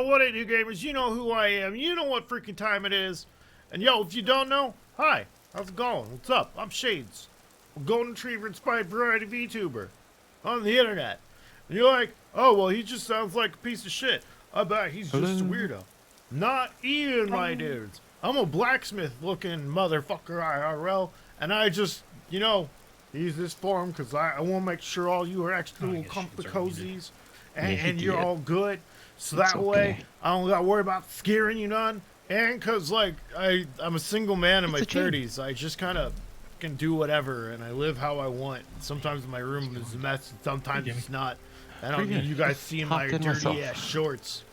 What it do, gamers? You know who I am. You know what freaking time it is. And yo, if you don't know, hi. How's it going? What's up? I'm Shades. A golden retriever inspired variety VTuber on the internet. And you're like, oh, well, he just sounds like a piece of shit. I bet he's just a weirdo. Not even, my dudes. I'm a blacksmith looking motherfucker IRL. And I just, you know, use this forum because I want to make sure all you are extra little comfy cozies and you're all good. So that way, I don't gotta worry about scaring you none. And cause like, I'm a single man in my 30s, I just kind of can do whatever and I live how I want. Sometimes my room is a mess, and sometimes it's not. I don't need you guys seeing my dirty ass shorts.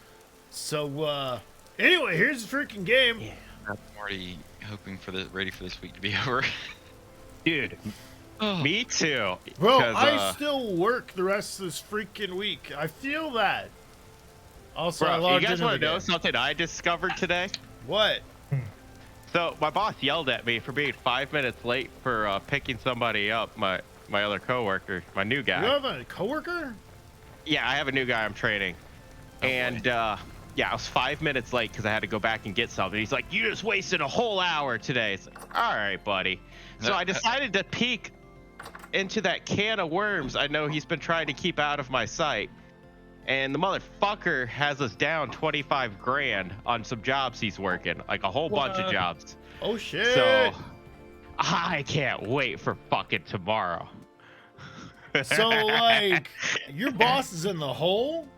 So, anyway, here's the freaking game. Yeah. I'm already hoping for ready for this week to be over. Dude, me too. Bro, I still work the rest of this freaking week. I feel that. Also, bro, you guys want to know something I discovered today? What? So my boss yelled at me for being 5 minutes late for picking somebody up, my other coworker, my new guy. You have a coworker? Yeah, I have a new guy I'm training. And yeah, I was 5 minutes late because I had to go back and get something. He's like, you just wasted a whole hour today. It's like, all right, buddy. So I decided to peek into that can of worms I know he's been trying to keep out of my sight. And the motherfucker has us down 25 grand on some jobs he's working, like a whole bunch of jobs. Oh shit. So I can't wait for fucking tomorrow. So like, your boss is in the hole?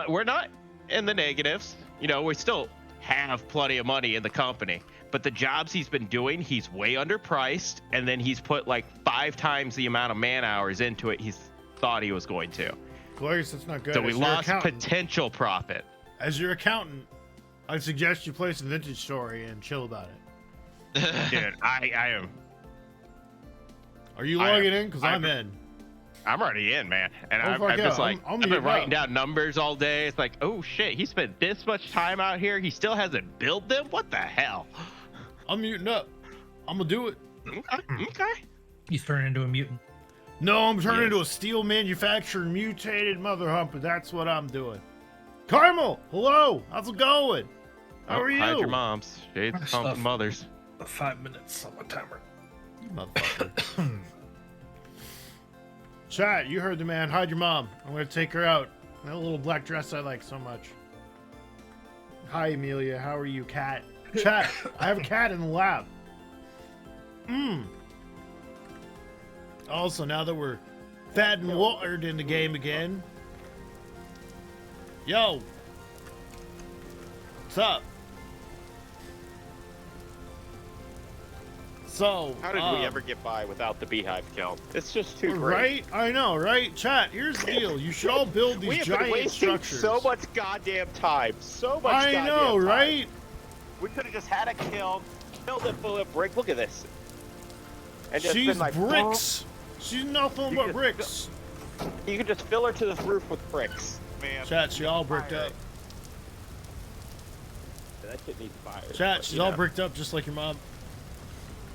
We're not in the negatives. You know, we still have plenty of money in the company, but the jobs he's been doing, he's way underpriced. And then he's put like 5 times the amount of man hours into it he's thought he was going to. Glorious, that's not good. So we lost potential profit. As your accountant, I suggest you place a vintage story and chill about it. Dude, I am. Are you logging in? Because I'm in. I'm already in, man. And I'm just like, I've been writing down numbers all day. It's like, oh shit, he spent this much time out here. He still hasn't built them? What the hell? I'm muting up. I'm going to do it. Okay. He's turning into a mutant. No, I'm turning into a steel manufactured mutated mother humper. That's what I'm doing. Carmel, hello. How's it going? How are you? Hide your moms. Shades humping mothers. 5 minutes on my timer. Motherfucker. Chat, you heard the man. Hide your mom. I'm going to take her out. That little black dress I like so much. Hi, Amelia. How are you, cat? Chat, I have a cat in the lab. Also, now that we're fed and watered in the game again. Yo. What's up? So, how did we ever get by without the beehive kill? It's just too great. Right? I know, right? Chat, here's the deal. You should all build these giant been wasting structures. So much goddamn time. So much goddamn time. I know, right? We could have just had a kill, filled it full of brick. Look at this. And just She's been like, bricks. She's nothing but bricks. You could just fill her to the roof with bricks. Man. Chat, she all bricked up. That shit needs fire. Chat, she's all bricked up just like your mom.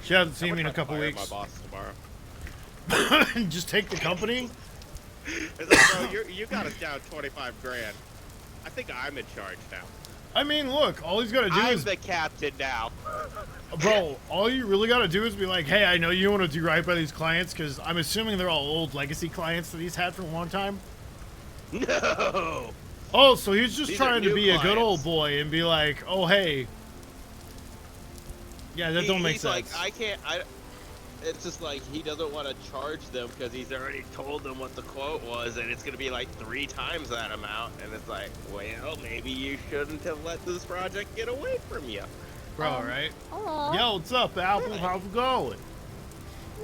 She hasn't seen me in a couple weeks. My boss tomorrow. Just take the company? It's like, bro, you got us down 25 grand. I think I'm in charge now. I mean, look, all he's got to do is... I'm the captain now. Bro, all you really got to do is be like, hey, I know you want to do right by these clients, because I'm assuming they're all old legacy clients that he's had for a long time. No! Oh, so he's just These trying to be clients. a good old boy and be like, oh, hey. Yeah, that don't make sense. He's like, it's just like he doesn't want to charge them because he's already told them what the quote was, and it's going to be like 3 times that amount. And it's like, well, maybe you shouldn't have let this project get away from you. Bro, right? Hello. Yo, what's up, Apple? How's it going?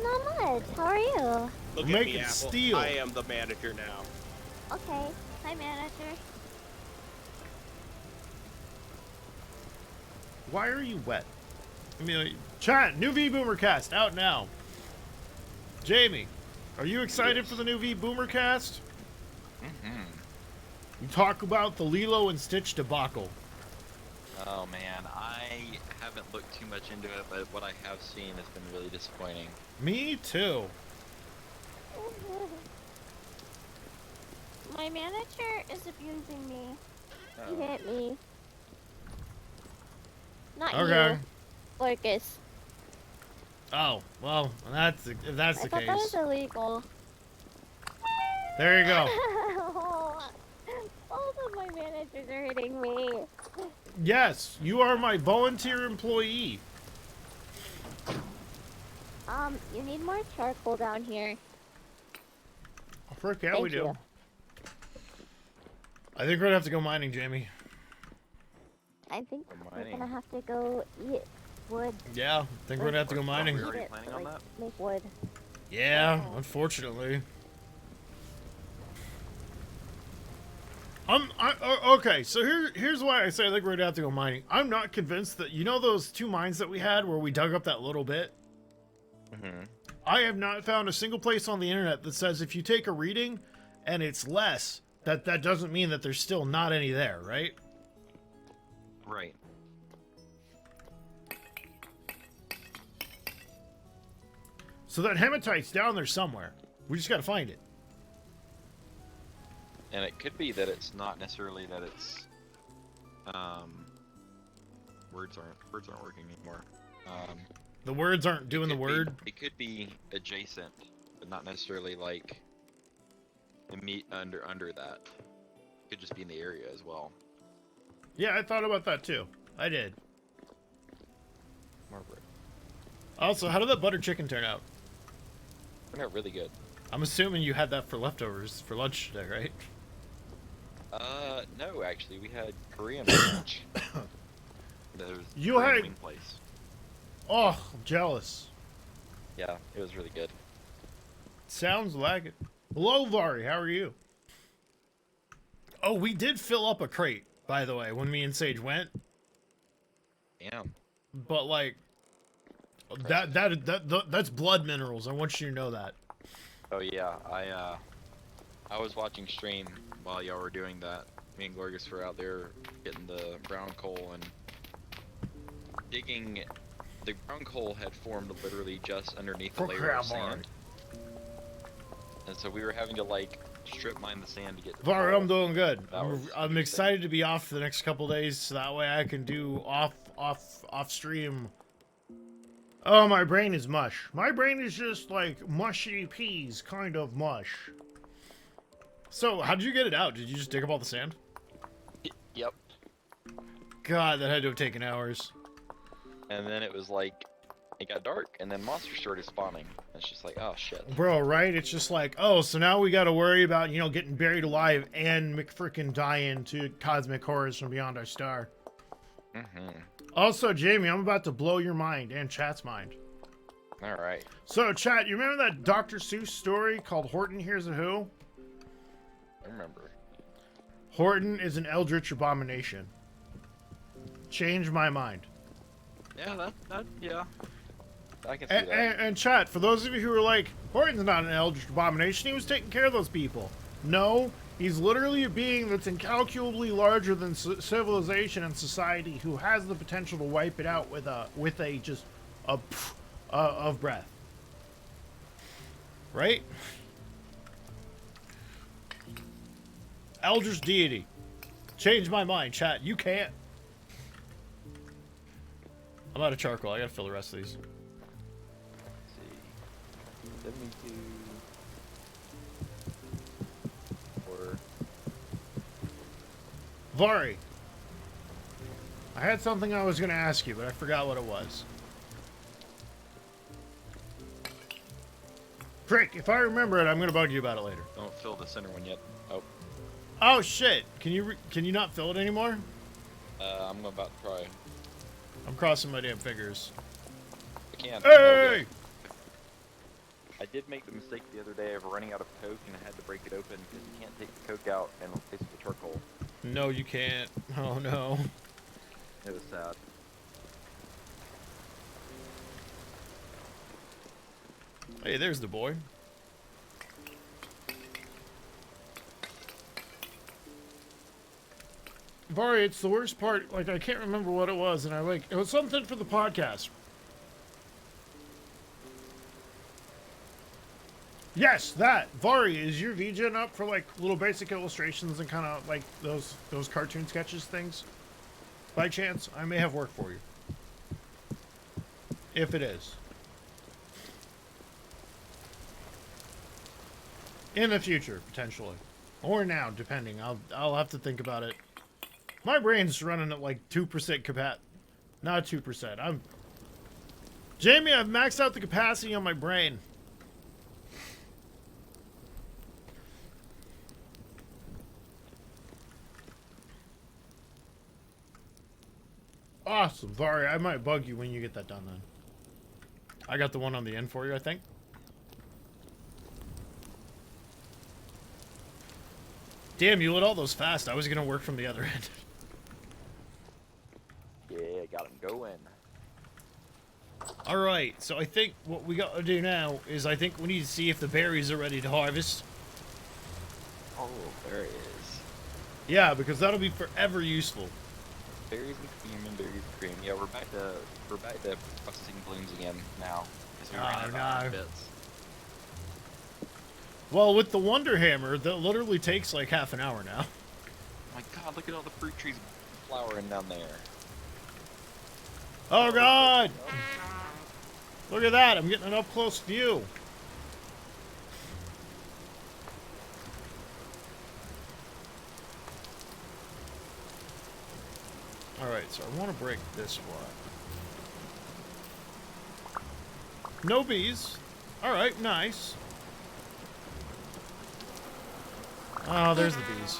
Not much. How are you? Look We're at making me, Apple. steel. I am the manager now. Okay. Hi, manager. Why are you wet? I mean, chat, new V Boomercast out now. Jamie, are you excited for the new V Boomercast? You talk about the Lilo and Stitch debacle. Oh man, I haven't looked too much into it, but what I have seen has been really disappointing. Me too. My manager is abusing me. You hit me. Not Okay. you, Lucas. Oh, well, if that's I the thought that was case. illegal. There you go. Both of my managers are hitting me. Yes, you are my volunteer employee. You need more charcoal down here. Oh, frick, yeah, Thank we do. you. I think we're gonna have to go mining, Jamie. I think we're Mining. gonna have to go eat wood. Yeah, I think we're gonna have to go mining. We're already Eat it, planning on like, that? make wood. Yeah, unfortunately. Okay, so here's why I say I think we're gonna have to go mining. I'm not convinced that, you know those 2 mines that we had where we dug up that little bit? Mm-hmm. I have not found a single place on the internet that says if you take a reading and it's less, that doesn't mean that there's still not any there, right? Right. So that hematite's down there somewhere. We just gotta find it. And it could be that it's not necessarily that it's words aren't working anymore. The words aren't doing the word. It could be adjacent, but not necessarily like under that. It could just be in the area as well. Yeah, I thought about that too. I did. More brick. Also, how did that butter chicken turn out? Turned out really good. I'm assuming you had that for leftovers for lunch today, right? No, actually, we had Korean lunch. There's You Korean had- wing place. Oh, I'm jealous. Yeah, it was really good. Sounds like it. Hello, Vari. How are you? Oh, we did fill up a crate, by the way, when me and Sage went. Damn. But like, that's blood minerals. I want you to know that. Oh yeah, I was watching stream while y'all were doing that. Me and Gorgas were out there getting the brown coal and digging. The brown coal had formed literally just underneath the layer of sand. And so we were having to like strip mine the sand to get to the Vari, coal. I'm doing good. That I'm was excited interesting. to be off for the next couple days, so that way I can do off stream. Oh, my brain is mush. My brain is just like mushy peas, kind of mush. So, how did you get it out? Did you just dig up all the sand? Yep. God, that had to have taken hours. And then it was like, it got dark, and then monsters started spawning. It's just like, oh shit. Bro, right? It's just like, oh, so now we gotta worry about, you know, getting buried alive and McFrickin' dying to cosmic horrors from beyond our star. Mm-hmm. Also, Jamie, I'm about to blow your mind and chat's mind. Alright. So, chat, you remember that Dr. Seuss story called Horton Hears a Who? I remember. Horton is an eldritch abomination. Change my mind. Yeah, yeah. I can see that. And chat, for those of you who are like, Horton's not an eldritch abomination, he was taking care of those people. No, he's literally a being that's incalculably larger than civilization and society, who has the potential to wipe it out with a of breath. Right? Eldritch deity. Change my mind, chat. You can't. I'm out of charcoal. I gotta fill the rest of these. Let's see. 72. Or Vari, I had something I was gonna ask you, but I forgot what it was. Frick, if I remember it, I'm gonna bug you about it later. don't fill the center one yet. Oh, Oh shit! Can you not fill it anymore? I'm about to try. I'm crossing my damn fingers. I can't. Hey! I did make the mistake the other day of running out of coke and I had to break it open because you can't take the coke out and replace it with charcoal. No, you can't. Oh no. It was sad. Hey, there's the boy. Vari, it's the worst part. Like, I can't remember what it was, and it was something for the podcast. Yes, that. Vari, is your VGen up for like little basic illustrations and kind of like those cartoon sketches things? By chance, I may have work for you. If it is. In the future, potentially. Or now, depending. I'll have to think about it. My brain's running at like 2% capacity. Not 2%. Jamie, I've maxed out the capacity on my brain. Awesome, Vari. I might bug you when you get that done then. I got the one on the end for you, I think. Damn, you lit all those fast. I was gonna work from the other end. Yeah, got him going. Alright, so I think what we gotta do now is I think we need to see if the berries are ready to harvest. Oh, there it is. Yeah, because that'll be forever useful. Berries and cream and berries and cream. Yeah, we're back to processing blooms again now. 'Cause we ran out of no. bits. Well, with the Wonder Hammer, that literally takes like half an hour now. My God, look at all the fruit trees flowering down there. Oh god! Look at that, I'm getting an up close view. Alright, so I want to break this one. No bees. Alright, nice. Oh, there's the bees.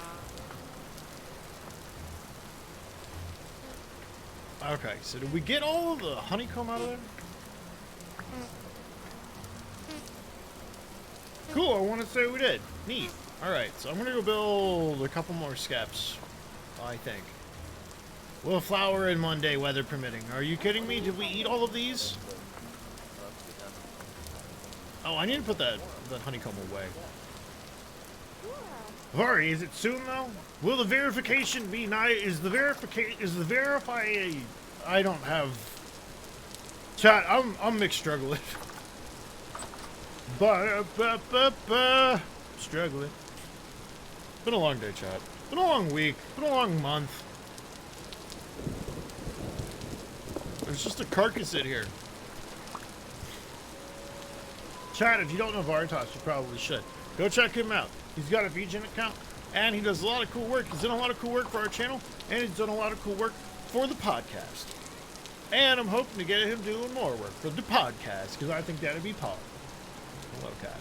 Okay, so did we get all of the honeycomb out of there? Cool, I want to say we did. Neat. Alright, so I'm going to go build a couple more skeps, I think. We'll flower in one day, weather permitting. Are you kidding me? Did we eat all of these? Oh, I need to put that honeycomb away. Vari, is it soon though? Will the verification be nice? Is the verify? I don't have. Chat, I'm mixed struggling. Struggling. Been a long day, chat. Been a long week. Been a long month. There's just a carcass in here. Chat, if you don't know Vartos, you probably should. Go check him out. He's got a VGen account, and he does a lot of cool work. He's done a lot of cool work for our channel, and he's done a lot of cool work for the podcast. And I'm hoping to get him doing more work for the podcast, because I think that'd be powerful. Hello, cat.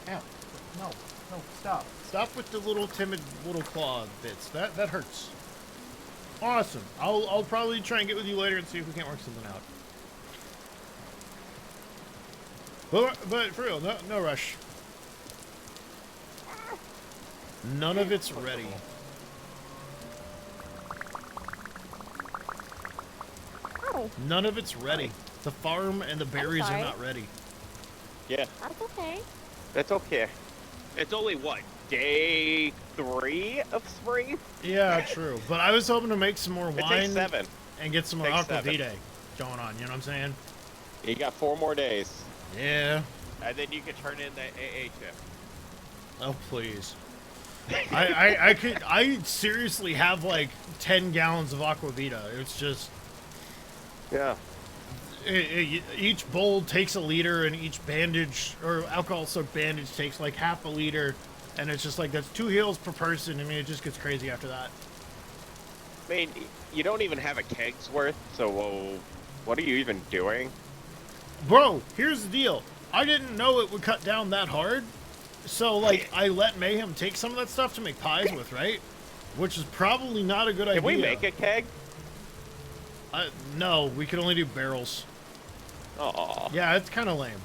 Ow. No, stop. Stop with the little timid little claw bits. That hurts. Awesome. I'll probably try and get with you later and see if we can't work something out. But for real, no rush. None of it's ready. Oh, None of it's ready. The farm and the berries are sorry. not ready. Yeah, that's okay. that's okay. It's only what, day 3 of spring? Yeah, true. But I was hoping to make some more It takes wine 7. and get some more Takes aqua 7. vitae going on. You know what I'm saying? You got 4 more days, Yeah. and then you can turn in the AA tip. Oh please. I seriously have like 10 gallons of aqua vita. It's just Yeah. each bowl takes a liter, and each bandage or alcohol soaked bandage takes like half a liter, and it's just like that's 2 heals per person. I mean, it just gets crazy after that. I mean, you don't even have a keg's worth, so what are you even doing? Bro, here's the deal. I didn't know it would cut down that hard. So, like, I let Mayhem take some of that stuff to make pies with, right? Which is probably not a good idea. Can we make a keg? No, we can only do barrels. Aw. Yeah, it's kind of lame.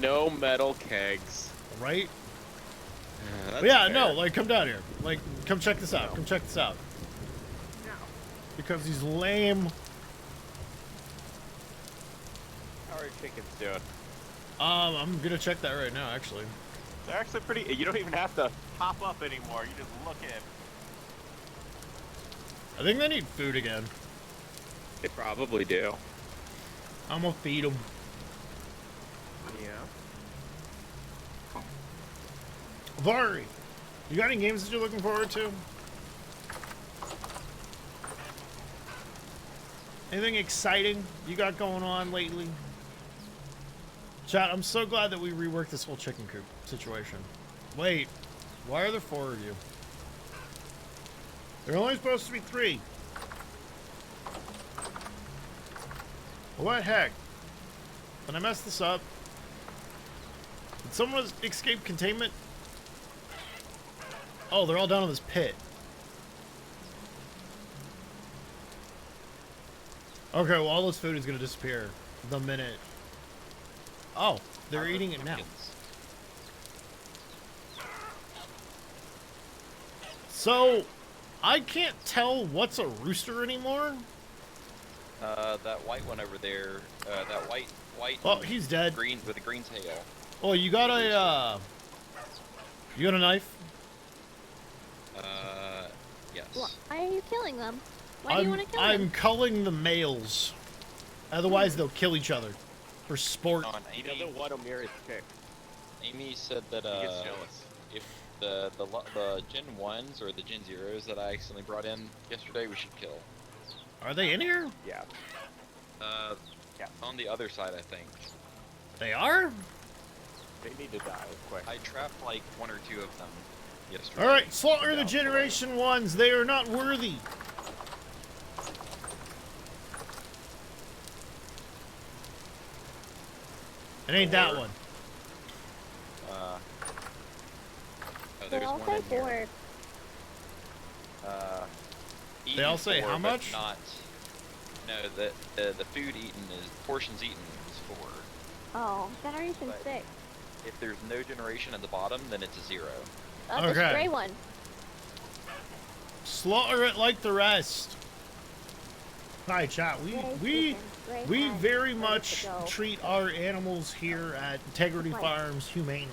No metal kegs. Right? That's But yeah, fair. no, like, come down here. Like, come check this out. Come check this out. Because he's lame. How are chickens doing? I'm gonna check that right now, actually. They're actually pretty. You don't even have to pop up anymore. You just look in. I think they need food again. They probably do. I'm gonna feed them. Yeah. Vari, you got any games that you're looking forward to? Anything exciting you got going on lately? Chat, I'm so glad that we reworked this whole chicken coop situation. Wait, why are there 4 of you? There are only supposed to be 3. What heck? Did I mess this up? Did someone escape containment? Oh, they're all down in this pit. Okay, well, all this food is going to disappear the minute... Oh, they're eating it now. So, I can't tell what's a rooster anymore. That white one over there, that white. Oh, he's dead. Green with a green tail. Oh, you got a, you got a knife? Yes. Why are you killing them? Why do you want to kill I'm them? culling the males. Otherwise, they'll kill each other. For sport. He doesn't want to mirror his chick. Amy said that He gets jealous. if the Gen 1s or the Gen 0s that I accidentally brought in yesterday, we should kill. Are they in here? Yeah. Yeah. On the other side, I think. They are? They need to die quick. I trapped like 1 or 2 of them yesterday. Alright, slaughter the Generation 1s. They are not worthy. It ain't that one. Oh, They there's all one say in here. 4. Eaten They all say 4, how but much? Not. No, the food eaten is portions eaten is 4. Oh, Generation But- 6. If there's no generation at the bottom, then it's a 0. That's Okay. a stray one. Slaughter it like the rest. Hi, chat. We very much treat our animals here at Integrity Farms humanely.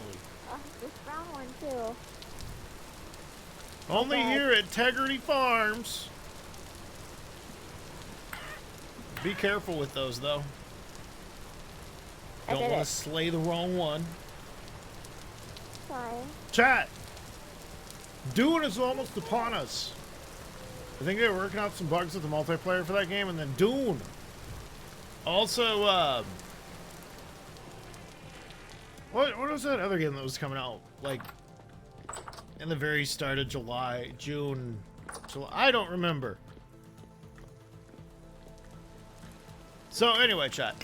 This brown one too. Only Okay. here at Integrity Farms. Be careful with those, though. I Don't did want it. to slay the wrong one. Sorry. Chat. Dune is almost upon us. I think they're working out some bugs with the multiplayer for that game, and then Dune. Also, what was that other game that was coming out? Like, in the very start of July. I don't remember. So, anyway, chat.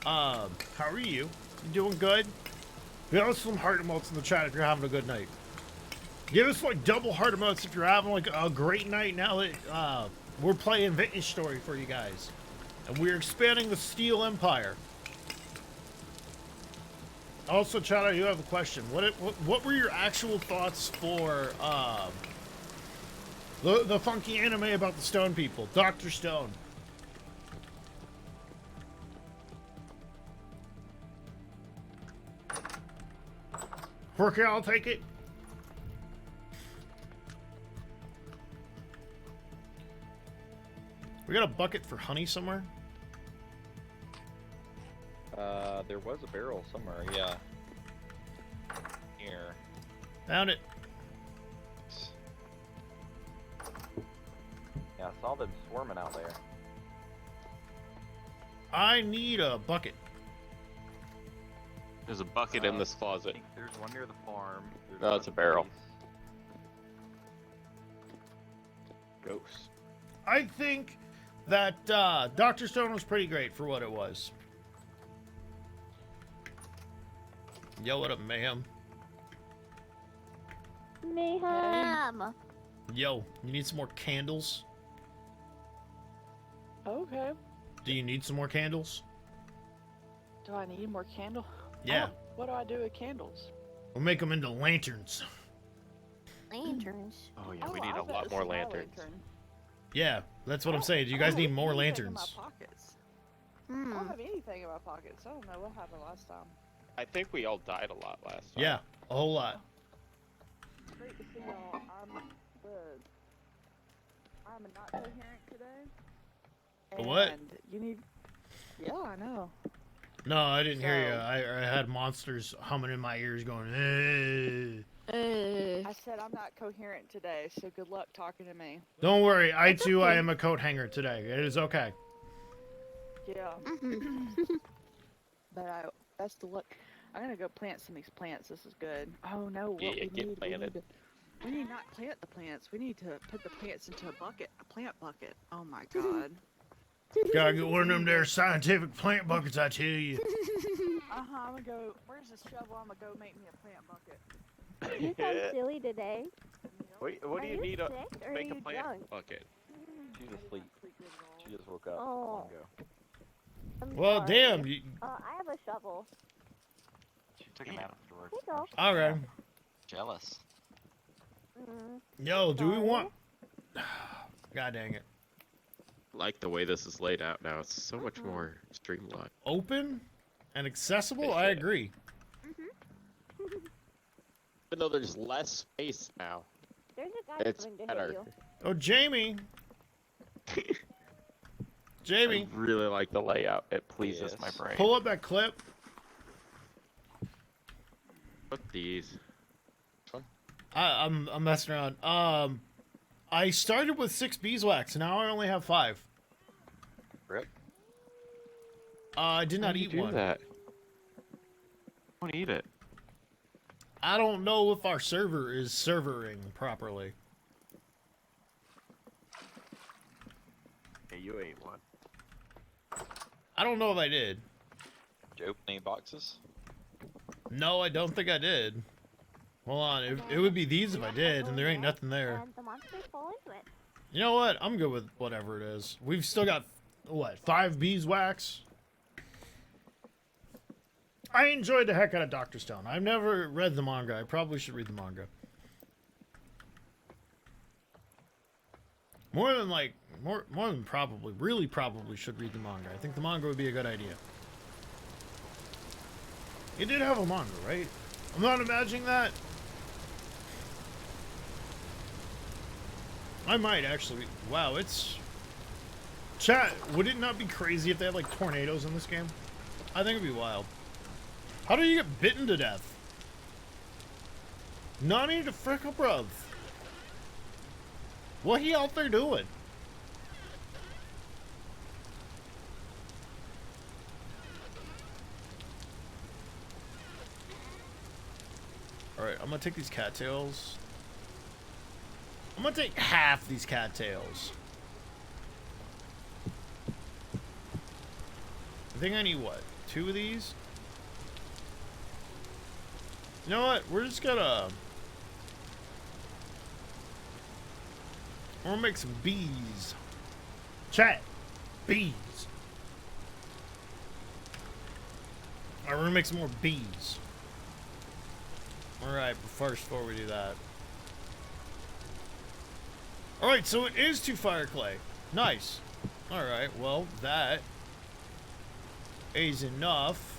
How are you? You doing good? Give us some heart emotes in the chat if you're having a good night. Give us like double heart emotes if you're having like a great night now that we're playing Vintage Story for you guys. And we're expanding the Steel Empire. Also, chat, I do have a question. What were your actual thoughts for the funky anime about the Stone people, Dr. Stone? Okay, I'll take it. We got a bucket for honey somewhere? There was a barrel somewhere, yeah. Here. Found it. Yeah, I saw them swarming out there. I need a bucket. There's a bucket in this I closet. think there's one near the farm. There's No, one it's a at the barrel. base. Ghost. I think that Dr. Stone was pretty great for what it was. Yo, what up, Mayhem? Mayhem. Yo, you need some more candles? Okay. Do you need some more candles? Do I need more candle? Yeah. Oh, what do I do with candles? We'll make them into lanterns. Lanterns. Oh yeah, we Oh, need I've a got lot more small lanterns. lantern. Yeah, that's what I I'm don't- saying. Do you I guys don't need have more anything in my lanterns? pockets. I Hmm. don't have anything in my pockets. I don't know what happened last time. I think we all died a lot last time. Yeah, a whole lot. Great to see y'all. I'm not coherent today. A what? And you need. Yeah, I know. No, I didn't hear you. So- I had monsters humming in my ears going, I said I'm not coherent today, so good luck talking to me. Don't worry, I That's too, I okay. am a coat hanger today. It is okay. Yeah. Mhm. But best of luck. I'm gonna go plant some of these plants. This is good. Oh no, what Yeah, we get need, planted. we need not plant the plants. We need to put the plants into a bucket, a plant bucket. Oh my god. Gotta get one of them there scientific plant buckets, I tell you. I'm gonna go. Where's the shovel? I'm gonna go make me a plant bucket. You sound silly today. What do Are you you need to sick or are make a you plant drunk? bucket? She's asleep. She just woke up. Oh. Long ago. I'm Well, sorry. damn. You, I have a shovel. She took a nap afterwards. Here you go. okay. Jealous. Mm. Yo, do we Sorry. want... God dang it. Like the way this is laid out now. It's so much more streamlined. Open and accessible? I agree. Even though there's less space now, There's a guy it's coming to better. hit you. Oh, Jamie. Jamie, I really like the layout. It pleases my Yes. brain. pull up that clip. Put these. I'm messing around. I started with 6 beeswax. Now I only have 5. Rip. I did How not do you eat do one. that? Don't eat it. I don't know if our server is servering properly. Hey, you ate one. I don't know if I did. Did you open any boxes? No, I don't think I did. Hold on, it would be these if I did, and there ain't nothing there. And the monsters fall into it. You know what? I'm good with whatever it is. We've still got, what, 5 beeswax? I enjoyed the heck out of Dr. Stone. I've never read the manga. I probably should read the manga. More than probably, really probably should read the manga. I think the manga would be a good idea. It did have a manga, right? I'm not imagining that. I might actually. Wow, it's... Chat, would it not be crazy if they had, like, tornadoes in this game? I think it'd be wild. How do you get bitten to death? Nani the frickle bruv. What he out there doing? Alright, I'm gonna take these cattails. I'm gonna take half these cattails. I think I need what? 2 of these? You know what? We're just gonna... We're gonna make some bees. Chat. Bees. Alright, we're gonna make some more bees. Alright, but first, before we do that. Alright, so it is 2 fire clay. Nice. Alright, well, that is enough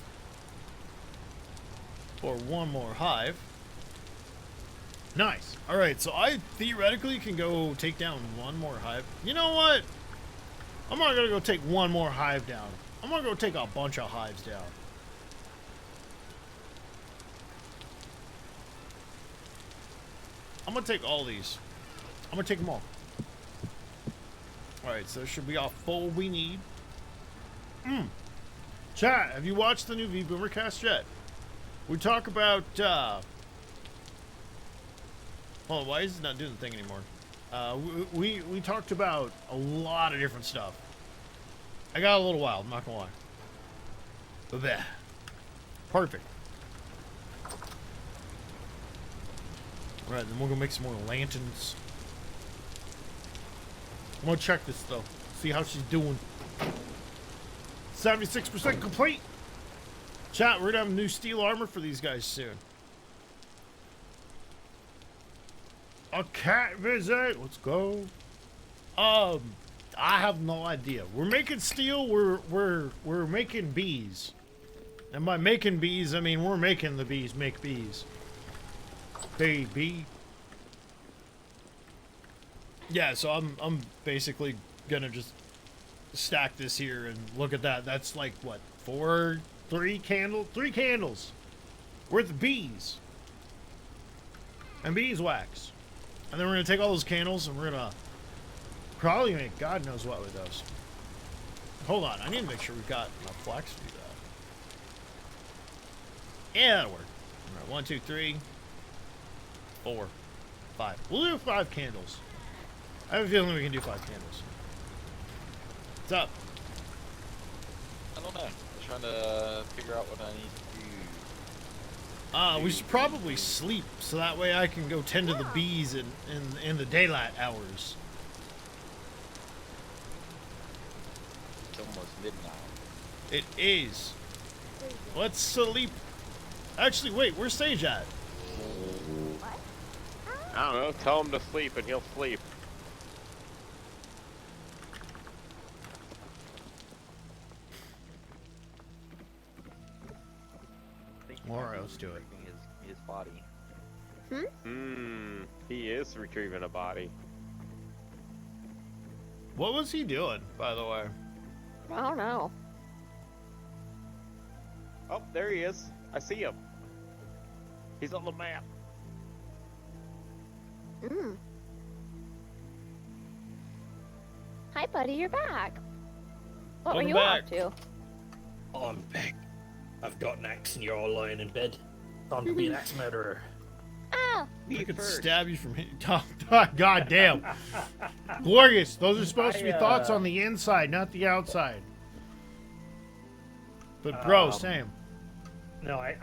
for 1 more hive. Nice. Alright, so I theoretically can go take down 1 more hive. You know what? I'm not gonna go take 1 more hive down. I'm gonna go take a bunch of hives down. I'm gonna take all these. I'm gonna take them all. Alright, so should be all full we need. Chat, have you watched the new Vtuber cast yet? We talk about, hold on, why is it not doing the thing anymore? We talked about a lot of different stuff. I got a little wild, I'm not gonna lie. But bleh. Perfect. Alright, then we're gonna make some more lanterns. I'm gonna check this though. See how she's doing. 76% complete. Chat, we're gonna have new steel armor for these guys soon. A cat visit. Let's go. I have no idea. We're making steel. We're making bees, and by making bees, I mean we're making the bees make bees. Baby. Yeah, so I'm basically gonna just stack this here and look at that. That's like what, three candles worth of bees and beeswax. And then we're gonna take all those candles and we're gonna probably make God knows what with those. Hold on, I need to make sure we've got enough flax to do that. Yeah, that'll work. All right, 1, 2, 3, 4, 5. We'll do 5 candles. I have a feeling we can do 5 candles. What's up? I don't know. I'm trying to figure out what I need to do. We should probably sleep so that way I can go tend to the bees in the daylight hours. It's almost midnight. It is. Let's sleep. Actually, wait, where's Sage at? I don't know. Tell him to sleep and he'll sleep. Alright, let's do it. His body. He is retrieving a body. What was he doing, by the way? I don't know. Oh, there he is. I see him. He's on the map. Hi, buddy, you're back. What Welcome were you back. up to? Oh, I'm back. I've got an axe and you're all lying in bed. Time to be an axe murderer. Oh, I could stab you from God damn. Glorious. Those are supposed to be thoughts on the inside, not the outside. But bro, same. No, I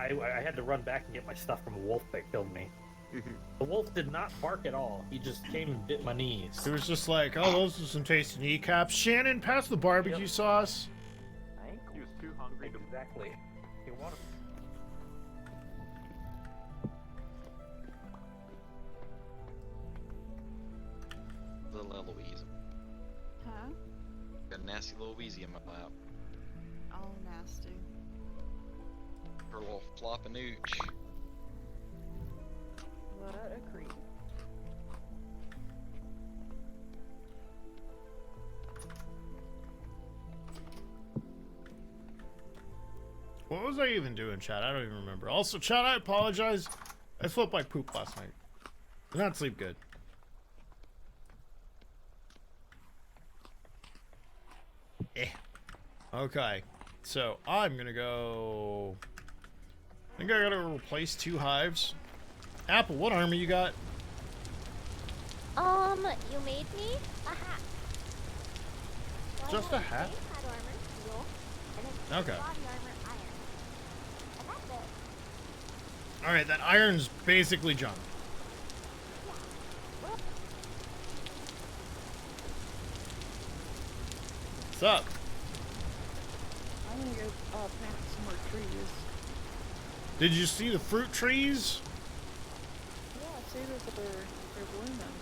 had to run back and get my stuff from a wolf that killed me. The wolf did not bark at all. He just came and bit my knees. It was just like, oh, those are some tasty kneecaps. Shannon, pass the barbecue sauce. He was too hungry to. Exactly. He wanted. Little Eloise. Huh? Got a nasty little Wheezy in my lap. Oh, nasty. Her little flopping nooch. What a creep. What was I even doing, chat? I don't even remember. Also, chat, I apologize. I slept like poop last night. Did not sleep good. Okay. So, I'm gonna go... I think I gotta replace 2 hives. Apple, what armor you got? you made me a hat. So I Just have a hat? base head armor, steel, and then Okay. body armor, iron. And that's it. Alright, that iron's basically junk. What's up? I'm gonna go plant some more trees. Did you see the fruit trees? Yeah, I see that they're blooming.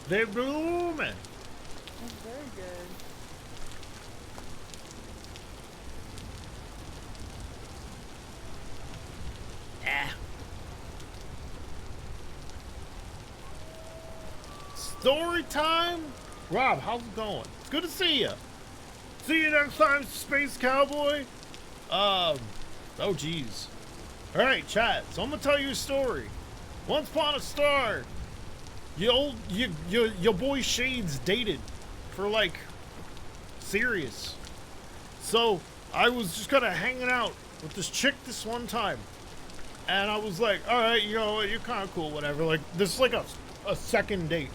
They're blooming. That's very good. Story time? Rob, how's it going? It's good to see you. See you next time, Space Cowboy. Oh geez. Alright, chat, so I'm gonna tell you a story. Once upon a star, your boy Shades dated for like serious. So I was just kinda hanging out with this chick this one time. And I was like, alright, you know, you're kinda cool, whatever. Like, this is like a second date.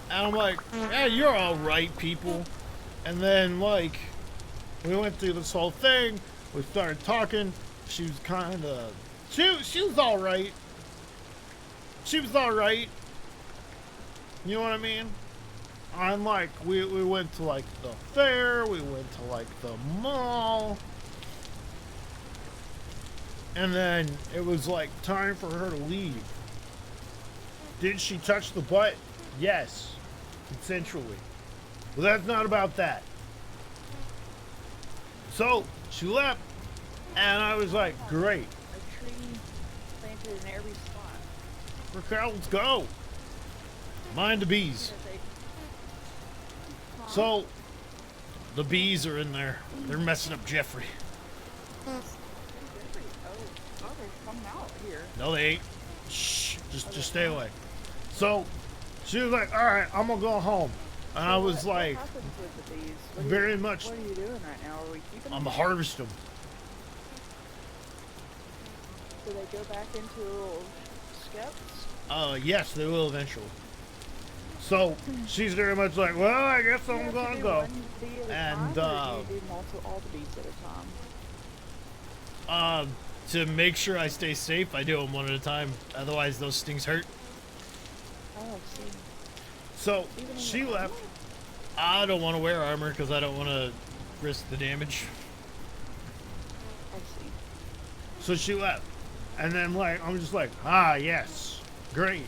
And I'm like, yeah, you're alright, people. And then, like, we went through this whole thing. We started talking. She was kind of... She was alright. She was alright. You know what I mean? And, like, we went to, like, the fair. We went to, like, the mall. And then it was, like, time for her to leave. Did she touch the butt? Yes. Consensually. But that's not about that. So, she left, and I was like, great. A tree planted in every spot. Okay, let's go. Mind the bees. So, the bees are in there. They're messing up Jeffrey. coming out here. No, they ain't. Shh, just stay away. So, she was like, all right, I'm gonna go home. And I was like, what happens with the bees? What very much, What are you doing right now? Are we keeping I'm them? gonna harvest them. Do they go back into little skeps? Yes, they will eventually. So, she's very much like, well, I guess Do you I'm have to gonna do go. one bee at a And, time, or do you do all the bees at a time? To make sure I stay safe, I do them one at a time. Otherwise, those stings hurt. Oh, I see. So, Even in she your left. armor? I don't want to wear armor because I don't want to risk the damage. I see. So she left. And then, like, I'm just like, yes, great.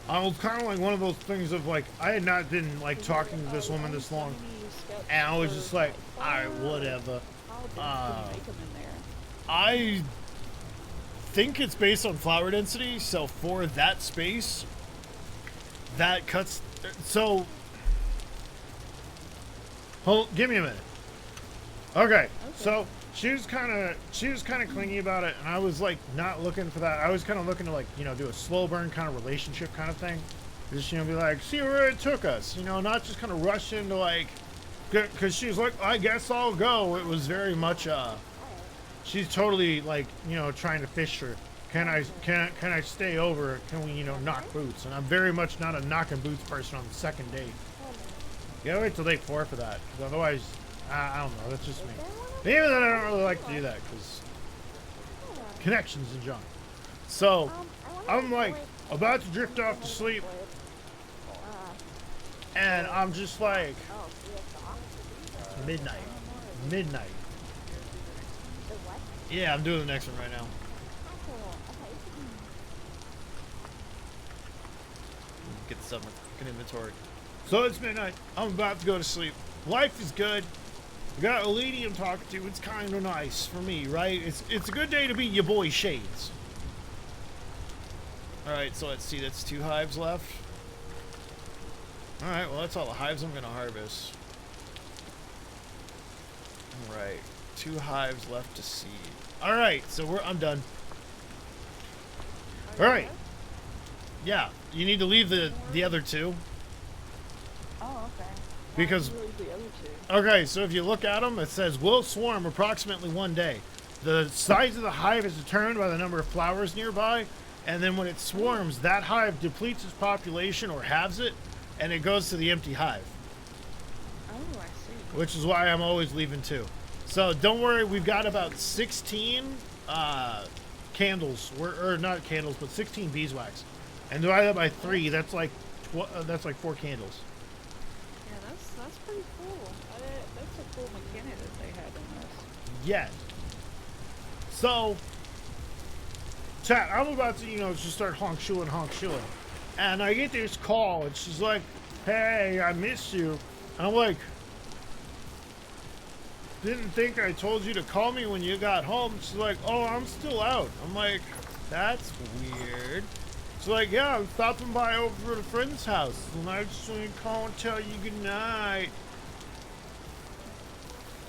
I was kind of like one of those things of, like, I had not been, like, talking to this woman this long. And I was just like, alright, whatever. How dense can you make 'em in there? I think it's based on flower density, so for that space, that cuts. So, give me a minute. Okay, so she was kind of clingy about it, and I was like not looking for that. I was kind of looking to, like, you know, do a slow burn kind of relationship kind of thing. Just, you know, be like, see where it took us, you know, not just kind of rush into, like, because she was like, I guess I'll go. It was very much she's totally, like, you know, trying to fish her. Can I stay over? Can we, you know, knock boots? And I'm very much not a knocking boots person on the second date. You gotta wait till day 4 for that, because otherwise, I don't know. That's just me. Maybe that I don't really like to do that because connections and junk. So I'm like about to drift off to sleep, and I'm just like, midnight. Yeah, I'm doing the next one right now. Get some fucking inventory. So it's midnight. I'm about to go to sleep. Life is good. We got a lady I'm talking to. It's kind of nice for me, right? It's a good day to be your boy Shades. All right, so let's see. That's 2 hives left. All right, well that's all the hives I'm gonna harvest. All right, 2 hives left to seed. All right, so I'm done. All right. Yeah, you need to leave the other 2. Oh, okay. Because, Why would you leave the other 2? okay, so if you look at them, it says, will swarm approximately 1 day. The size of the hive is determined by the number of flowers nearby, and then when it swarms, that hive depletes its population or halves it, and it goes to the empty hive. Oh, I see. Which is why I'm always leaving 2. So don't worry, we've got about 16 candles, or not candles, but 16 beeswax. And divide that by 3, that's like 4 candles. Yeah, that's pretty cool. That's a cool mechanic that they had in this. Yet. So, chat, I'm about to, you know, just start honk shooing. And I get this call, and she's like, hey, I missed you. And I'm like, didn't think I told you to call me when you got home. She's like, oh, I'm still out. I'm like, that's weird. She's like, yeah, I'm stopping by over at a friend's house, and I just want to call and tell you good night.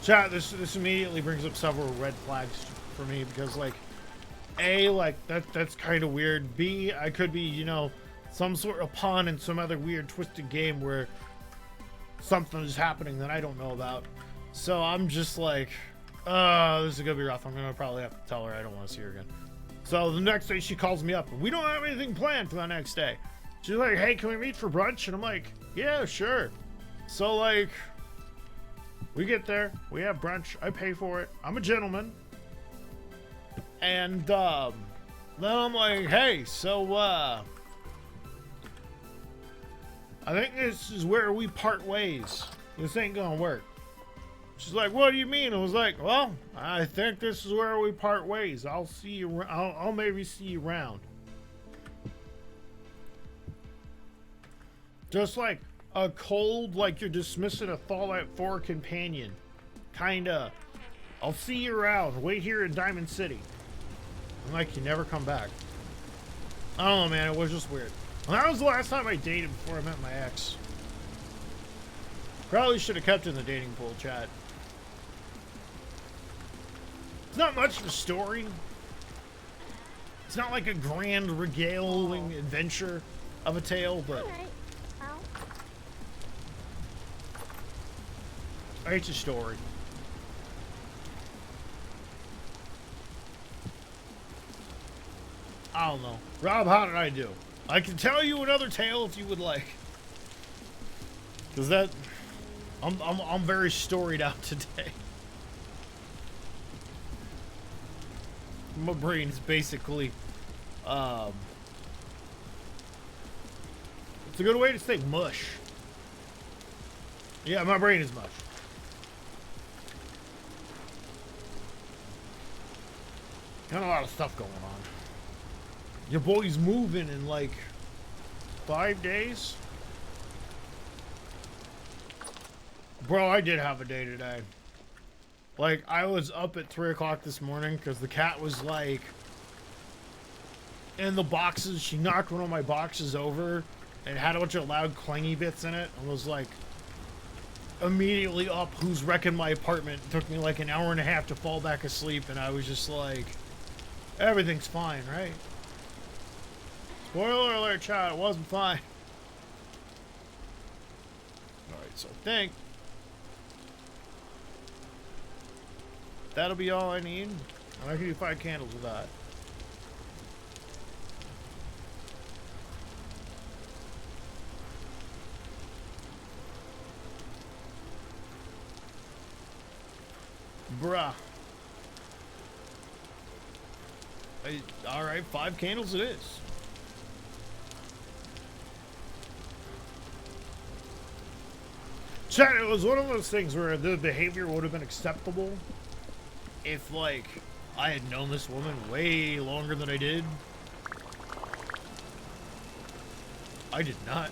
Chat, this immediately brings up several red flags for me, because, like, A, like, that's kind of weird. B, I could be, you know, some sort of pawn in some other weird twisted game where something is happening that I don't know about. So I'm just like, this is gonna be rough. I'm gonna probably have to tell her I don't want to see her again. So the next day she calls me up, and we don't have anything planned for the next day. She's like, hey, can we meet for brunch? And I'm like, yeah, sure. So, like, we get there, we have brunch, I pay for it, I'm a gentleman. And then I'm like, hey, so I think this is where we part ways. This ain't gonna work. She's like, what do you mean? I was like, well, I think this is where we part ways. I'll see you. I'll maybe see you around. Just like a cold, like you're dismissing a Fallout 4 companion. Kinda. I'll see you around. Wait here in Diamond City. And like, you never come back. I don't know, man. It was just weird. And that was the last time I dated before I met my ex. Probably should have kept in the dating pool, chat. It's not much of a story. It's not like a grand regaling adventure of a tale, but Alright. Ow. it's a story. I don't know. Rob, how did I do? I can tell you another tale if you would like. Cause that I'm very storied out today. My brain is basically it's a good way to say mush. Yeah, my brain is mush. Got a lot of stuff going on. Your boy's moving in like 5 days. Bro, I did have a day today. Like, I was up at 3 o'clock this morning because the cat was like in the boxes. She knocked one of my boxes over and had a bunch of loud clangy bits in it and was like immediately up, who's wrecking my apartment. It took me like an hour and a half to fall back asleep, and I was just like, everything's fine, right? Spoiler alert, child, it wasn't fine. Alright, so I think that'll be all I need. I can do 5 candles with that. Bruh. Alright, 5 candles it is. Chat, it was one of those things where the behavior would have been acceptable if, like, I had known this woman way longer than I did. I did not.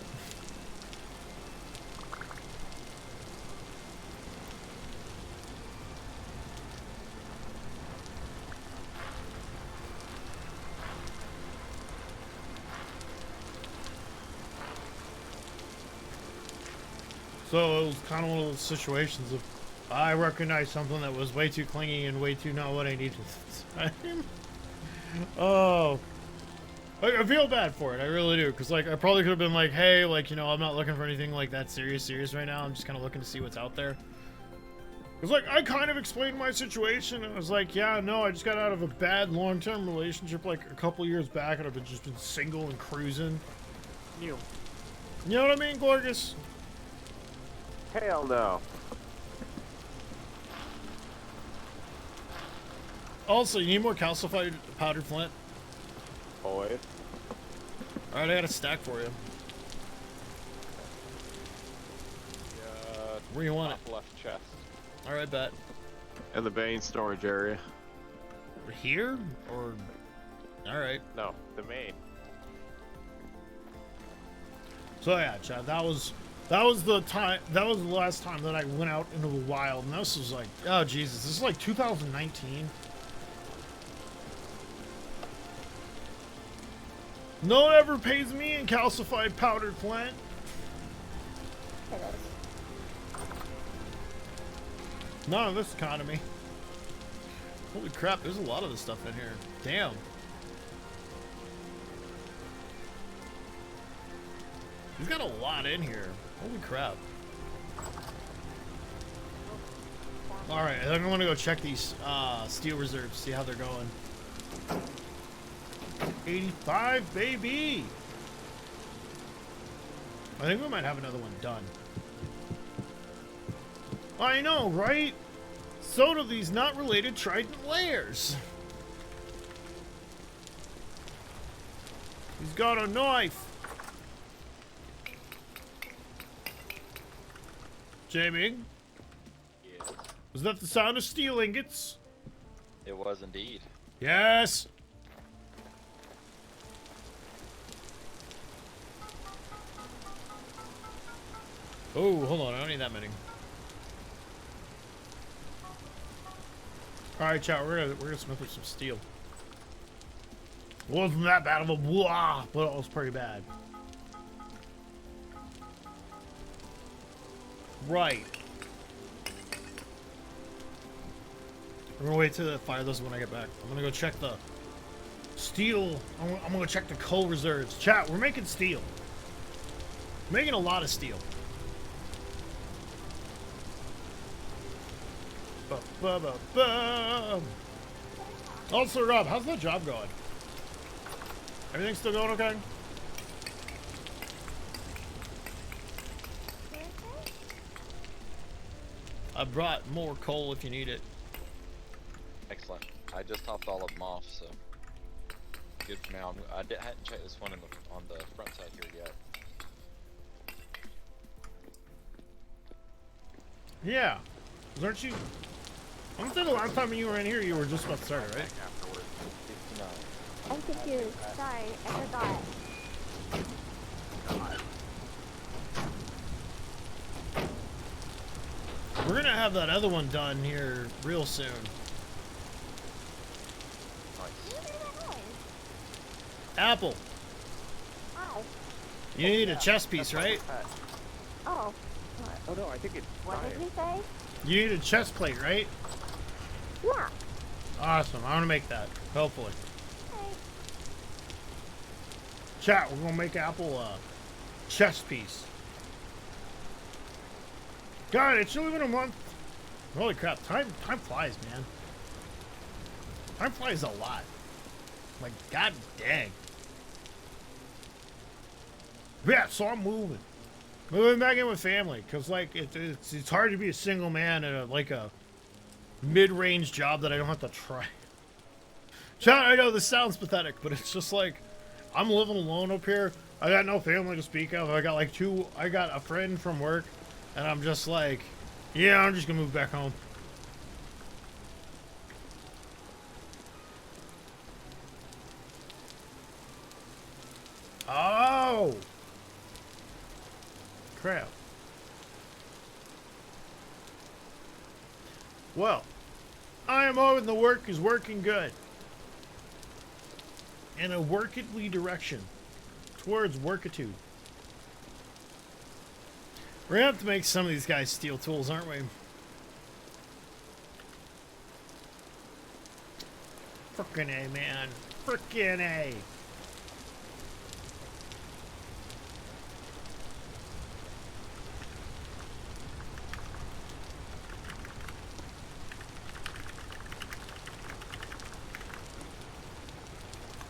So it was kind of one of those situations of I recognized something that was way too clingy and way too not what I needed at the time. Oh. I feel bad for it, I really do, because like I probably could have been like, hey, like, you know, I'm not looking for anything like that serious right now. I'm just kind of looking to see what's out there. Because like I kind of explained my situation and I was like, yeah, no, I just got out of a bad long-term relationship like a couple years back and I've just been single and cruising. You know what I mean, Gorgus? Hell no. Also, you need more calcified powdered flint? Boy. Alright, I got a stack for you. Where you want it? Left chest. Alright, bet. In the main storage area. Here? Or... Alright. No, the main. So yeah, Chad, that was the last time that I went out into the wild, and this was like, oh Jesus, this is like 2019. No one ever pays me in calcified powdered flint. It is. Not in this economy. Holy crap, there's a lot of this stuff in here. Damn. He's got a lot in here. Holy crap. Alright, I think I'm gonna go check these steel reserves, see how they're going. 85, baby! I think we might have another one done. I know, right? So do these not related trident layers. He's got a knife. Jamie? Yes. Was that the sound of steel ingots? It was indeed. Yes! Oh, hold on, I don't need that many. Alright, chat, we're gonna smith with some steel. It wasn't that bad of a blah, but it was pretty bad. Right. We're gonna wait to fire those when I get back. I'm gonna go check the steel. I'm gonna check the coal reserves. Chat, we're making steel. We're making a lot of steel. Ba-ba-ba-bum. Also, Rob, how's that job going? Everything still going okay? I brought more coal if you need it. Excellent. I just topped all of them off, so good for now. Hadn't checked this one on the front side here yet. Yeah. Aren't you? I don't think the last time you were in here, you were just about to start, right? Afterwards, 59. I'm confused. Sorry, I forgot. We're gonna have that other one done here real soon. What is that noise? Apple, Oh. you need a chess piece, right? Oh. Oh no, I think it's What did fine. we say? You need a chest plate, right? Yeah. Awesome. I'm gonna make that. Hopefully. Okay. Chat, we're gonna make Apple a chess piece. God, it's only been a month. Holy crap! Time flies, man. Time flies a lot. Like, god dang. Yeah, so I'm moving. Moving back in with family, cause like it's hard to be a single man in a mid-range job that I don't have to try. Chat, I know this sounds pathetic, but it's just like I'm living alone up here. I got no family to speak of. I got a friend from work, and I'm just like, yeah, I'm just gonna move back home. Oh! Crap. Well, I am hoping the work is working good. In a workatly direction. Towards workitude. We're gonna have to make some of these guys steel tools, aren't we? Frickin' A, man. Frickin' A.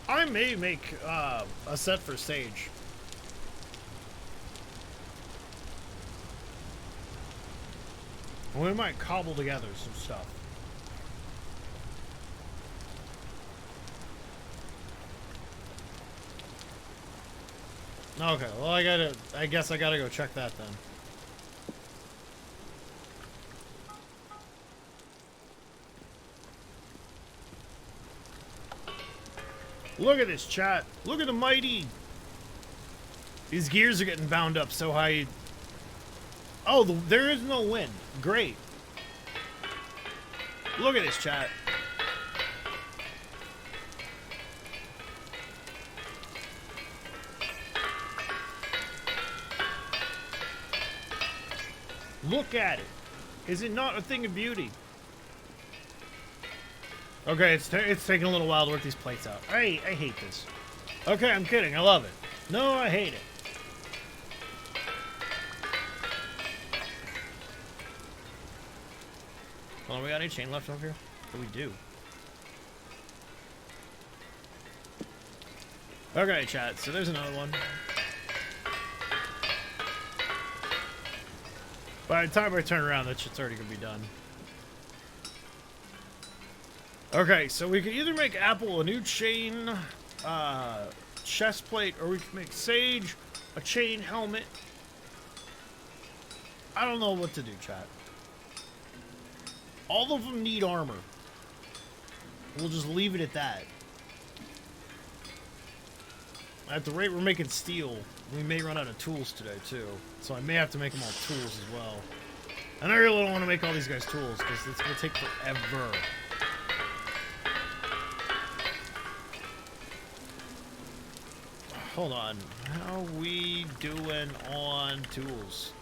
I may make a set for Sage. We might cobble together some stuff. Okay, well I guess I gotta go check that then. Look at this, chat. Look at the mighty. These gears are getting bound up so high. Oh, there is no wind. Great. Look at this, chat. Look at it. Is it not a thing of beauty? Okay, it's taking a little while to work these plates out. I hate this. Okay, I'm kidding. I love it. No, I hate it. Hold on, we got any chain left over here? What do we do? Okay, chat. So there's another one. By the time I turn around, that shit's already gonna be done. Okay, so we can either make Apple a new chain chest plate, or we can make Sage a chain helmet. I don't know what to do, chat. All of them need armor. We'll just leave it at that. At the rate we're making steel, we may run out of tools today, too. So I may have to make them all tools as well. And I really don't want to make all these guys tools, because it's going to take forever. Hold on. How are we doing on tools?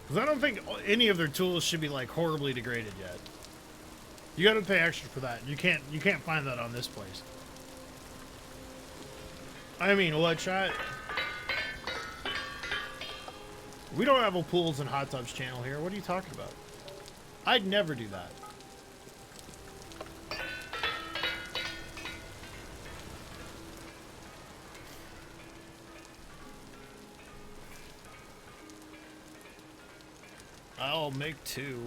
Because I don't think any of their tools should be like horribly degraded yet. You gotta pay extra for that. You can't find that on this place. I mean, what, chat? We don't have a pools and hot tubs channel here. What are you talking about? I'd never do that. I'll make two.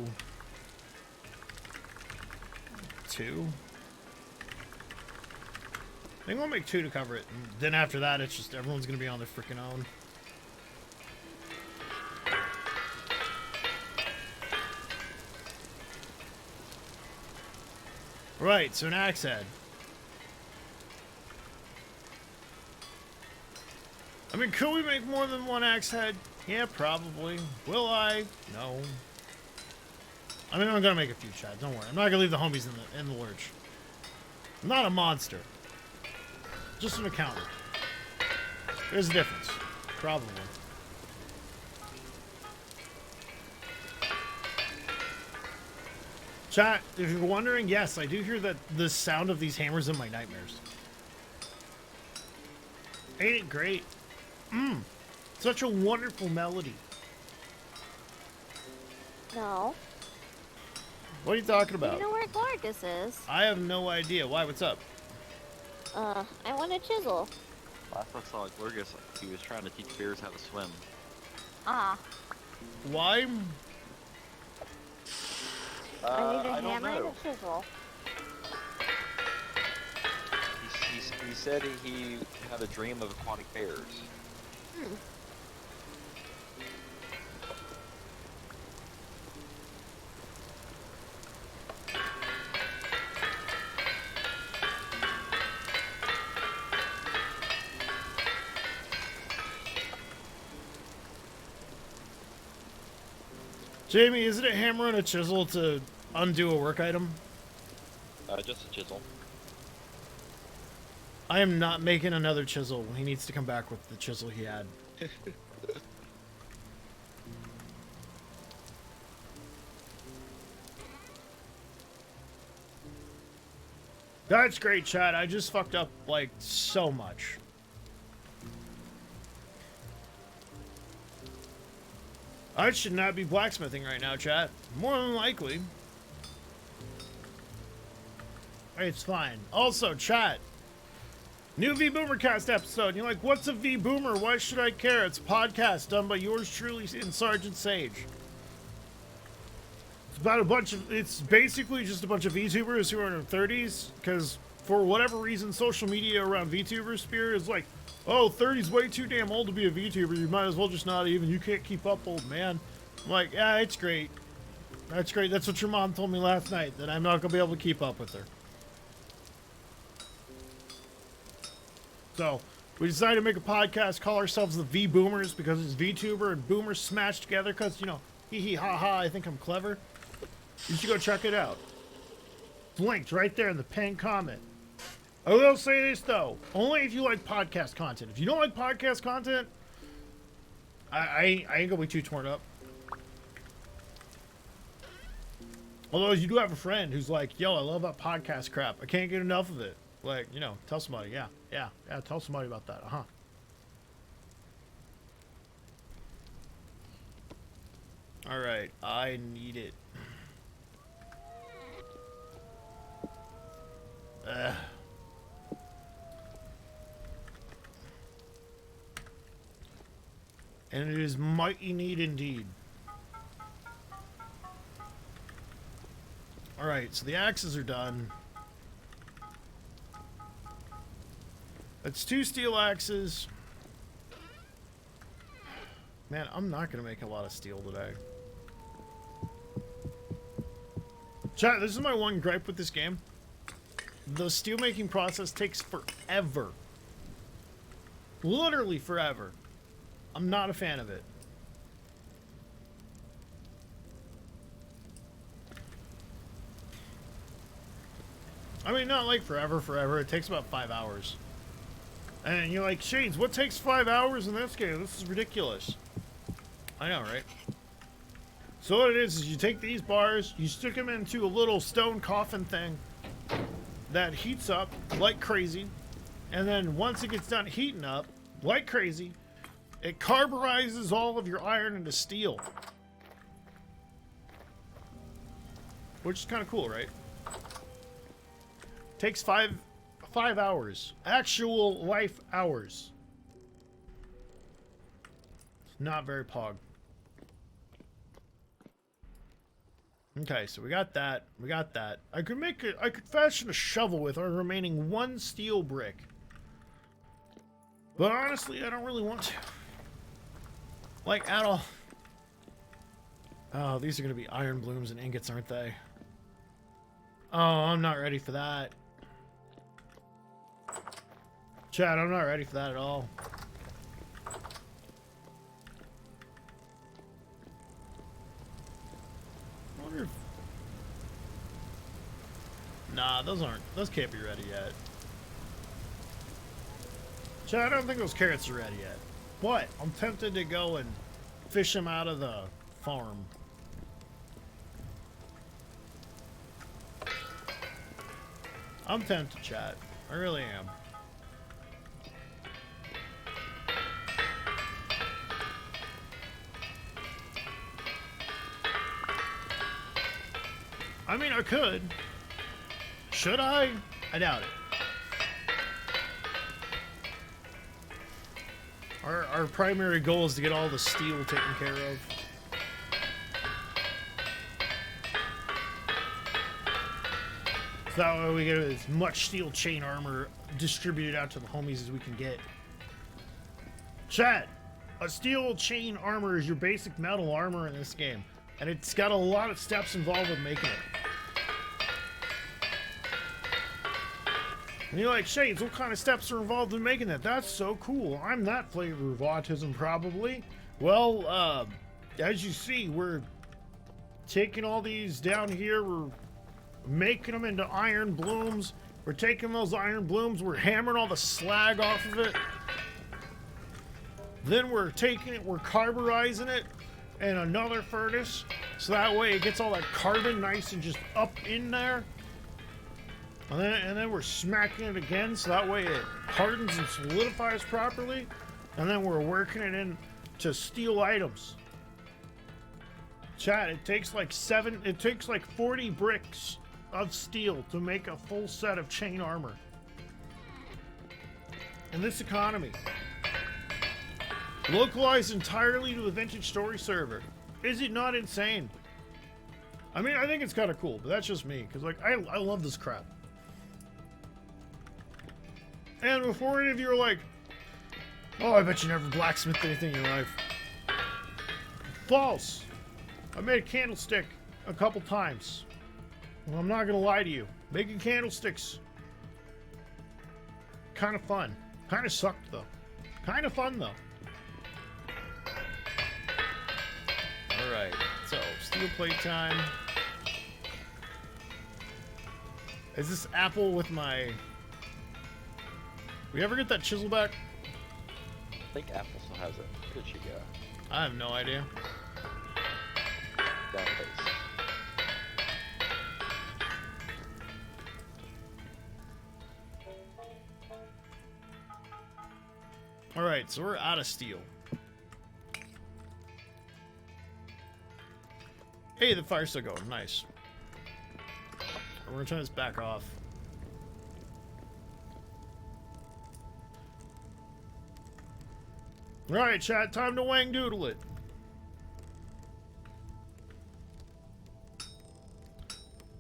Two? I think we'll make two to cover it. And then after that, it's just everyone's gonna be on their freaking own. Right, so an axe head. I mean, could we make more than one axe head? Yeah, probably. Will I? No. I mean, I'm gonna make a few, chat. Don't worry. I'm not gonna leave the homies in the lurch. I'm not a monster. Just an accountant. There's a difference. Probably. Chat, if you're wondering, yes, I do hear that the sound of these hammers in my nightmares. Ain't it great? Such a wonderful melody. No. What are you talking about? Do you know where Gorgas is? I have no idea. Why? What's up? I want a chisel. Last I saw Glurgus, he was trying to teach bears how to swim. Ah. Why? I need a I don't hammer and know. a chisel. He said he had a dream of aquatic bears. Jamie, isn't it hammer and a chisel to undo a work item? Just a chisel. I am not making another chisel. He needs to come back with the chisel he had. That's great, chat. I just fucked up, like, so much. I should not be blacksmithing right now, chat. More than likely. It's fine. Also, chat. New V-Boomercast episode. You're like, what's a V-Boomer? Why should I care? It's a podcast done by yours truly and Sergeant Sage. It's about a bunch of... It's basically just a bunch of VTubers who are in their 30s, because for whatever reason, social media around VTuber sphere is like, oh, 30's way too damn old to be a VTuber. You might as well just not even. You can't keep up, old man. I'm like, yeah, it's great. That's great. That's what your mom told me last night, that I'm not going to be able to keep up with her. So, we decided to make a podcast, call ourselves the V-Boomers, because it's VTuber and Boomer smashed together, because, you know, hee hee ha ha, I think I'm clever. You should go check it out. It's linked right there in the pinned comment. I will say this, though. Only if you like podcast content. If you don't like podcast content, I ain't gonna be too torn up. Although you do have a friend who's like, yo, I love that podcast crap. I can't get enough of it. Like, you know, tell somebody. Yeah, tell somebody about that. Alright, I need it. And it is mighty neat indeed. Alright, so the axes are done. That's 2 steel axes. Man, I'm not going to make a lot of steel today. Chat, this is my one gripe with this game. The steel making process takes forever. Literally forever. I'm not a fan of it. I mean, not like forever. It takes about 5 hours. And you're like, Shades, what takes 5 hours in this game? This is ridiculous. I know, right? So what it is you take these bars, you stick them into a little stone coffin thing that heats up like crazy, and then once it gets done heating up like crazy, it carburizes all of your iron into steel. Which is kind of cool, right? Takes five hours. Actual life hours. Not very pog. Okay, so we got that. We got that. I could fashion a shovel with our remaining 1 steel brick. But honestly, I don't really want to. Like, at all. Oh, these are going to be iron blooms and ingots, aren't they? Oh, I'm not ready for that. Chad, I'm not ready for that at all. I wonder if... Nah, those can't be ready yet. Chad, I don't think those carrots are ready yet. But I'm tempted to go and fish them out of the farm. I'm tempted, chat. I really am. I mean, I could. Should I? I doubt it. Our primary goal is to get all the steel taken care of. So that way we get as much steel chain armor distributed out to the homies as we can get. Chat, a steel chain armor is your basic metal armor in this game. And it's got a lot of steps involved with making it. And you're like, Shades, what kind of steps are involved in making that? That's so cool. I'm that flavor of autism, probably. Well, as you see, we're taking all these down here. We're making them into iron blooms. We're taking those iron blooms. We're hammering all the slag off of it. Then we're taking it, we're carburizing it in another furnace. So that way it gets all that carbon nice and just up in there. And then we're smacking it again, so that way it hardens and solidifies properly. And then we're working it into steel items. Chat, it takes like 40 bricks of steel to make a full set of chain armor. In this economy. Localized entirely to a vintage story server. Is it not insane? I mean, I think it's kind of cool, but that's just me, because like I love this crap. And before any of you are like, oh, I bet you never blacksmithed anything in your life. False. I made a candlestick a couple times. Well, I'm not gonna lie to you. Making candlesticks, kind of fun. Kind of sucked though. Kind of fun though. All right, so steel plate time. Is this apple with my... We ever get that chisel back? I think Apple still has it. Where did she go? I have no idea. Down face. Alright, so we're out of steel. Hey, the fire's still going. Nice. We're gonna turn this back off. Alright, chat, time to wang doodle it.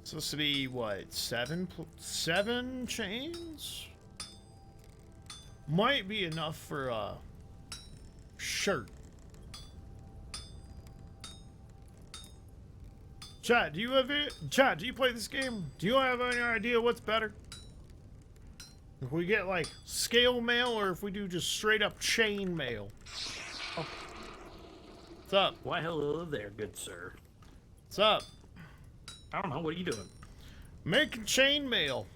So this to be what, seven chains? Might be enough for a shirt. Chat, do you have it? Chat, do you play this game? Do you have any idea what's better? If we get like scale mail or if we do just straight up chain mail? Oh. What's up? Why, hello there, good sir. What's up? I don't know, what are you doing? Making chain mail.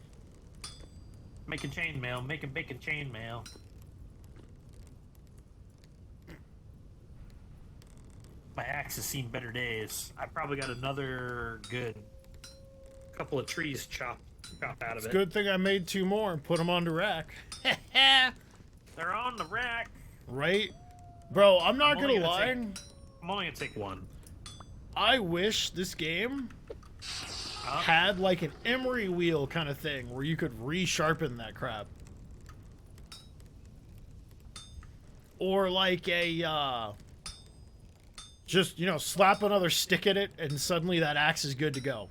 Making chain mail, making bacon chain mail. My axe has seen better days. I probably got another good couple of trees chopped out of It's it. good thing I made 2 more and put them on the rack. They're on the rack. Right? Bro, I'm not gonna only gonna lie. I'm only gonna take one. I wish this game had like an emery wheel kind of thing where you could resharpen that crap. Or like a, just, you know, slap another stick at it and suddenly that axe is good to go.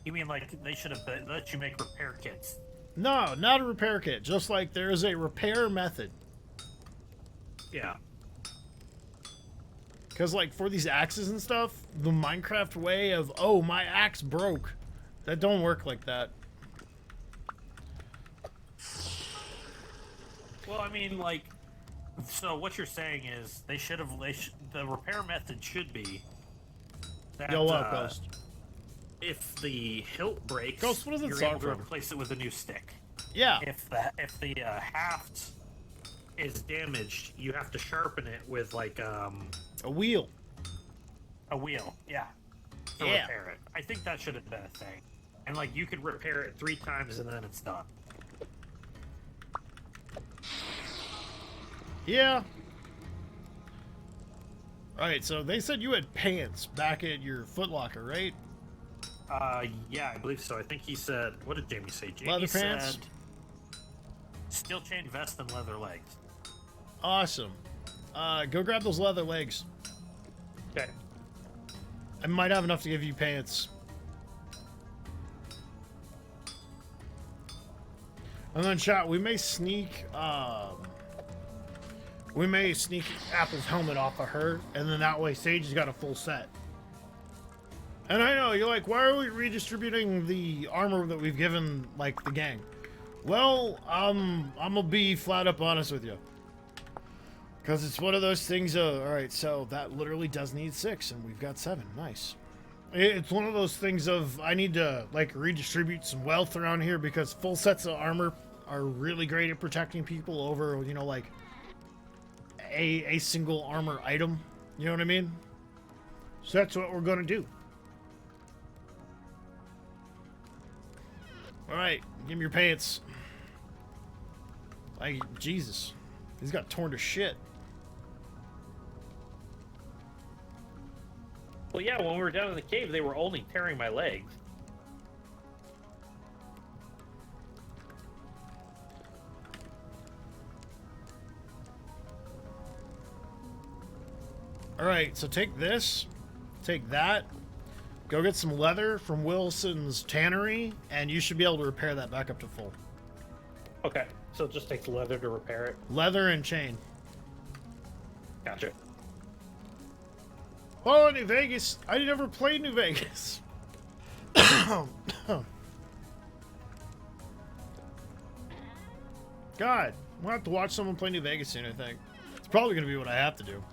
You mean like they should have let you make repair kits? No, not a repair kit. Just like there is a repair method. Yeah. Because, like, for these axes and stuff, the Minecraft way of, oh, my axe broke, that don't work like that. Well, I mean, like, so what you're saying is they should have. The repair method should be that Yo, what, Ghost? if the hilt breaks, Ghost, what does it you're sound able to from? replace it with a new stick. Yeah. If the haft is damaged, you have to sharpen it with like A wheel. a wheel. Yeah. To Yeah. repair it. I think that should have been a thing. And like you could repair it 3 times and then it's done. Yeah. Alright, so they said you had pants back at your Foot Locker, right? Yeah, I believe so. I think he said, what did Jamie say? Jamie Leather pants? said steel chain vest and leather legs. Awesome. Go grab those leather legs. Okay. I might have enough to give you pants. And then, chat, we may sneak Apple's helmet off of her, and then that way Sage has got a full set. And I know, you're like, why are we redistributing the armor that we've given, like, the gang? Well, I'm gonna be flat up honest with you. Because it's one of those things of, alright, so that literally does need 6, and we've got 7. Nice. It's one of those things of, I need to, like, redistribute some wealth around here, because full sets of armor are really great at protecting people over, you know, like, a single armor item. You know what I mean? So that's what we're gonna do. Alright, give me your pants. Like, Jesus. He's got torn to shit. Well, yeah, when we were down in the cave, they were only tearing my legs. Alright, so take this. Take that. Go get some leather from Wilson's tannery, and you should be able to repair that back up to full. Okay, so it just takes leather to repair it. Leather and chain. Gotcha. Oh, New Vegas. I never played New Vegas. God, we'll have to watch someone play New Vegas soon, I think. It's probably going to be what I have to do.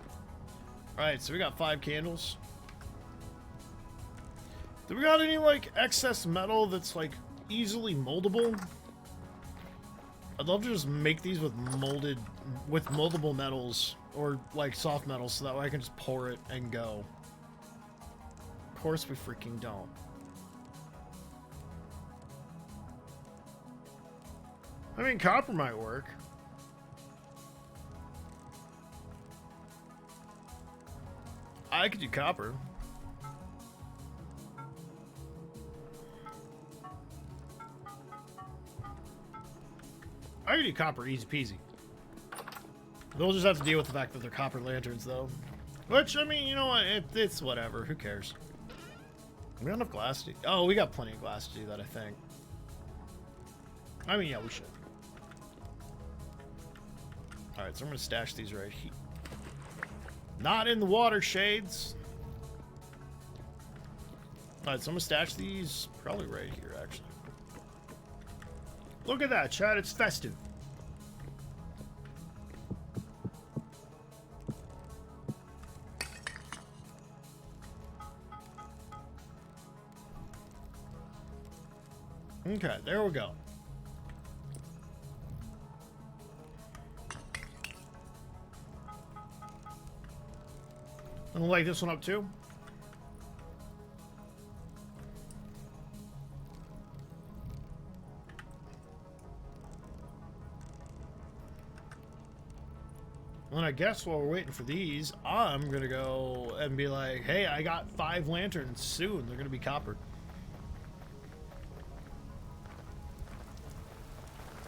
Alright, so we got 5 candles. Do we got any, like, excess metal that's, like, easily moldable? I'd love to just make these with moldable metals, or, like, soft metals, so that way I can just pour it and go. Of course we freaking don't. I mean, copper might work. I could do copper. I could do copper easy peasy. They'll just have to deal with the fact that they're copper lanterns, though. Which, I mean, you know what? It's whatever. Who cares? We don't have glass to... Oh, we got plenty of glass to do that, I think. I mean, yeah, we should. Alright, so I'm going to stash these right here. Not in the water shades. Alright, so I'm going to stash these probably right here, actually. Look at that, Chad. It's festive. Okay, there we go. gonna light this one up too. And I guess while we're waiting for these, I'm gonna go and be like, hey, I got 5 lanterns soon. They're gonna be coppered.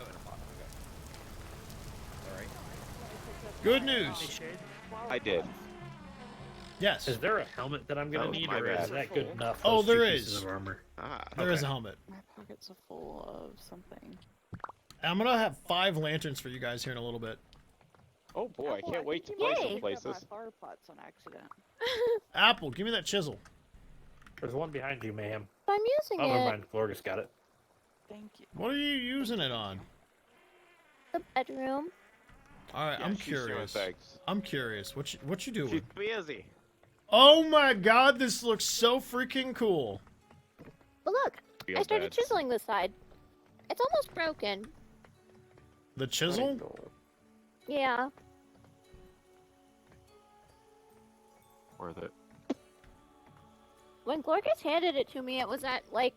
Oh, in a pot. Okay. Alright. Good Hey, news. Shade, I did. Yes, is there a helmet that I'm gonna Oh, need, my or is bad. that good enough? Oh, those there two is. pieces of armor. Ah, there is okay. a helmet. My pockets are full of something. I'm gonna have 5 lanterns for you guys here in a little bit. oh boy, I Apple, can't wait to think play you some might have places. my flower pots on accident. Apple, give me that chisel. There's one behind you, ma'am. I'm using Oh, never it. mind. Florgus got it. Thank you. What are you using it on? The bedroom. All right, Yeah, I'm she's doing curious. things. I'm curious. What you doing? She's busy. Oh my God, this looks so freaking cool. But look, Feel I started bad. chiseling this side. It's almost broken. The chisel? Yeah. Worth it. When Glorkus handed it to me, it was at like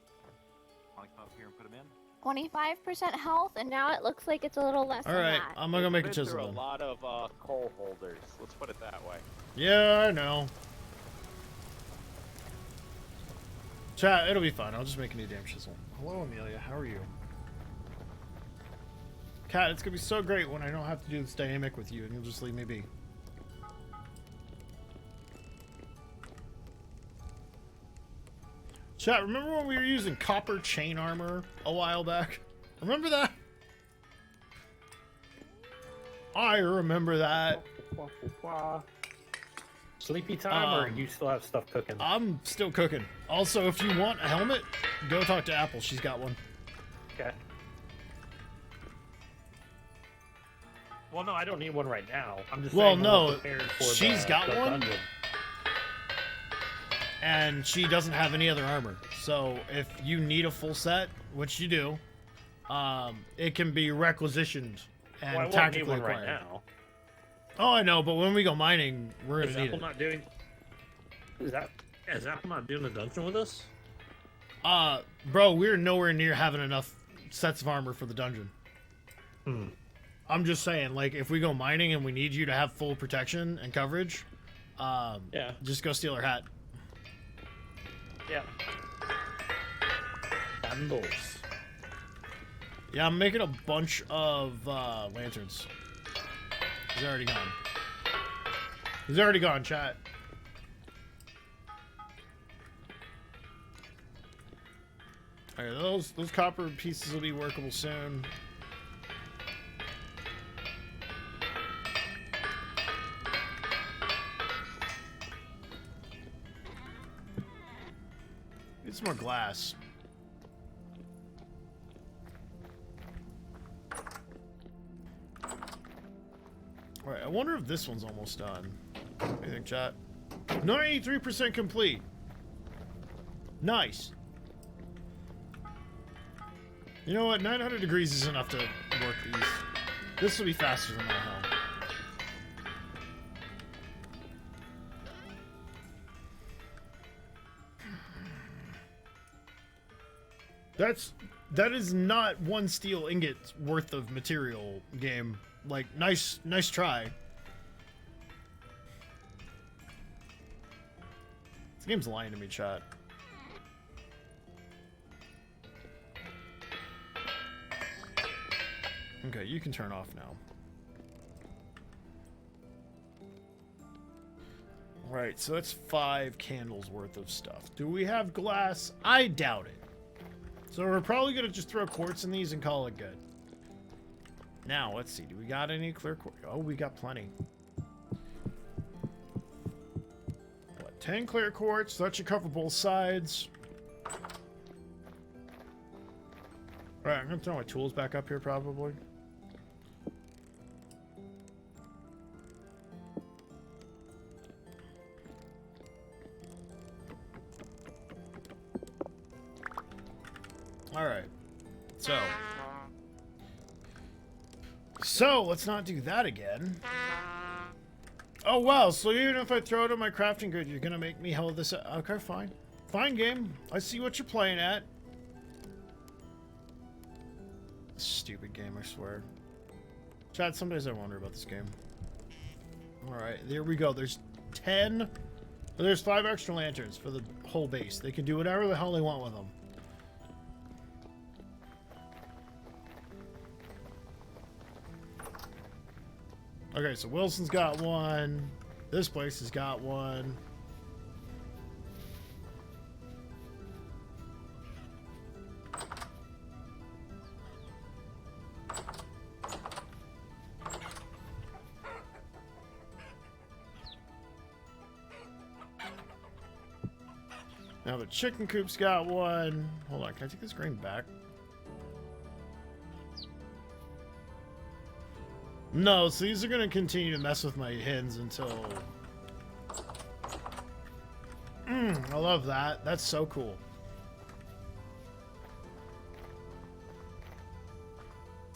Wanna come up here and put them in? 25% health, and now it looks like it's a little less All than right, that. I'm gonna make a Been through chisel a then. lot of coal holders. Let's put it that way. Yeah, I know. Chat, it'll be fine. I'll just make a new damn chisel. Hello, Amelia. How are you? Kat, it's gonna be so great when I don't have to do this dynamic with you and you'll just leave me be. Chat, remember when we were using copper chain armor a while back? Remember that? I remember that. Sleepy time, or you still have stuff cooking? I'm still cooking. Also, if you want a helmet, go talk to Apple. She's got one. Okay. Well, no, I don't need one right now. I'm just Well, saying no, I'm prepared for she's got the one. dungeon. And she doesn't have any other armor. So if you need a full set, which you do, it can be requisitioned and Well, I won't need tactically one acquired. right now. Oh, I know, but when we go mining, we're Is gonna need Apple it. not doing? Is Apple not doing the dungeon with us? Bro, we're nowhere near having enough sets of armor for the dungeon. Hmm. I'm just saying, like, if we go mining and we need you to have full protection and coverage, Yeah. just go steal her hat. Yeah. Candles. Yeah, I'm making a bunch of lanterns. He's already gone. He's already gone, chat. Alright, those copper pieces will be workable soon. Need some more glass. Alright, I wonder if this one's almost done. What do you think, chat? 93% complete. Nice. You know what? 900 degrees is enough to work these. This will be faster than that, hell. That is not one steel ingot's worth of material, game. Like, nice try. This game's lying to me, chat. Okay, you can turn off now. Right, so that's 5 candles worth of stuff. Do we have glass? I doubt it. So we're probably gonna just throw quartz in these and call it good. Now, let's see. Do we got any clear quartz? Oh, we got plenty. What, 10 clear quartz? That should cover both sides. Alright, I'm gonna throw my tools back up here probably. Alright. So let's not do that again. Oh wow, so even if I throw it on my crafting grid, you're gonna make me hold this up. Okay, fine. Fine game. I see what you're playing at. Stupid game, I swear. Chad, some days I wonder about this game. Alright, there we go. There's 10... There's 5 extra lanterns for the whole base. They can do whatever the hell they want with them. Okay, so Wilson's got one. This place has got one. Now the chicken coop's got one. Hold on, can I take this grain back? No, so these are gonna continue to mess with my hens until... I love that. That's so cool.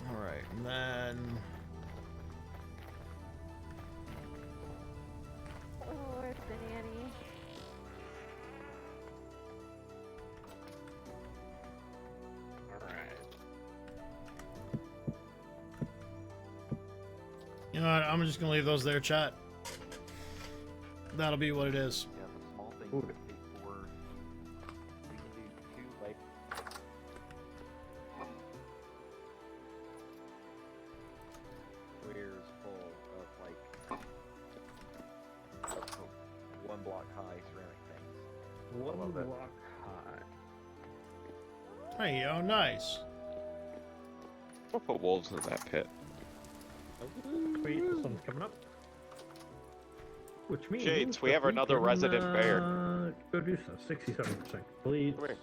Alright, and then... Oh, where's the nanny? You know what? I'm just gonna leave those there, chat. That'll be what it is. Yeah, the small thing you can pay for. We can do 2 like squares full of like 1 block high ceramic things. One that. block high. Hey, yo, nice. I'll put wolves in that pit. Sweet, this one's coming up. Which means Shades, we that have another can, resident bear. Go do so. 67% complete. Come here.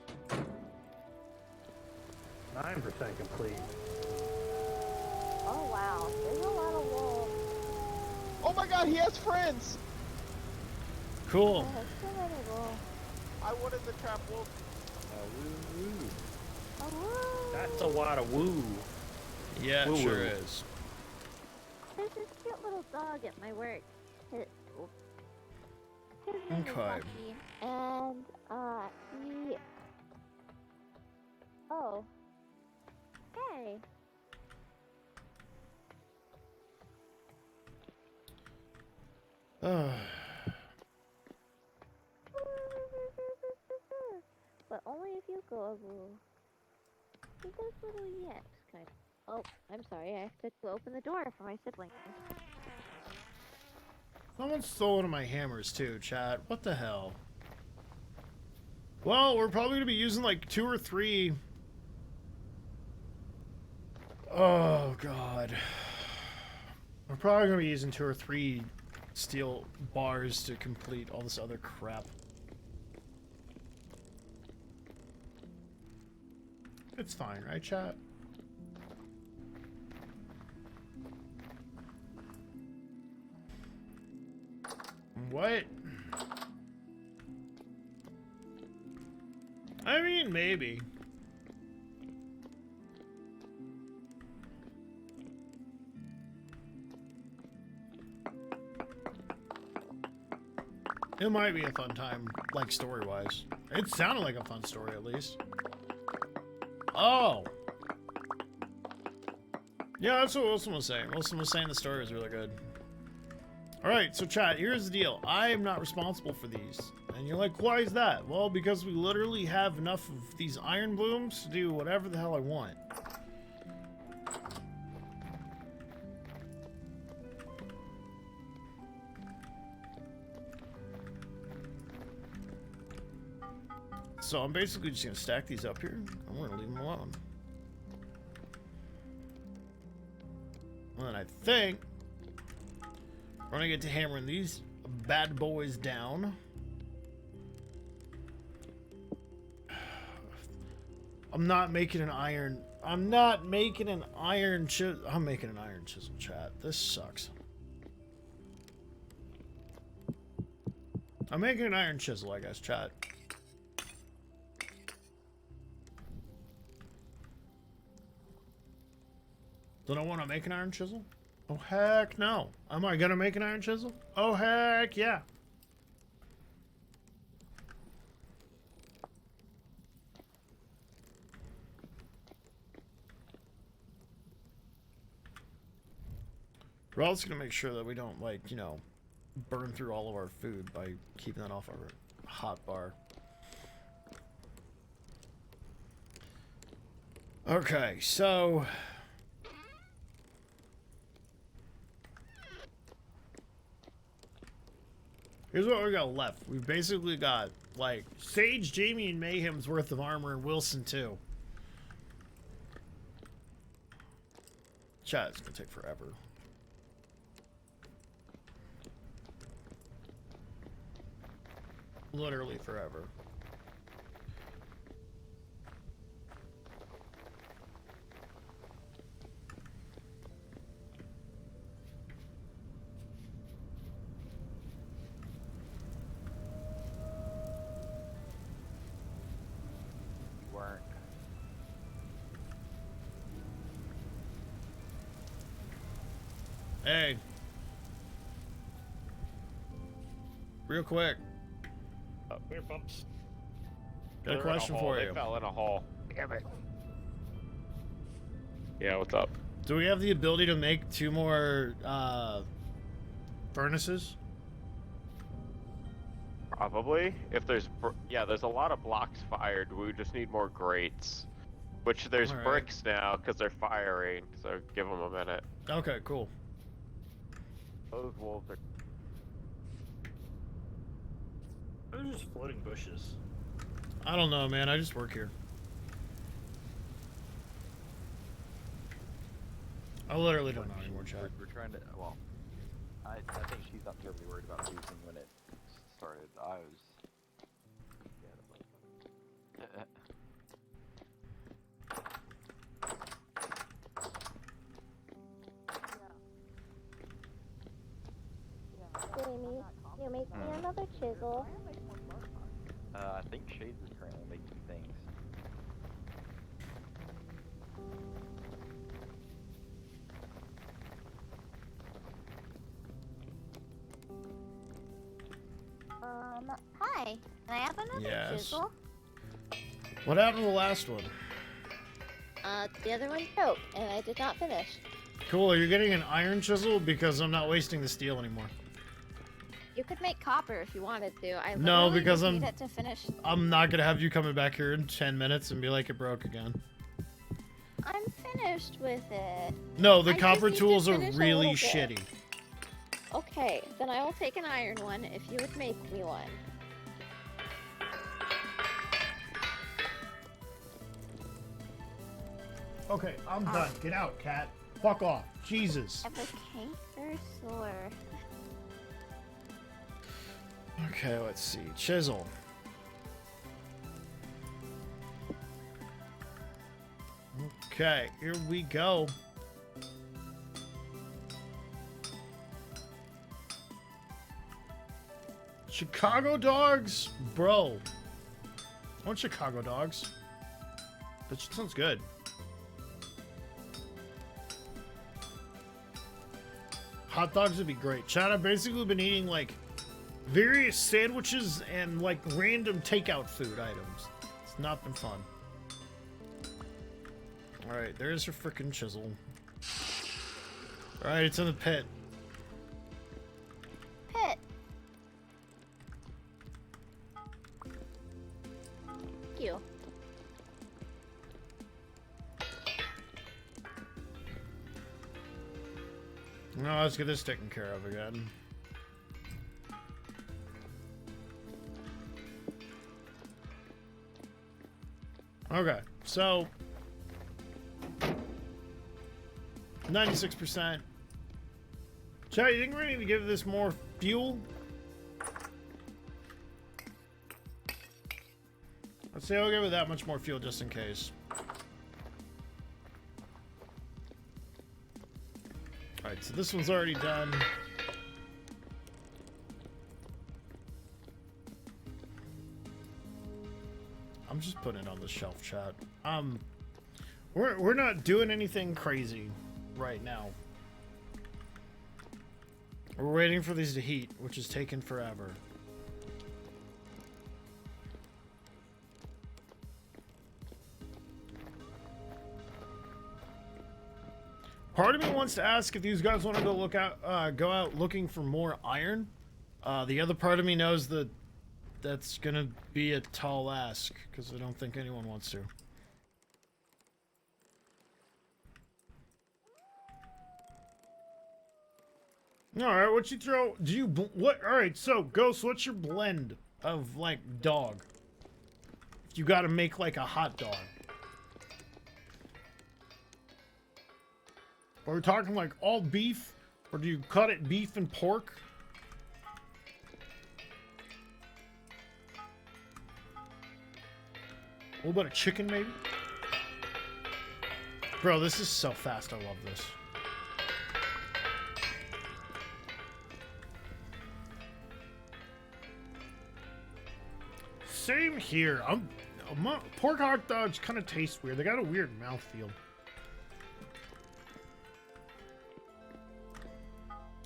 9% complete. Oh wow, there's a lot of wolves. Oh my god, he has friends! Cool. There's so many wolves. I wanted to trap wolves. Oh, woo. That's a lot of woo. Yeah, it Woo-woo. sure is. There's this cute little dog at my work. His name is Okay. Lucky, and he. Oh. Hey. But only if you go. He does little yet, kind of. Oh, I'm sorry. I have to open the door for my sibling. Someone stole one of my hammers too, chat. What the hell? Well, we're probably gonna be using like 2 or 3. Oh god. We're probably gonna be using 2 or 3 steel bars to complete all this other crap. It's fine, right, chat? What? I mean, maybe. It might be a fun time, like story-wise. It sounded like a fun story, at least. Oh! Yeah, that's what Wilson was saying. Wilson was saying the story was really good. Alright, so chat, here's the deal. I am not responsible for these. And you're like, why is that? Well, because we literally have enough of these iron blooms to do whatever the hell I want. So I'm basically just gonna stack these up here. I'm gonna leave them alone. And then I think we're gonna get to hammering these bad boys down. I'm not making an iron. I'm not making an iron chisel. I'm making an iron chisel, chat. This sucks. I'm making an iron chisel, I guess, chat. Don't I want to make an iron chisel? Oh, heck no. Am I gonna make an iron chisel? Oh, heck yeah. We're also gonna make sure that we don't, like, you know, burn through all of our food by keeping that off our hot bar. Okay, so here's what we got left. We've basically got, like, Sage, Jamie, and Mayhem's worth of armor, and Wilson too. Chat, it's gonna take forever. Literally forever. Weren't. Hey. Real quick. Beer pumps. Got a question for you. They fell in a hole. Damn it. Yeah, what's up? Do we have the ability to make 2 more furnaces? Probably. If there's, yeah, there's a lot of blocks fired. We just need more grates. Which there's All right. bricks now because they're firing. So give them a minute. Okay, cool. Those wolves are. Those are just floating bushes. I don't know, man. I just work here. I literally don't know anymore, chat. We're trying to. Well, I think she's not terribly worried about losing when it started. I was. Yeah, Jamie, you make me another chisel. I think Shades is currently making things. Hi. Can I have another Yes. chisel? What happened to the last one? The other one broke, and I did not finish. Cool, you're getting an iron chisel because I'm not wasting the steel anymore. You could make copper if you wanted to. I No, literally because just I'm- need it to finish. I'm not gonna have you coming back here in 10 minutes and be like it broke again. I'm finished with it. No, the I just copper need to tools are finish a really little bit. shitty. Okay, then I will take an iron one if you would make me one. Okay, I'm done. Get out, cat. Fuck off. Jesus. I have a canker sore. Okay, let's see. Chisel. Okay, here we go. Chicago dogs? Bro. I want Chicago dogs. That shit sounds good. Hot dogs would be great. Chad, I've basically been eating, like, various sandwiches and, like, random takeout food items. It's not been fun. Alright, there's your frickin' chisel. Alright, it's in the pit. Pit. Thank you. No, let's get this taken care of again. Okay, so 96%. Chad, you think we're going to give this more fuel? Let's say I'll give it that much more fuel just in case. Alright, so this one's already done. I'm just putting it on the shelf, chat. We're not doing anything crazy right now. We're waiting for these to heat, which is taking forever. Part of me wants to ask if these guys want to go out looking for more iron. The other part of me knows that that's gonna be a tall ask, because I don't think anyone wants to. Alright, what you throw? Do you, what? Alright, so, Ghost, what's your blend of, like, dog? If you gotta make, like, a hot dog. Are we talking, like, all beef? Or do you cut it beef and pork? A little bit of chicken, maybe? Bro, this is so fast. I love this. Same here. Pork hot dogs kind of taste weird. They got a weird mouthfeel.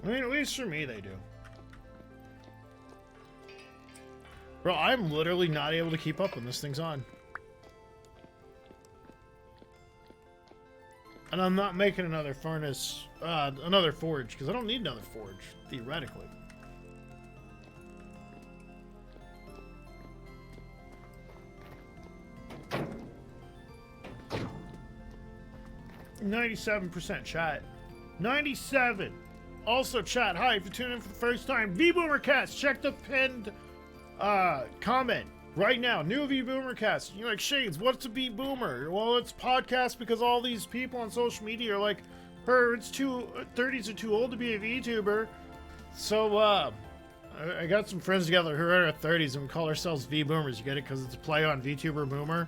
I mean, at least for me, they do. Bro, I'm literally not able to keep up when this thing's on. And I'm not making another furnace, another forge, because I don't need another forge, theoretically. %, chat. 97. Also, chat. Hi, if you're tuning in for the first time, VBoomercast. Check the pinned comment right now. New VBoomercast. You're like, Shades, what's a V-Boomer? Well, it's podcast because all these people on social media are like, it's 30s are too old to be a VTuber. So, I got some friends together who are in our 30s and we call ourselves V-Boomers. You get it? Because it's a play on VTuber Boomer.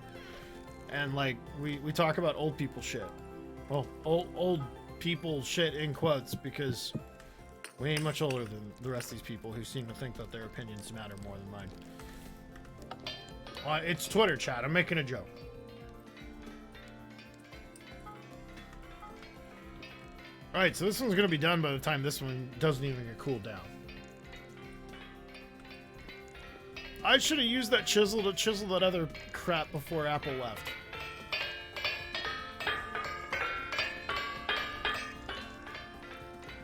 And, like, we talk about old people shit. Well, old people shit in quotes, because we ain't much older than the rest of these people who seem to think that their opinions matter more than mine. It's Twitter, chat. I'm making a joke. Alright, so this one's gonna be done by the time this one doesn't even get cooled down. I should have used that chisel to chisel that other crap before Apple left.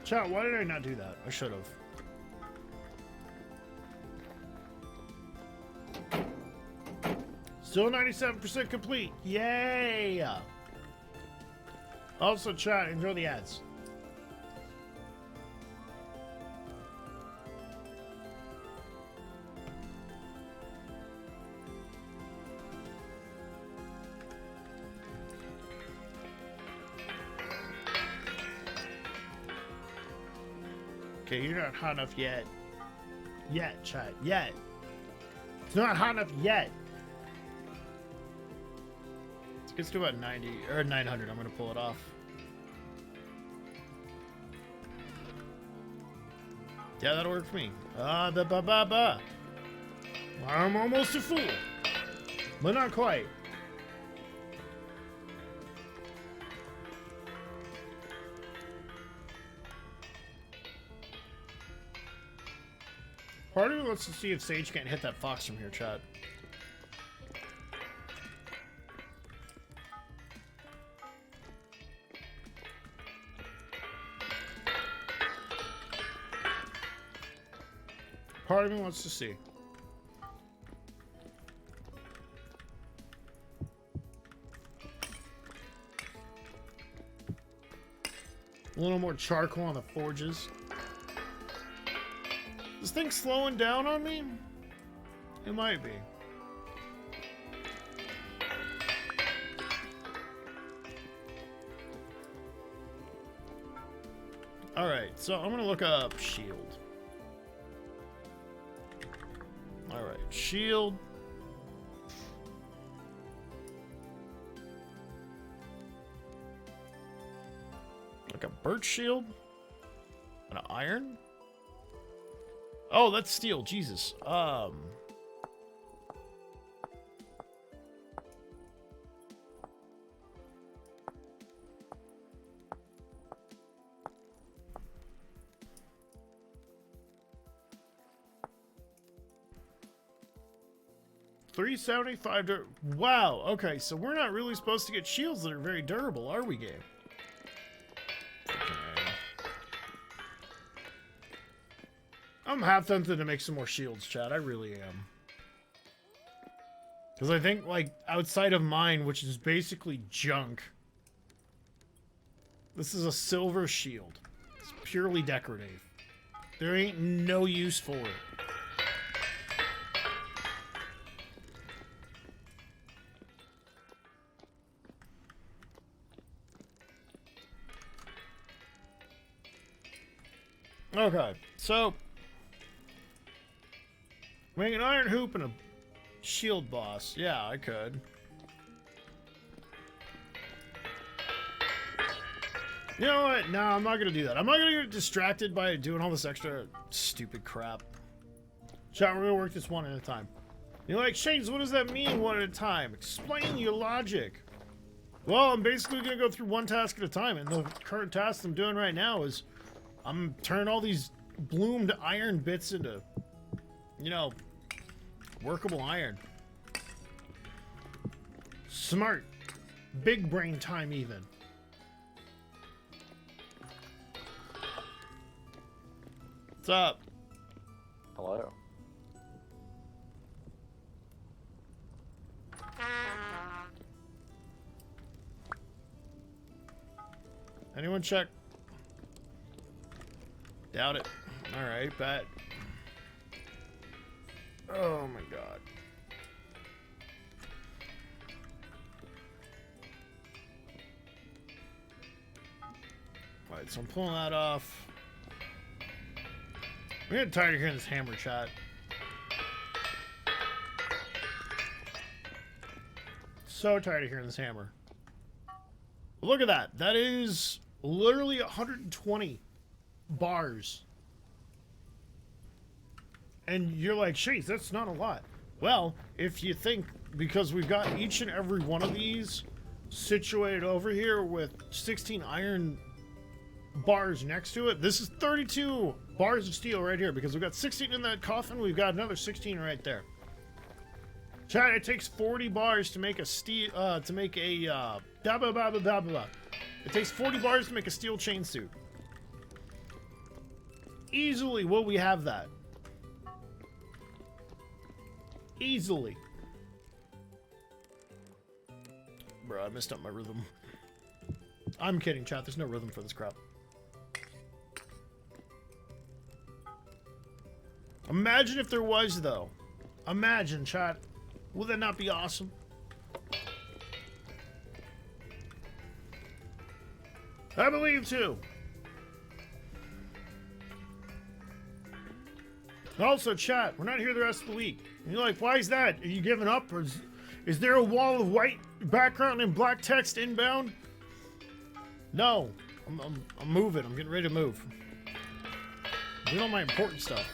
Chat, why did I not do that? I should have. Still 97% complete. Yay! Also, chat, enjoy the ads. Okay, you're not hot enough yet. Yet, chat. Yet. It's not hot enough yet. Let's do about 90 or 900. I'm gonna pull it off. Yeah, that'll work for me. I'm almost a fool, but not quite. Part of me wants to see if Sage can't hit that fox from here, chat. Part of me wants to see. A little more charcoal on the forges. This thing slowing down on me? It might be. Alright, so I'm gonna look up shield. Alright, shield. Like a birch shield? And an iron? Oh, that's steel. Jesus. 375 to... Wow, okay, so we're not really supposed to get shields that are very durable, are we, game? Okay. I'm half tempted to make some more shields, chat. I really am. Because I think, like, outside of mine, which is basically junk, this is a silver shield. It's purely decorative. There ain't no use for it. Okay, so make an iron hoop and a shield boss. Yeah, I could. You know what? No, I'm not gonna do that. I'm not gonna get distracted by doing all this extra stupid crap. Chat, we're gonna work this one at a time. You're like, Shades, what does that mean, one at a time? Explain your logic. Well, I'm basically gonna go through one task at a time, and the current task I'm doing right now is I'm turning all these bloomed iron bits into, you know, workable iron. Smart. Big brain time, even. What's up? Hello. Anyone check? Doubt it. Alright, bet. Oh my god. Alright, so I'm pulling that off. I'm getting tired of hearing this hammer, chat. So tired of hearing this hammer. Look at that. That is literally 120 bars. And you're like, Chase, that's not a lot. Well, if you think, because we've got each and every one of these situated over here with 16 iron bars next to it, this is 32 bars of steel right here, because we've got 16 in that coffin, we've got another 16 right there. Chat, it takes 40 bars to make a steel, it takes 40 bars to make a steel chain suit. Easily will we have that. Easily. Bro, I messed up my rhythm. I'm kidding, chat. There's no rhythm for this crap. Imagine if there was, though. Imagine, chat. Would that not be awesome? I believe, too. Also, chat, we're not here the rest of the week. And you're like, why is that? Are you giving up? Or is there a wall of white background and black text inbound? No. I'm moving. I'm getting ready to move. I'm doing all my important stuff.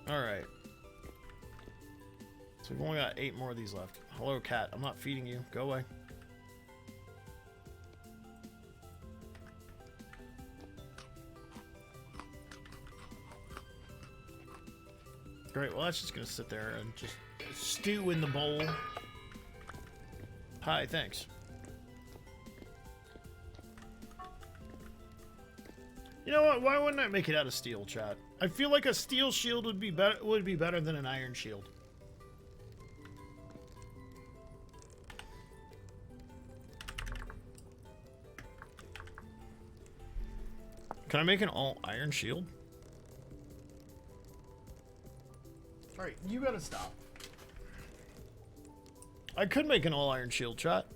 Alright. So we've only got 8 more of these left. Hello, cat. I'm not feeding you. Go away. Great, well that's just gonna sit there and just stew in the bowl. Hi, thanks. You know what? Why wouldn't I make it out of steel, chat? I feel like a steel shield would be better than an iron shield. Can I make an all iron shield? Alright, you gotta stop. I could make an all-iron shield, chat.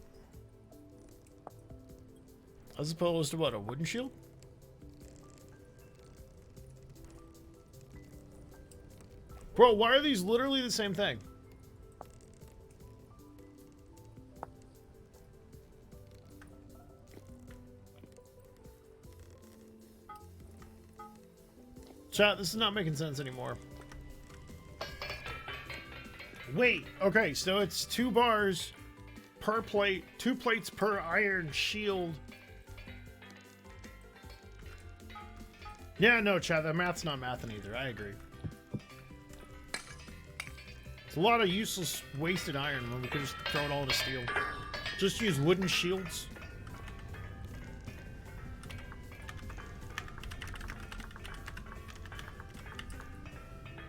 As opposed to what, a wooden shield? Bro, why are these literally the same thing? Chat, this is not making sense anymore. Wait, okay, so it's 2 bars per plate, 2 plates per iron shield. Yeah, no, chat, that math's not mathing either. I agree. It's a lot of useless, wasted iron when we could just throw it all to steel. Just use wooden shields.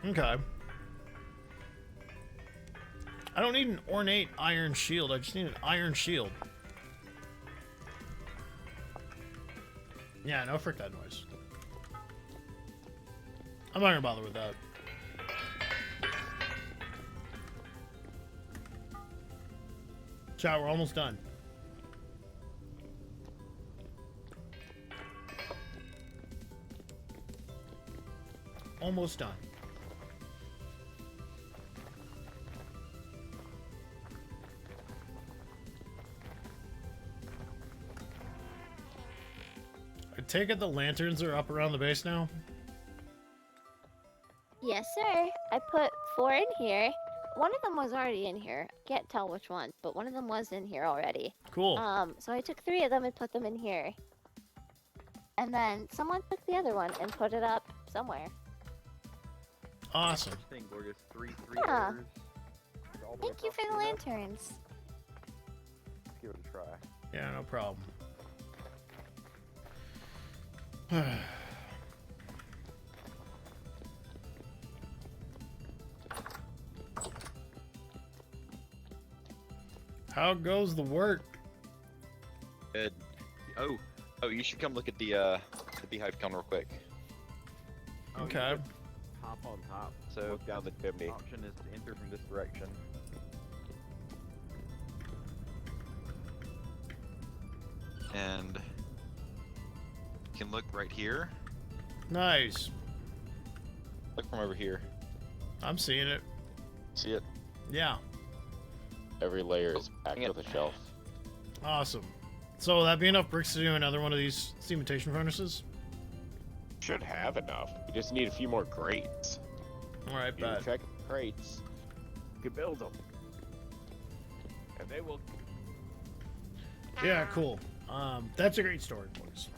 Okay. I don't need an ornate iron shield. I just need an iron shield. Yeah, no, frick that noise. I'm not gonna bother with that. Chat, we're almost done. Almost done. I take it the lanterns are up around the base now? Yes, sir. I put 4 in here. One of them was already in here. Can't tell which one, but one of them was in here already. Cool. So I took 3 of them and put them in here. And then someone took the other one and put it up somewhere. Awesome. Thing, Gorgeous. Three Yeah. orders. All the way Thank you across for the map. lanterns. Let's give it a try. Yeah, no problem. How goes the work? Good. Oh, you should come look at the beehive count real quick. Oh, you Okay. just hop on top. So Look down the chimney. Option is to enter from this direction. and you can look right here. Nice. Look from over here. I'm seeing it. See it? Yeah. Every layer is packed Hang with a shelf. Awesome. So will that be enough bricks to do another one of these cementation furnaces? Should have enough. We just need a few more crates. Alright, You bet. check the crates. You can build them. And they will. Yeah, cool. That's a great story, boys.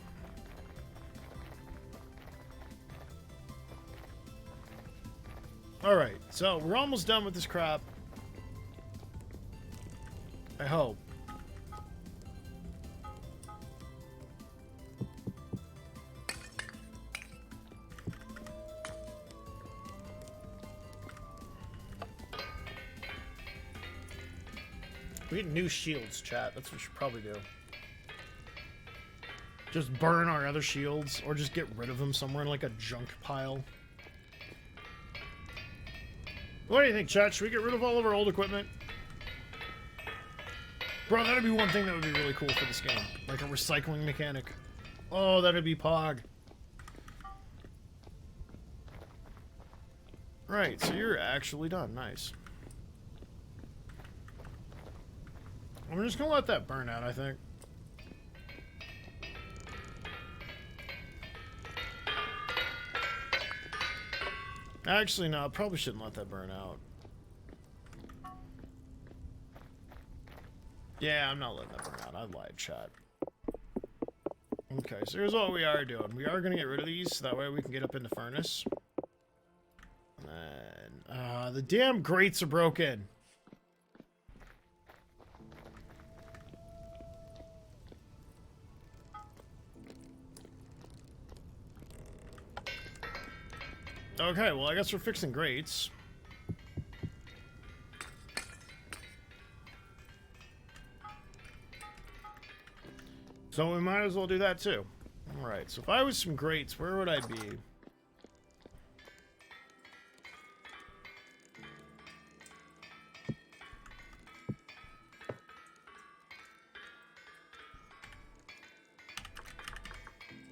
Alright, so we're almost done with this crap. I hope. We need new shields, chat. That's what we should probably do. Just burn our other shields, or just get rid of them somewhere in like a junk pile. What do you think, chat? Should we get rid of all of our old equipment? Bro, that'd be one thing that would be really cool for this game. Like a recycling mechanic. Oh, that'd be pog. Right, so you're actually done. Nice. I'm just gonna let that burn out, I think. Actually, no, I probably shouldn't let that burn out. Yeah, I'm not letting that burn out. I lied, chat. Okay, so here's what we are doing. We are going to get rid of these, so that way we can get up in the furnace. And, the damn grates are broken. Okay, well, I guess we're fixing grates. So we might as well do that too. Alright, so if I was some grates, where would I be?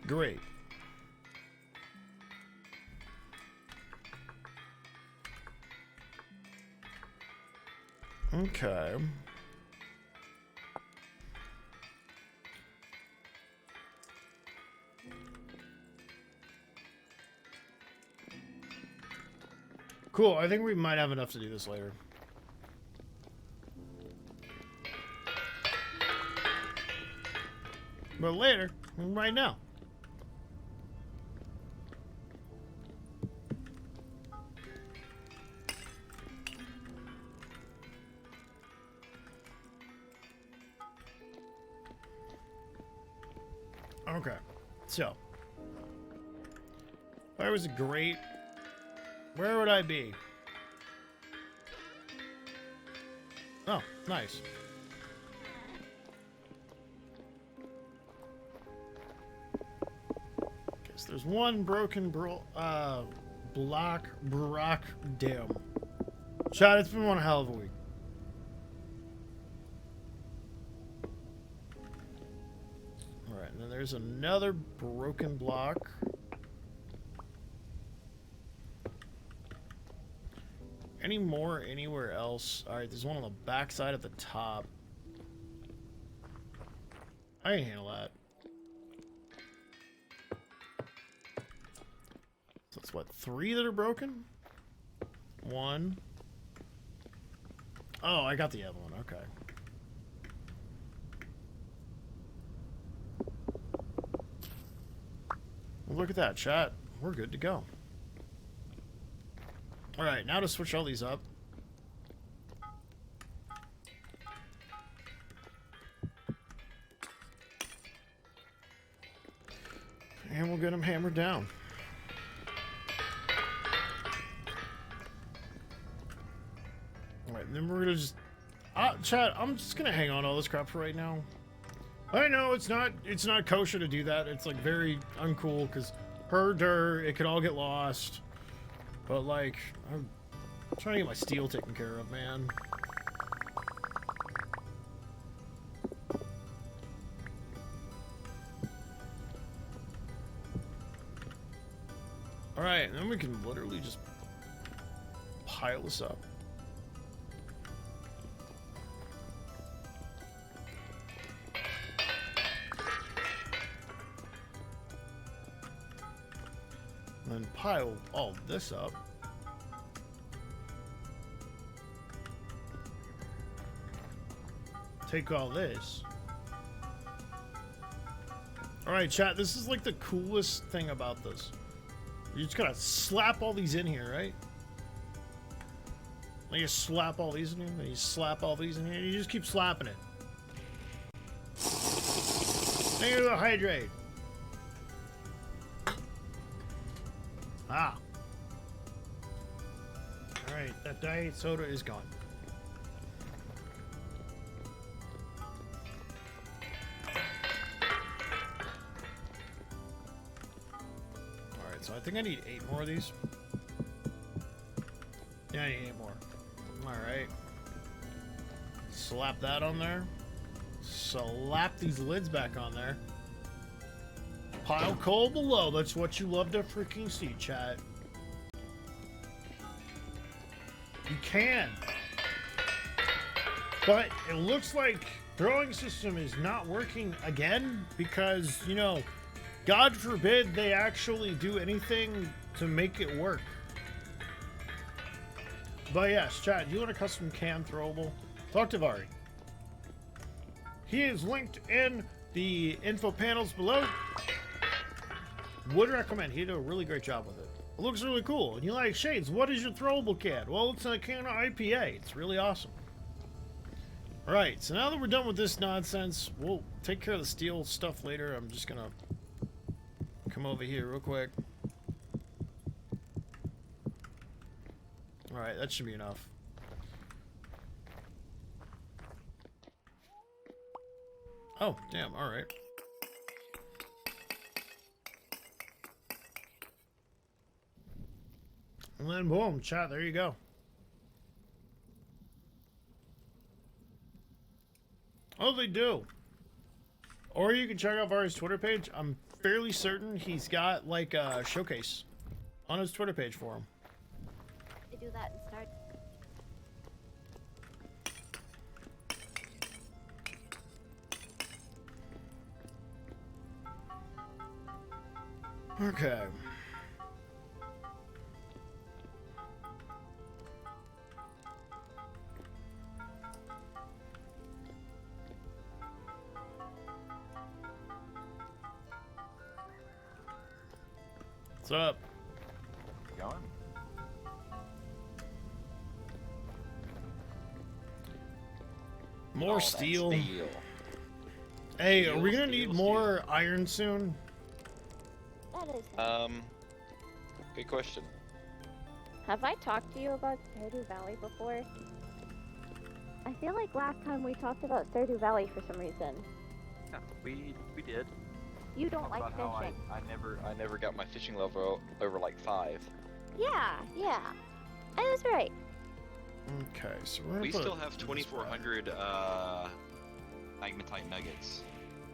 Great. Okay. Cool, I think we might have enough to do this later. But later, right now. Okay, so if I was a great, where would I be? Oh, nice. Guess there's one broken block, Brock Dam. Shot, it's been one hell of a week. Alright, and then there's another broken block. Any more anywhere else? Alright, there's one on the backside at the top. I can handle that. So it's what, 3 that are broken? 1. Oh, I got the other one, okay. Well, look at that, chat. We're good to go. Alright, now to switch all these up. And we'll get them hammered down. Alright, then we're gonna just... chat, I'm just gonna hang on to all this crap for right now. I know it's not kosher to do that. It's like very uncool because it could all get lost. But like, I'm trying to get my steel taken care of, man. Alright, then we can literally just pile this up. And then pile all this up. Take all this. Alright, chat, this is like the coolest thing about this. You just gotta slap all these in here, right? Then you slap all these in here, then you slap all these in here, and you just keep slapping it. Then you go hydrate. Ah. Alright, that diet soda is gone. Alright, so I think I need 8 more of these. Yeah, I need 8 more. Alright. Slap that on there. Slap these lids back on there. Pile coal below. That's what you love to freaking see, chat. You can. But it looks like throwing system is not working again because, you know, God forbid they actually do anything to make it work. But yes, chat, you want a custom cam throwable? Talk to Vari. He is linked in the info panels below. Would recommend. He did a really great job with it. It looks really cool. And you like Shades, what is your throwable can? Well, it's a can of IPA. It's really awesome. Alright, so now that we're done with this nonsense, we'll take care of the steel stuff later. I'm just gonna come over here real quick. Alright, that should be enough. Oh, damn, alright. And then boom, chat, there you go. Oh, they do. Or you can check out Vari's Twitter page. I'm fairly certain he's got like a showcase on his Twitter page for him. To do that and start. Okay. What's up? Going? More All that steel. steel. Hey, are we gonna Steel, need more iron soon? That is nice. Good question. Have I talked to you about Stardew Valley before? I feel like last time we talked about Stardew Valley for some reason. Yeah, we did. You don't like About how fishing. I never got my fishing level over like 5. Yeah. That is right. Okay, so we're gonna We put still have this 2,400 magnetite nuggets.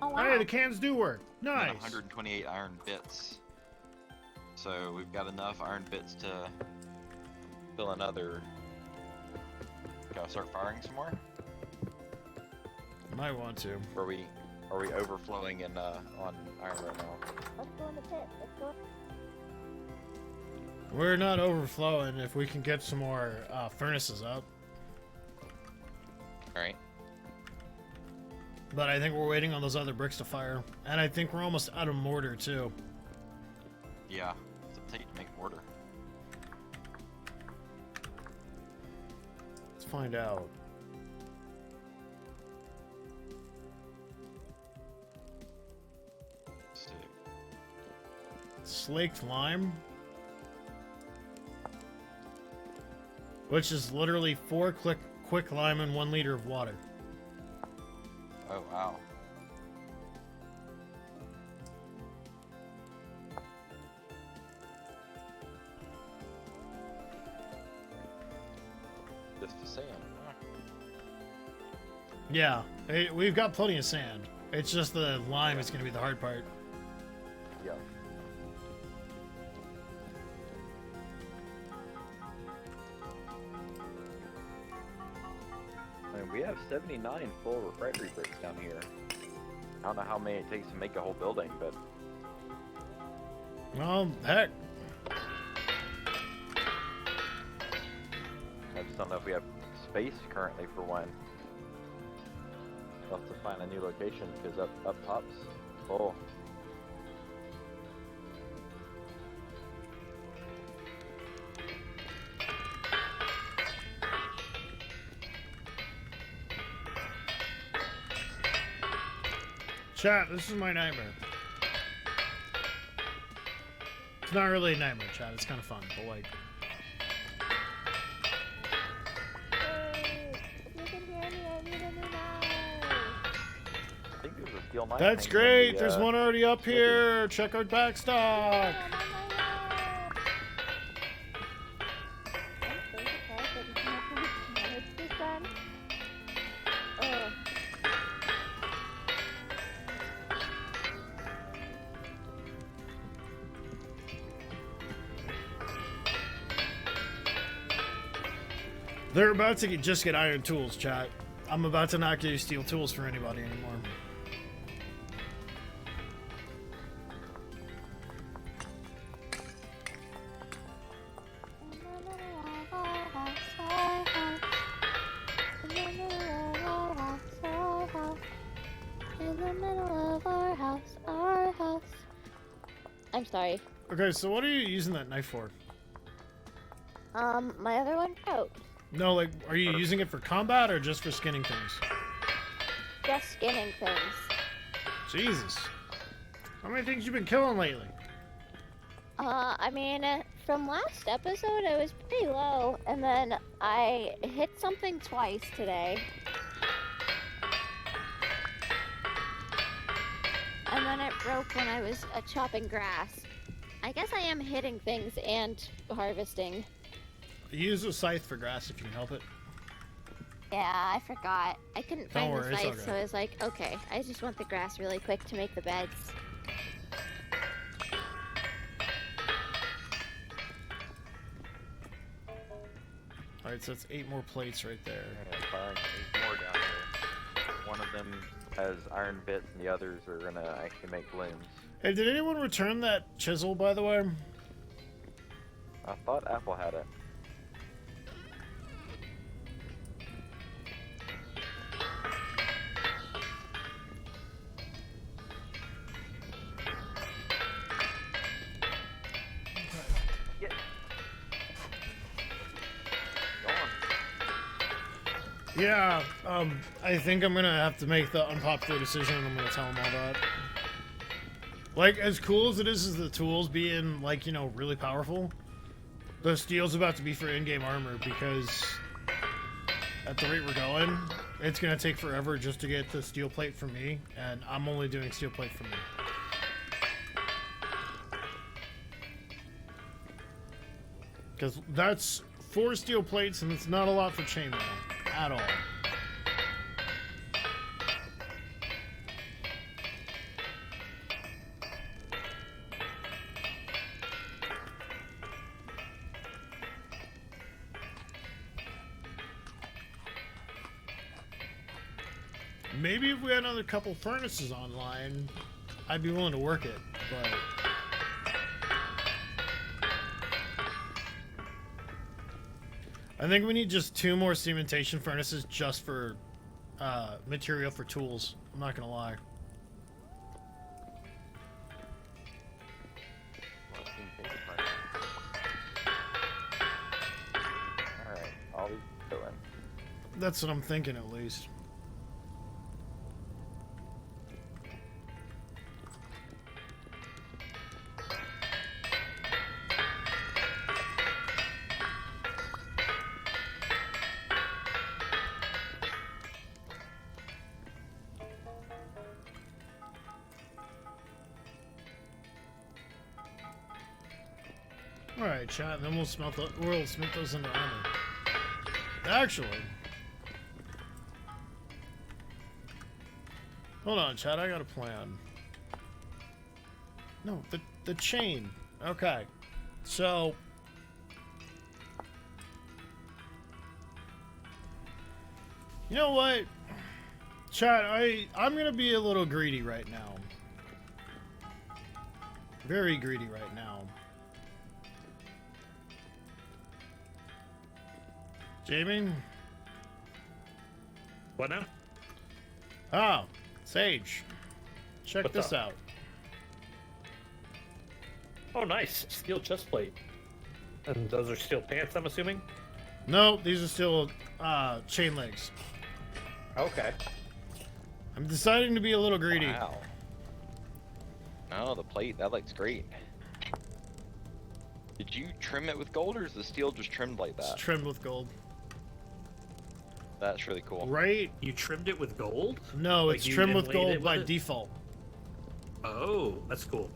Oh back. wow. Hey, the cans do work. And then Nice. 128 iron bits. So we've got enough iron bits to fill another. Gotta start firing some more? Might want to. Are we overflowing in on iron right now? Let's go in the pit. Let's go. We're not overflowing if we can get some more furnaces up. Alright. But I think we're waiting on those other bricks to fire. And I think we're almost out of mortar, too. Yeah. What's it take to make mortar? Let's find out. Stick. Slaked lime. Which is literally 4 quick lime and 1 liter of water. Oh wow. Just the sand. Yeah, we've got plenty of sand. It's just the lime is going to be the hard part. Yeah. I mean, we have 79 full refractory bricks down here. I don't know how many it takes to make a whole building, but Well, heck. I just don't know if we have space currently for one. We'll have to find a new location because up top's full. Chat, this is my nightmare. It's not really a nightmare, chat. It's kind of fun, but like... Hey, if you can hear me, I need a new knife. I think there's a steel knife. That's hanging in great! the, There's one already up here! Check our back stock! I'm on my knife. I'm so surprised that you can't manage this then. Ugh. They're about to just get iron tools, chat. I'm about to not get steel tools for anybody anymore. In the middle of our house, our house. I'm sorry. Okay, so what are you using that knife for? My other one out. No, like, are you using it for combat or just for skinning things? Just skinning things. Jesus. How many things you been killing lately? I mean, from last episode, I was pretty low, and then I hit something twice today. And then it broke when I was chopping grass. I guess I am hitting things and harvesting. Use a scythe for grass if you can help it. Yeah, I forgot. I couldn't Don't find worry, the it's scythe, okay. so I was like, okay, I just want the grass really quick to make the beds. Alright, so that's 8 more plates right there. Yeah, firing. There's more down here. One of them has iron bits, and the others are gonna actually make looms. Hey, did anyone return that chisel, by the way? I thought Apple had it. Get. Go on. Yeah, I think I'm gonna have to make the unpopular decision and I'm gonna tell him all that. Like, as cool as it is the tools being, like, you know, really powerful, the steel's about to be for in-game armor because at the rate we're going, it's gonna take forever just to get the steel plate from me, and I'm only doing steel plate for me. Because that's 4 steel plates and it's not a lot for chainmail at all. Maybe if we had another couple furnaces online, I'd be willing to work it, but... I think we need just 2 more cementation furnaces just for material for tools. I'm not gonna lie. Alright, all these going. That's what I'm thinking at least. Alright, chat, and then we'll smelt those into armor. Actually. Hold on, chat, I got a plan. No, the chain. Okay. So you know what? Chat, I'm gonna be a little greedy right now. Very greedy right now. Jamie? What now? Oh, Sage. Check What's this up? out. Oh, nice. Steel chest plate. And those are steel pants, I'm assuming? No, these are still chain legs. Okay. I'm deciding to be a little greedy. Wow. No, the plate, that looks great. Did you trim it with gold or is the steel just trimmed like It's that? trimmed with gold. That's really cool. Right? You trimmed it with gold? No, Like it's you trimmed with inlaid it gold by it? default. Oh, that's cool.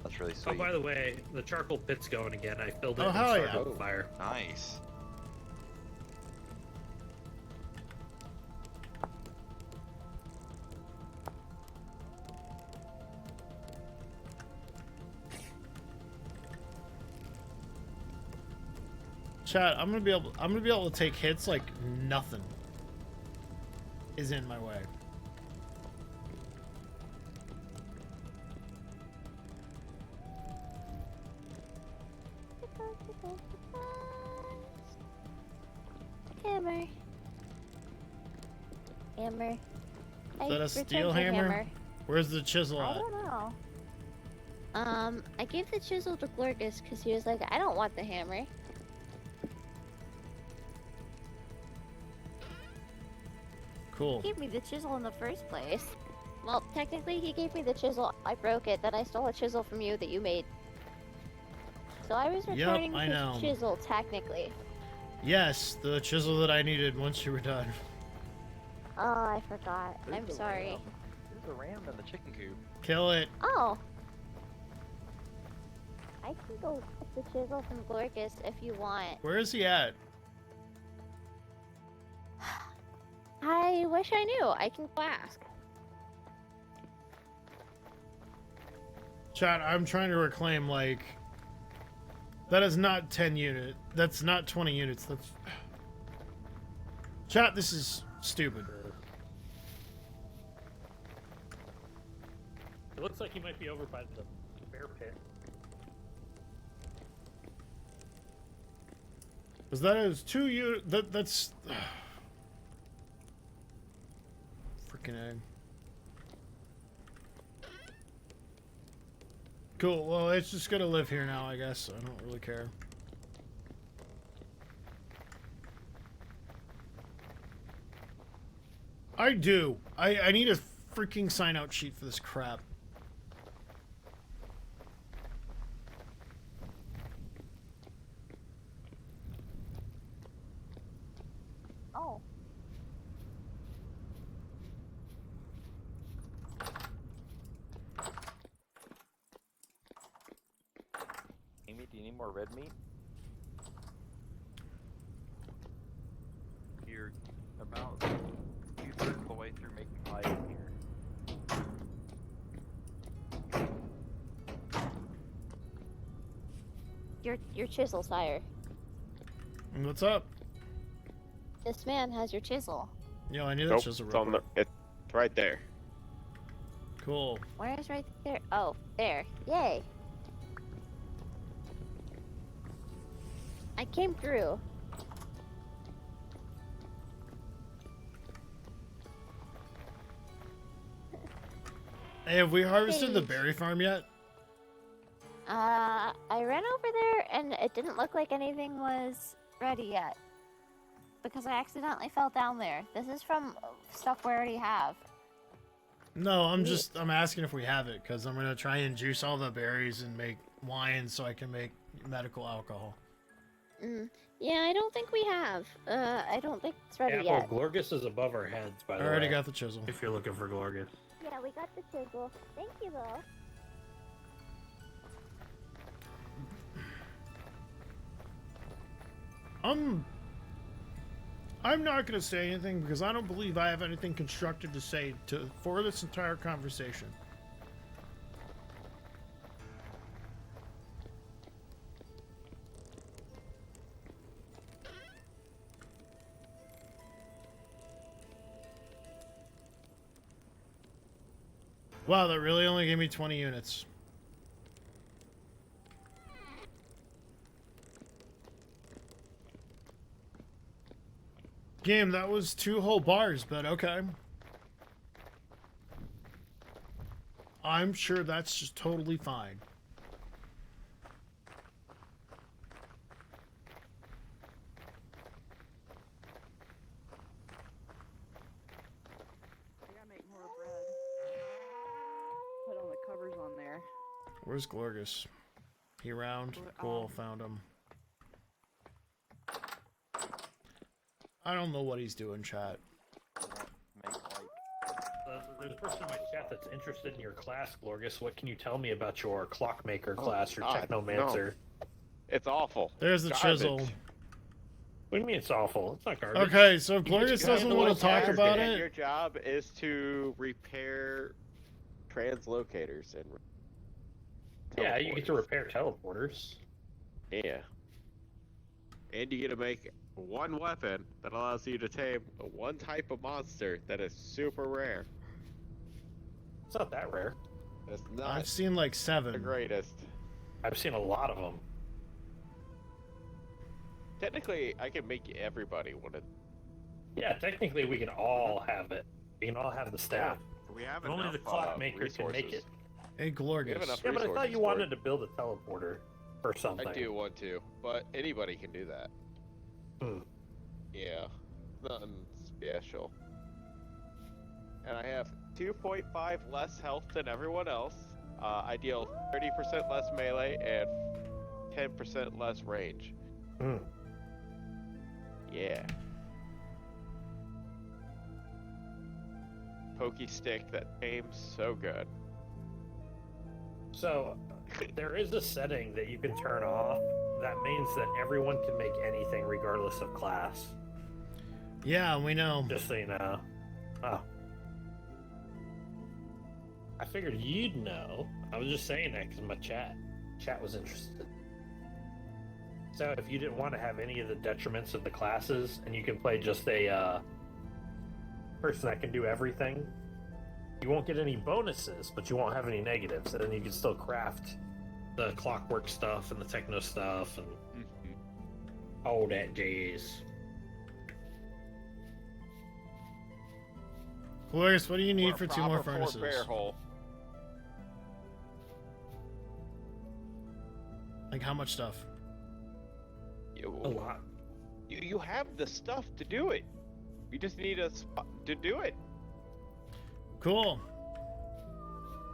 That's really Oh, sweet. by the way, the charcoal pit's going again. I filled it Oh, and hell started yeah. the fire. Nice. Chat, I'm gonna be able to take hits like nothing is in my way. Hammer. Hammer. Is that a Return steel your hammer? Where's the chisel I at? don't know. I gave the chisel to Glorgus because he was like, I don't want the hammer. Cool. He gave me the chisel in the first place. Well, technically he gave me the chisel, I broke it, then I stole a chisel from you that you made. So I was returning I his know. chisel, technically. Yes, the chisel that I needed once you were done. Oh, I forgot. I'm There's a sorry. ram. There's a ram in the chicken coop. Kill it. Oh! I can go get the chisel from Glorgus if you want. Where is he at? I wish I knew. I can go ask. Chat, I'm trying to reclaim, like... That is not 10 unit. That's not 20 units. That's... Chat, this is stupid. It looks like he might be over by the bear pit. Because that is 2 unit... That's... Freaking egg. Cool, well, it's just gonna live here now, I guess. I don't really care. I do. I need a freaking sign out sheet for this crap. Oh. Amy, do you need more red meat? You're about 2/3 of the way through making pie in here. Your chisel, sire. What's up? This man has your chisel. Yo, I need that Nope, chisel it's real on quick. it's right there. Cool. Where's right there? Oh, there. Yay. I came through. Hey, have we harvested the Hey. berry farm yet? I ran over there and it didn't look like anything was ready yet. Because I accidentally fell down there. This is from stuff we already have. No, I'm asking if we have it, because I'm gonna try and juice all the berries and make wine so I can make medical alcohol. Yeah, I don't think we have. I don't think it's ready Apple yet. Glorgus is above our heads, by I the way. already got the chisel. If you're looking for Glorgus. Yeah, we got the chisel. Thank you, though. I'm not gonna say anything because I don't believe I have anything constructive to say for this entire conversation. Wow, that really only gave me 20 units. Game, that was 2 whole bars, but okay. I'm sure that's just totally fine. I gotta make more bread. Put all the covers on there. Where's Glorgus? He around? Gl- Cool, found him. I don't know what he's doing, chat. Make like There's a person in my chat that's interested in your class, Glorgus. What can you tell me about your clockmaker Oh, class, your God, technomancer? It's awful. There's the Garbage. chisel. What do you mean it's awful? It's not garbage. Okay, so if You Glorious just doesn't have want one to talk task, about and Your it, job is to repair translocators and Yeah, you get to teleporters. repair teleporters. Yeah. And you get to make one weapon that allows you to tame one type of monster that is super rare. It's not that rare. It's I've not seen like the 7. greatest. I've seen a lot of them. Technically, I can make everybody one of. Yeah, technically we can all have it. We can all have the staff. We have Only enough the clockmaker can make resources. it. Hey, We have Glorgus. enough Yeah, but I thought resources you for wanted it. to build a teleporter or something. I do want to, but anybody can do that. Hmm. Yeah, nothing special. And I have 2.5 less health than everyone else. I deal 30% less melee and 10% less range. Hmm. Yeah. Pokey stick that aims so good. So, there is a setting that you can turn off. That means that everyone can make anything regardless of class. Yeah, we know. Just so you know. Oh. I figured you'd know. I was just saying that because my chat was interested. So if you didn't want to have any of the detriments of the classes, and you can play just a person that can do everything, you won't get any bonuses, but you won't have any negatives, and then you can still craft the clockwork stuff and the techno stuff and all that jazz. Glorious, what do you need We're for a 2 more proper furnaces? BearHole. Like, how much stuff? A lot. You have the stuff to do it. You just need a spot to do it. Cool.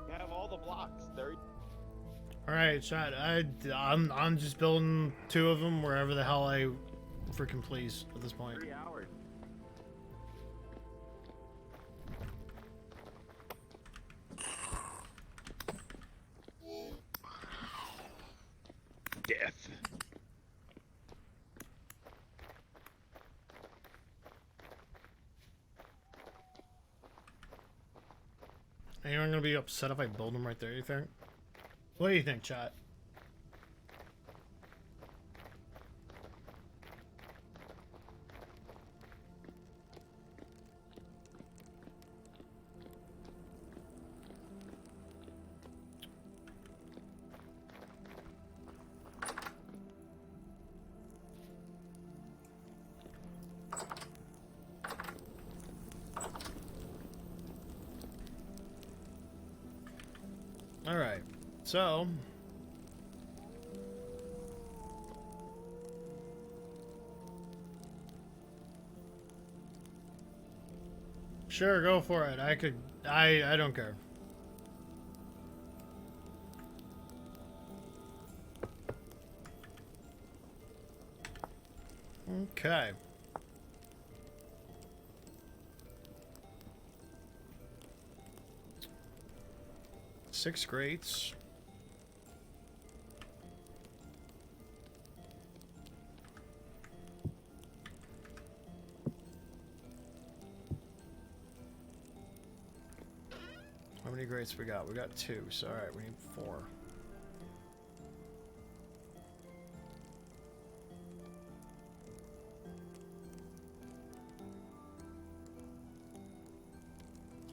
You have all the blocks. There. All right, shot. I'm just building 2 of them wherever the hell I freaking please at this point. 3 hours. Death. Anyone gonna be upset if I build them right there, you think? What do you think, chat? Alright, so... Sure, go for it. I don't care. Okay. Six grates. How many grates we got? We got 2, so alright, we need 4.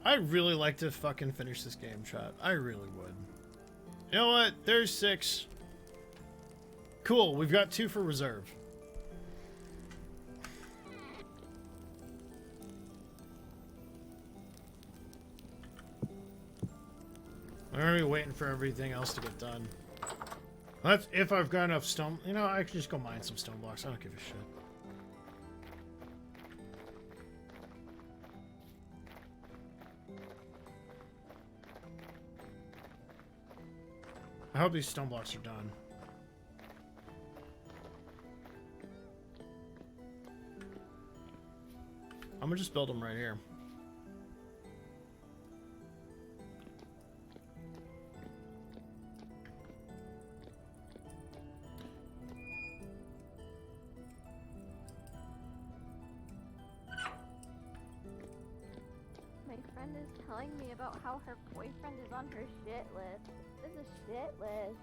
I'd really like to fucking finish this game, chat. I really would. You know what? There's 6. Cool, we've got 2 for reserve. I'm gonna be waiting for everything else to get done. That's if I've got enough stone. You know, I can just go mine some stone blocks. I don't give a shit. I hope these stone blocks are done. I'm gonna just build them right here. My friend is telling me about how her boyfriend is on her shit list. This is a shit list.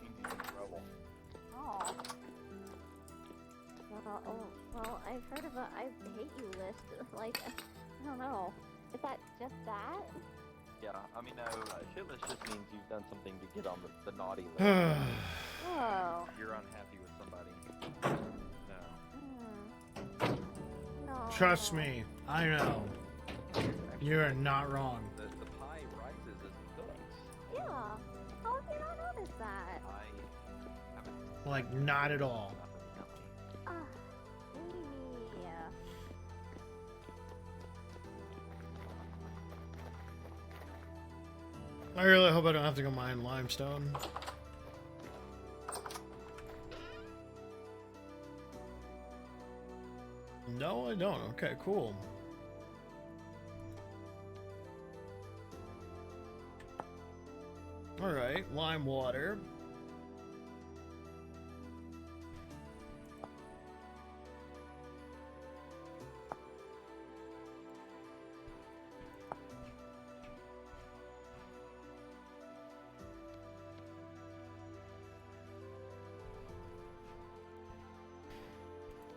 Means he's in trouble. Oh. Well, I've heard of a I hate you list. Like, I don't know. Is that just that? Yeah, I mean, no, shit list just means you've done something to get on the naughty list. Oh. You're unhappy with somebody. No. No. Trust me, I know. You're not wrong. The pie rises as it cooks. Yeah. How have you not noticed that? I haven't. Like, not at all. Ah, yeah. I really hope I don't have to go mine limestone. No, I don't. Okay, cool. Alright, lime water.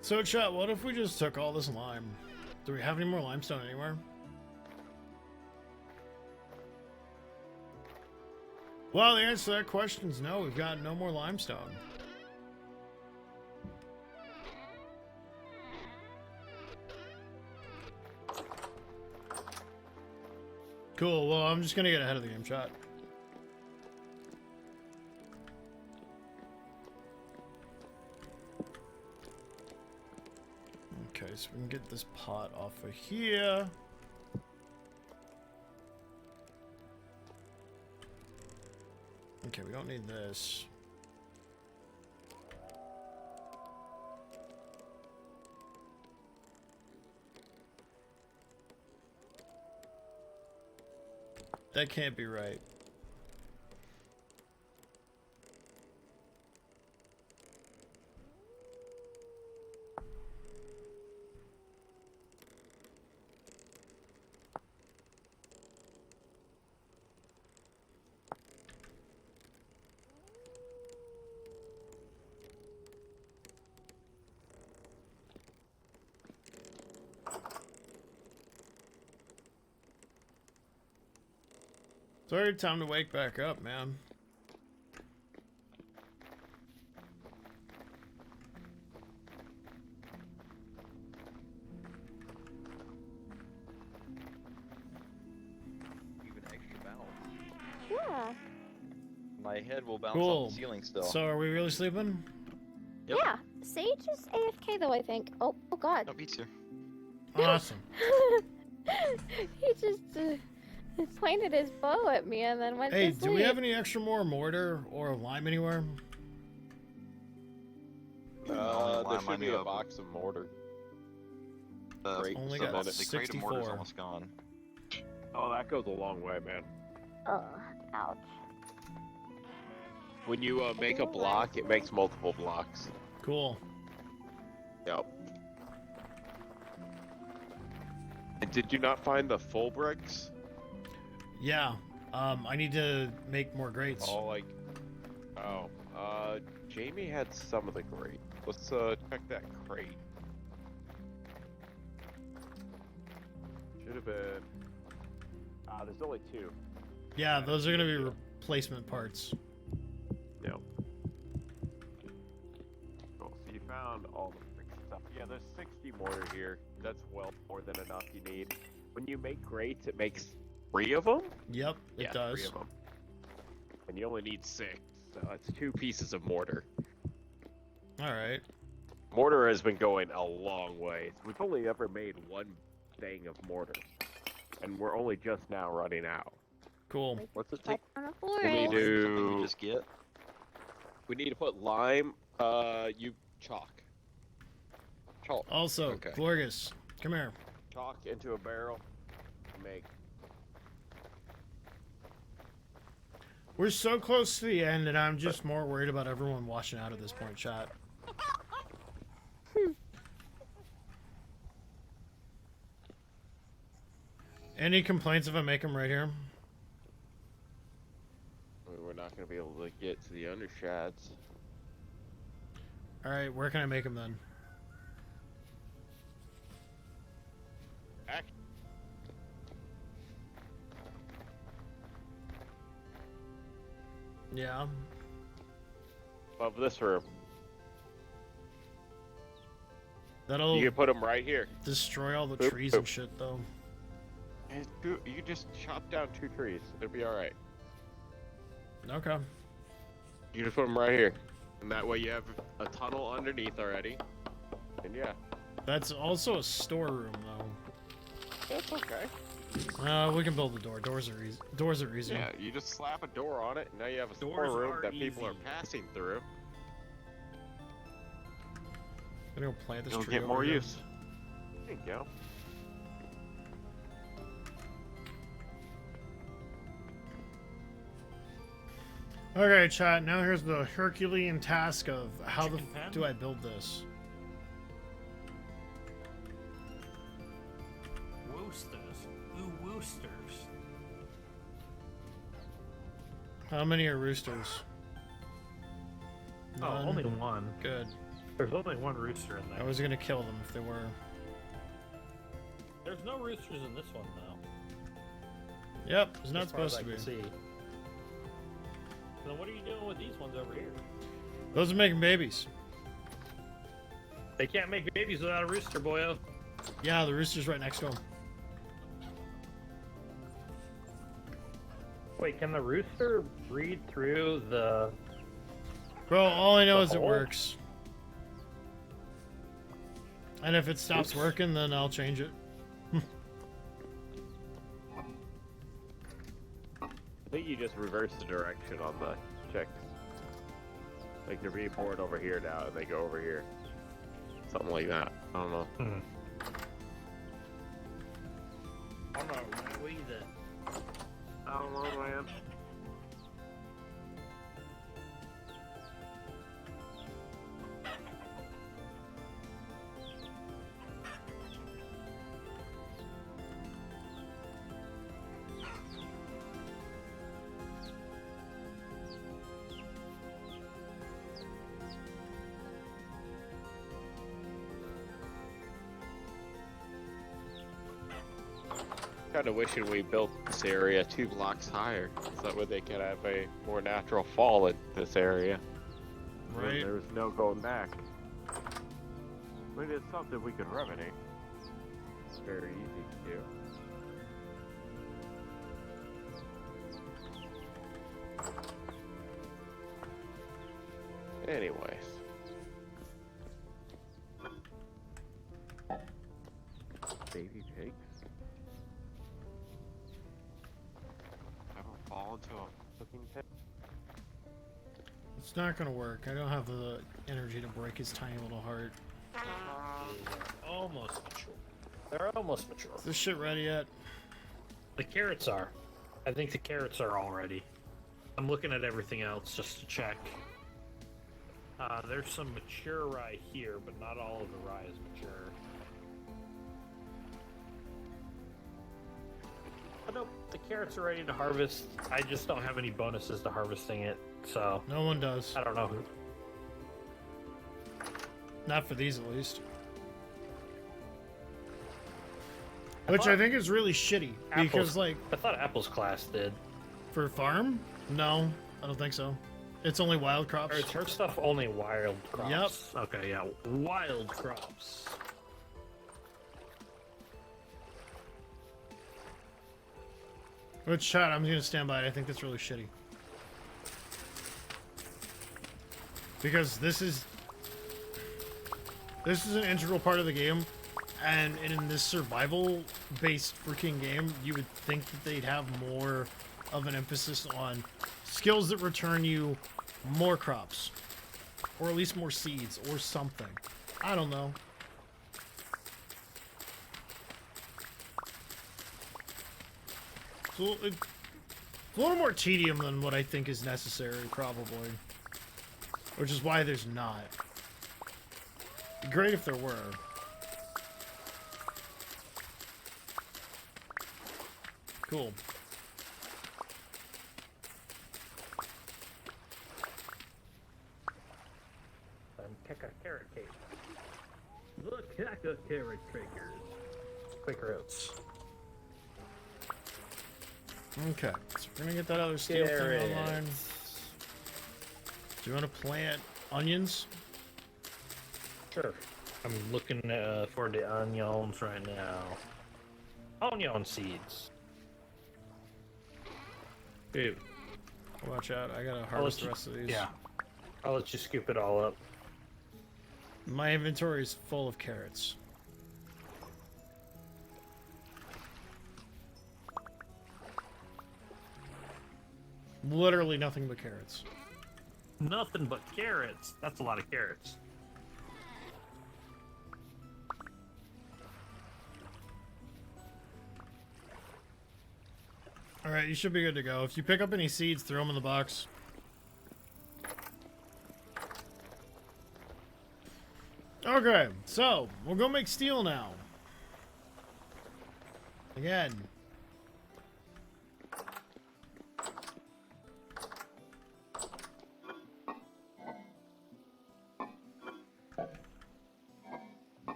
So chat, what if we just took all this lime? Do we have any more limestone anywhere? Well, the answer to that question is no, we've got no more limestone. Cool, well, I'm just gonna get ahead of the game, chat. Okay, so we can get this pot off of here. Okay, we don't need this. That can't be right. It's already time to wake back up, man. Even extra bounce. Yeah. My head will bounce Cool. off the ceiling still. So are we really sleeping? Yep. Yeah. Sage is AFK though, I think. Oh god. No, me too. Awesome. He just pointed his bow at me and then went Hey, to sleep. do we have any extra more mortar or lime anywhere? Only There lime I should be knew a of. box of mortar. The, Only the, got the crate of mortar's 64. almost gone. Oh, that goes a long way, man. Oh, ouch. When you make a block, it makes multiple blocks. Cool. Yep. And did you not find the full bricks? Yeah. I need to make more grates. All like, Jamie had some of the crate. Let's check that crate. Should have been. There's only 2. Yeah, those are gonna be replacement parts. Yep. Cool. So you found all the bricks and stuff. Yeah, there's 60 mortar here. That's well more than enough you need. When you make grates, it makes 3 of them. Yep, it Yeah, does. 3 of them. And you only need 6, so that's 2 pieces of mortar. All right. Mortar has been going a long way. We've only ever made 1 thing of mortar, and we're only just now running out. Cool. What's it take? On a We forest. need Something you to. just get. We need to put lime. You chalk. Chalk. Also, Okay. Glorgus, come here. Chalk into a barrel. Make. We're so close to the end, and I'm just more worried about everyone washing out at this point, chat. Any complaints if I make them right here? We're not going to be able to get to the undershads. All right, where can I make them then? Act. Yeah. Above this room. That'll You can put them right here. destroy all the Boop, trees boop. and shit, though. You just chop down 2 trees. It'll be all right. Okay. You just put them right here, and that way you have a tunnel underneath already. And yeah, That's also a storeroom, though. that's okay. We can build a door. Doors are easy. Doors are easy. Yeah, you just slap a door on it, and now you have a Doors storeroom are that people are easy. passing through. I'm gonna go plant this It'll tree get over more here. use. There you go. Okay, chat. Now here's the Herculean task of how the Chicken f pen? do I build this? Woosters. Ooh, woosters. How many are roosters? Oh, None? only 1. Good. There's only 1 rooster in I there. was gonna kill them if they were. There's no roosters in this one, though. Yep, it's not as far as supposed to I be. can see. Then what are you doing with these ones over here? Those are making babies. They can't make babies without a rooster, boyo. Yeah, the rooster's right next to them. Wait, can the rooster breed through the... Bro, all I know The is it hole? works. And if it stops Oops. working, then I'll change it. I think you just reverse the direction on the chicks. Like they're being born over here now, and they go over here. Something like that. I don't know. I don't know, man. What you did? I don't know, man. Kind of wishing we built this area 2 blocks higher, so that way they could have a more natural fall in this area. Right. There was no going back. I mean, it's something we could remedy. It's very easy to do. Anyways. Baby pigs? Ever fall into a Cooking pit? It's not gonna work. I don't have the energy to break his tiny little heart. They're almost mature. They're almost mature. Is this shit ready yet? The carrots are. I think the carrots are all ready. I'm looking at everything else just to check. There's some mature rye here, but not all of the rye is mature. Oh, nope, the carrots are ready to harvest. I just don't have any bonuses to harvesting it, so No one does. I don't know who. Not for these, at least. Which I think is really shitty. Because, like, I thought Apple's class did. for farm? No, I don't think so. It's only wild crops. Or is her stuff only wild crops? Yep. Okay, yeah, wild crops. Which, chat, I'm gonna stand by it. I think that's really shitty. Because this is an integral part of the game, and in this survival-based freaking game, you would think that they'd have more of an emphasis on skills that return you more crops, or at least more seeds, or something. I don't know. So it's a little more tedium than what I think is necessary, probably. Which is why there's not. Great if there were. Cool. Carrot cake. Look at the carrot cakers. Quaker Oats. Okay, so we're gonna get that other steel thing online. Do you want to plant onions? Sure. I'm looking for the onions right now. Onion seeds. Dude. Watch out, I gotta harvest the rest of these. Yeah. I'll let you scoop it all up. My inventory is full of carrots. Literally nothing but carrots. Nothing but carrots. That's a lot of carrots. Alright, you should be good to go. If you pick up any seeds, throw them in the box. Okay, so we'll go make steel now. Again.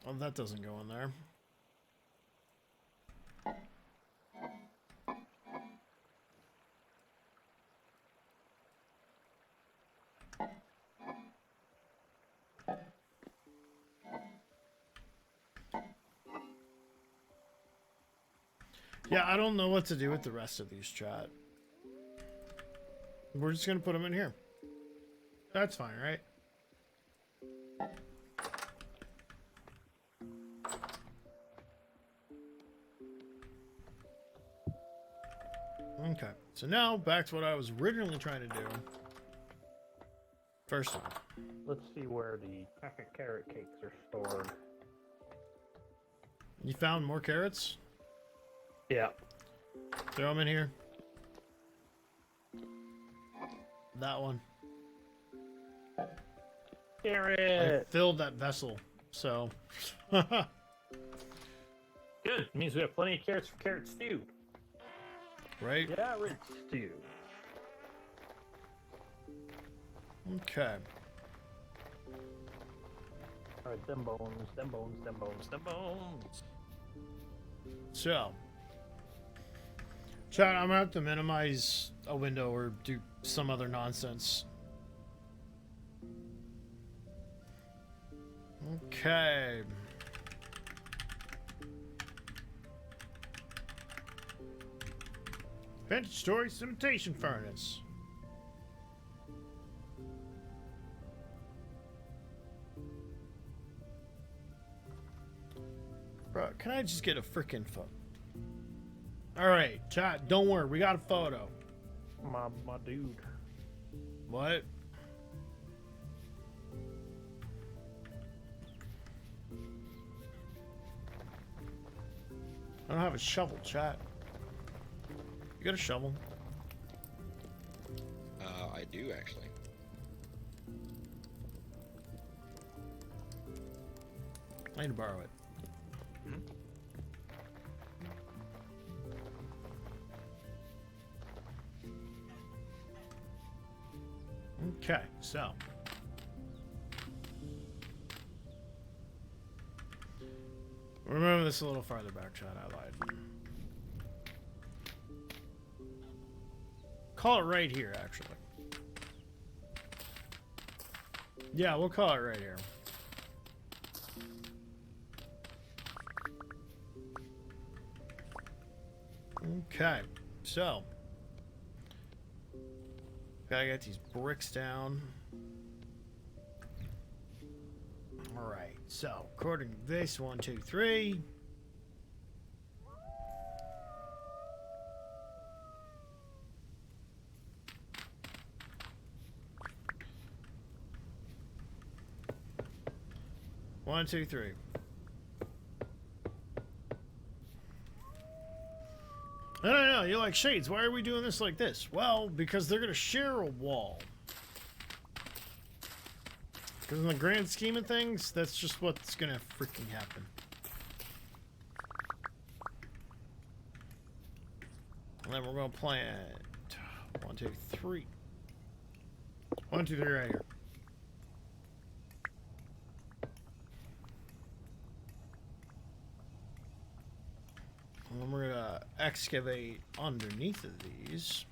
Well, that doesn't go in there. Yeah, I don't know what to do with the rest of these, chat. We're just gonna put them in here. That's fine, right? Okay, so now back to what I was originally trying to do. First of all, Let's see where the carrot cakes are stored. you found more carrots? Yeah. Throw them in here. That one. I Carrot! filled that vessel, so. Good. Means we have plenty of carrots for carrot stew. Right? Carrot stew. Okay. Alright, them bones, them bones, them bones, them bones. So. Chat, I'm gonna have to minimize a window or do some other nonsense. Okay. Vintage story cementation furnace. Bro, can I just get a freaking photo? Alright, chat, don't worry, we got a photo. My dude. What? I don't have a shovel, chat. You got a shovel? I do actually. I need to borrow it. Okay, so. Remember this a little farther back, chat. I lied. Call it right here, actually. Yeah, we'll call it right here. Okay, so. Gotta get these bricks down. Alright, so according to this, 1, 2, 3. One, two, three. I don't know, you're like, Shades, why are we doing this like this? Well, because they're gonna share a wall. Because in the grand scheme of things, that's just what's gonna freaking happen. And then we're gonna plant 1, 2, 3. 1, 2, 3 right here. And then we're gonna excavate underneath of these.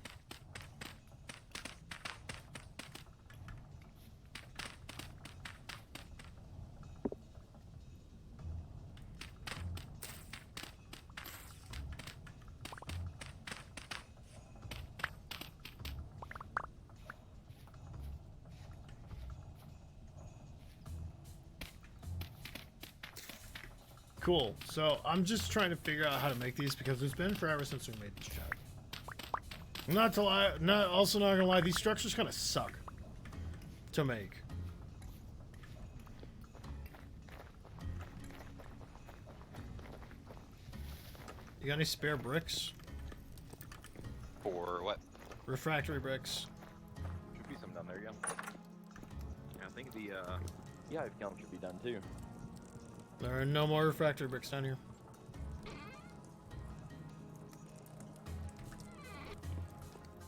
Cool. So I'm just trying to figure out how to make these because it's been forever since we made this chat. Not to lie, not gonna lie, these structures kind of suck to make. You got any spare bricks? For what? Refractory bricks. Should be some down there, yeah. I think the beehive kiln should be done too. There are no more refractory bricks down here.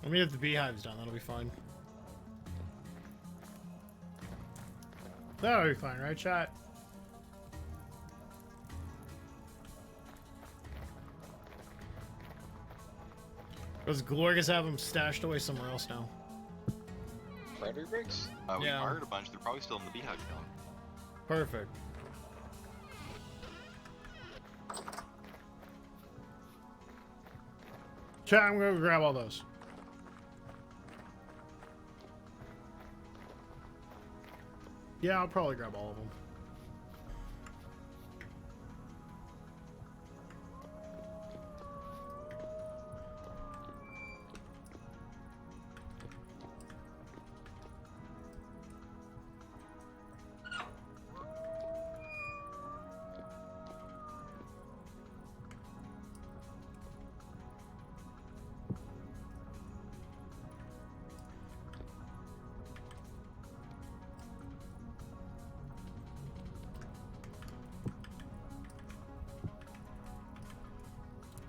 Let me get the beehives done, that'll be fine. That'll be fine, right, chat? Does Glorious have them stashed away somewhere else now? Battery bricks? We Yeah. fired a bunch. They're probably still in the beehive kiln. Perfect. Chat, I'm gonna grab all those. Yeah, I'll probably grab all of them.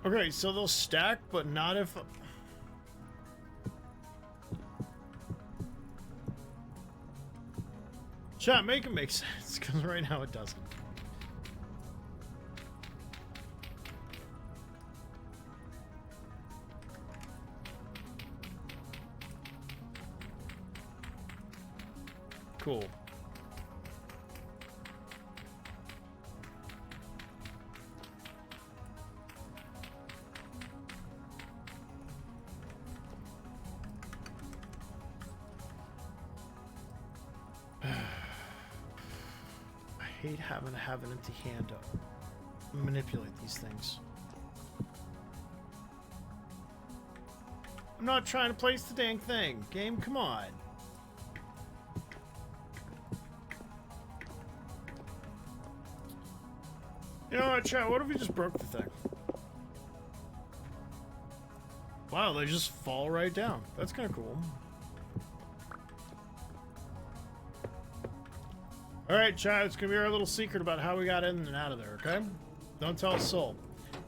Okay, so they'll stack, but not if... Chat, make it make sense, because right now it doesn't. Cool. I hate having to have an empty hand up. Manipulate these things. I'm not trying to place the dang thing. Game, come on. You know what, chat? What if we just broke the thing? Wow, they just fall right down. That's kind of cool. Alright, chat, it's gonna be our little secret about how we got in and out of there, okay? Don't tell a soul.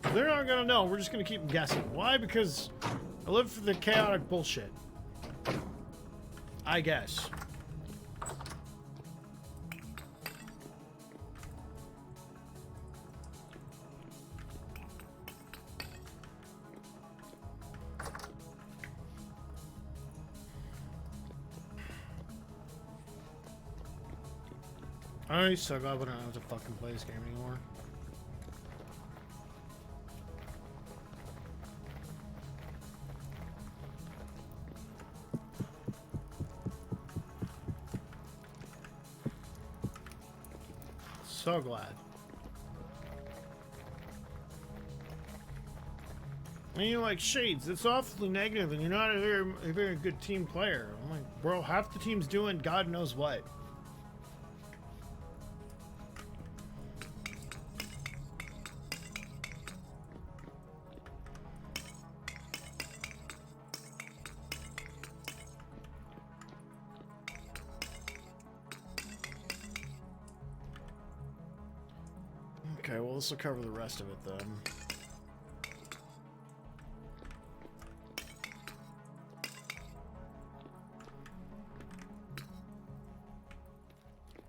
If they're not gonna know, we're just gonna keep them guessing. Why? Because I live for the chaotic bullshit. I guess. I'm so glad we don't have to fucking play this game anymore. So glad. And you're like, Shades, it's awfully negative and you're not a very good team player. I'm like, bro, half the team's doing God knows what. Okay, well, this will cover the rest of it then.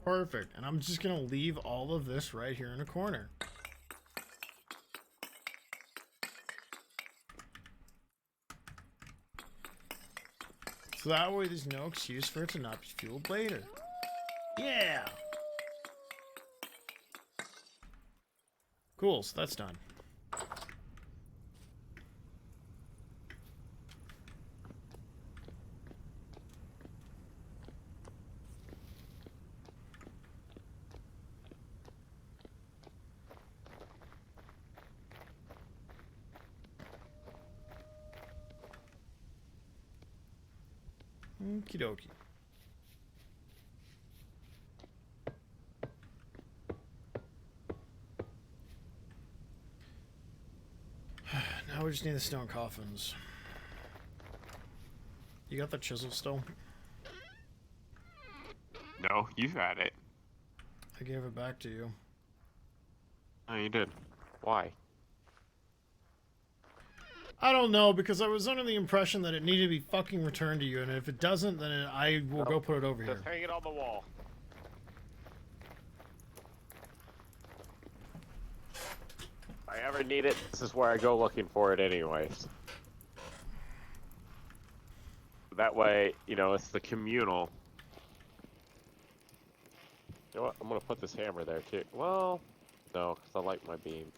Perfect. And I'm just gonna leave all of this right here in a corner. So that way there's no excuse for it to not be fueled later. Yeah! Cool, so that's done. Okie dokie. Now we just need the stone coffins. You got the chisel still? No, you had it. I gave it back to you. Oh, you did. Why? I don't know, because I was under the impression that it needed to be fucking returned to you, and if it doesn't, then I will go put it over here. Just hang it on the wall. If I ever need it, this is where I go looking for it anyways. That way, you know, it's the communal. You know what? I'm gonna put this hammer there too. Well, no, because I like my beam.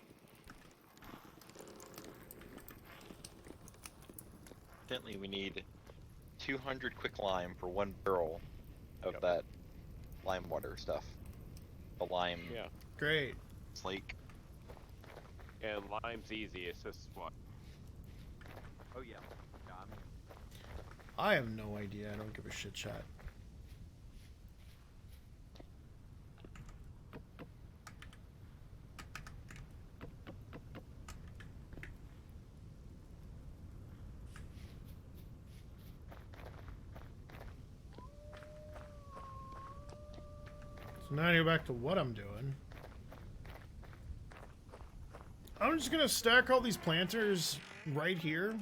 Evidently, we need 200 quick lime for 1 barrel of that lime water stuff. The lime. Yeah. Great. Slake. And lime's easy. It's just what? Oh yeah. I have no idea. I don't give a shit, chat. So now you're back to what I'm doing. I'm I'm just gonna stack all these planters right here.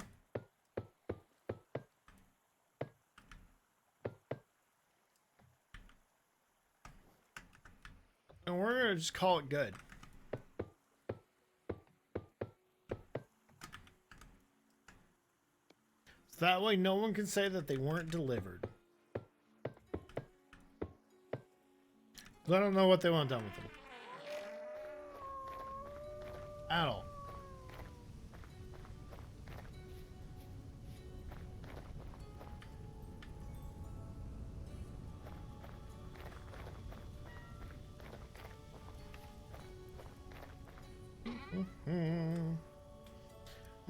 And we're gonna just call it good. So that way no one can say that they weren't delivered. I don't know what they want done with them. At all.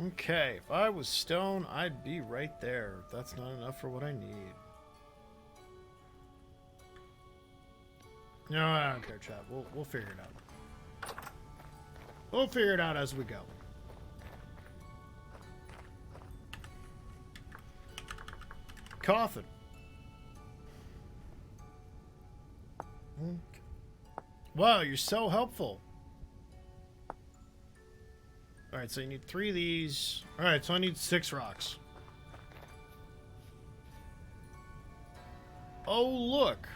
Okay, if I was stone, I'd be right there. That's not enough for what I need. No, I don't care, chat. We'll figure it out. We'll figure it out as we go. Coffin. Okay. Wow, you're so helpful. Alright, so you need 3 of these. Alright, so I need 6 rocks. Oh, look.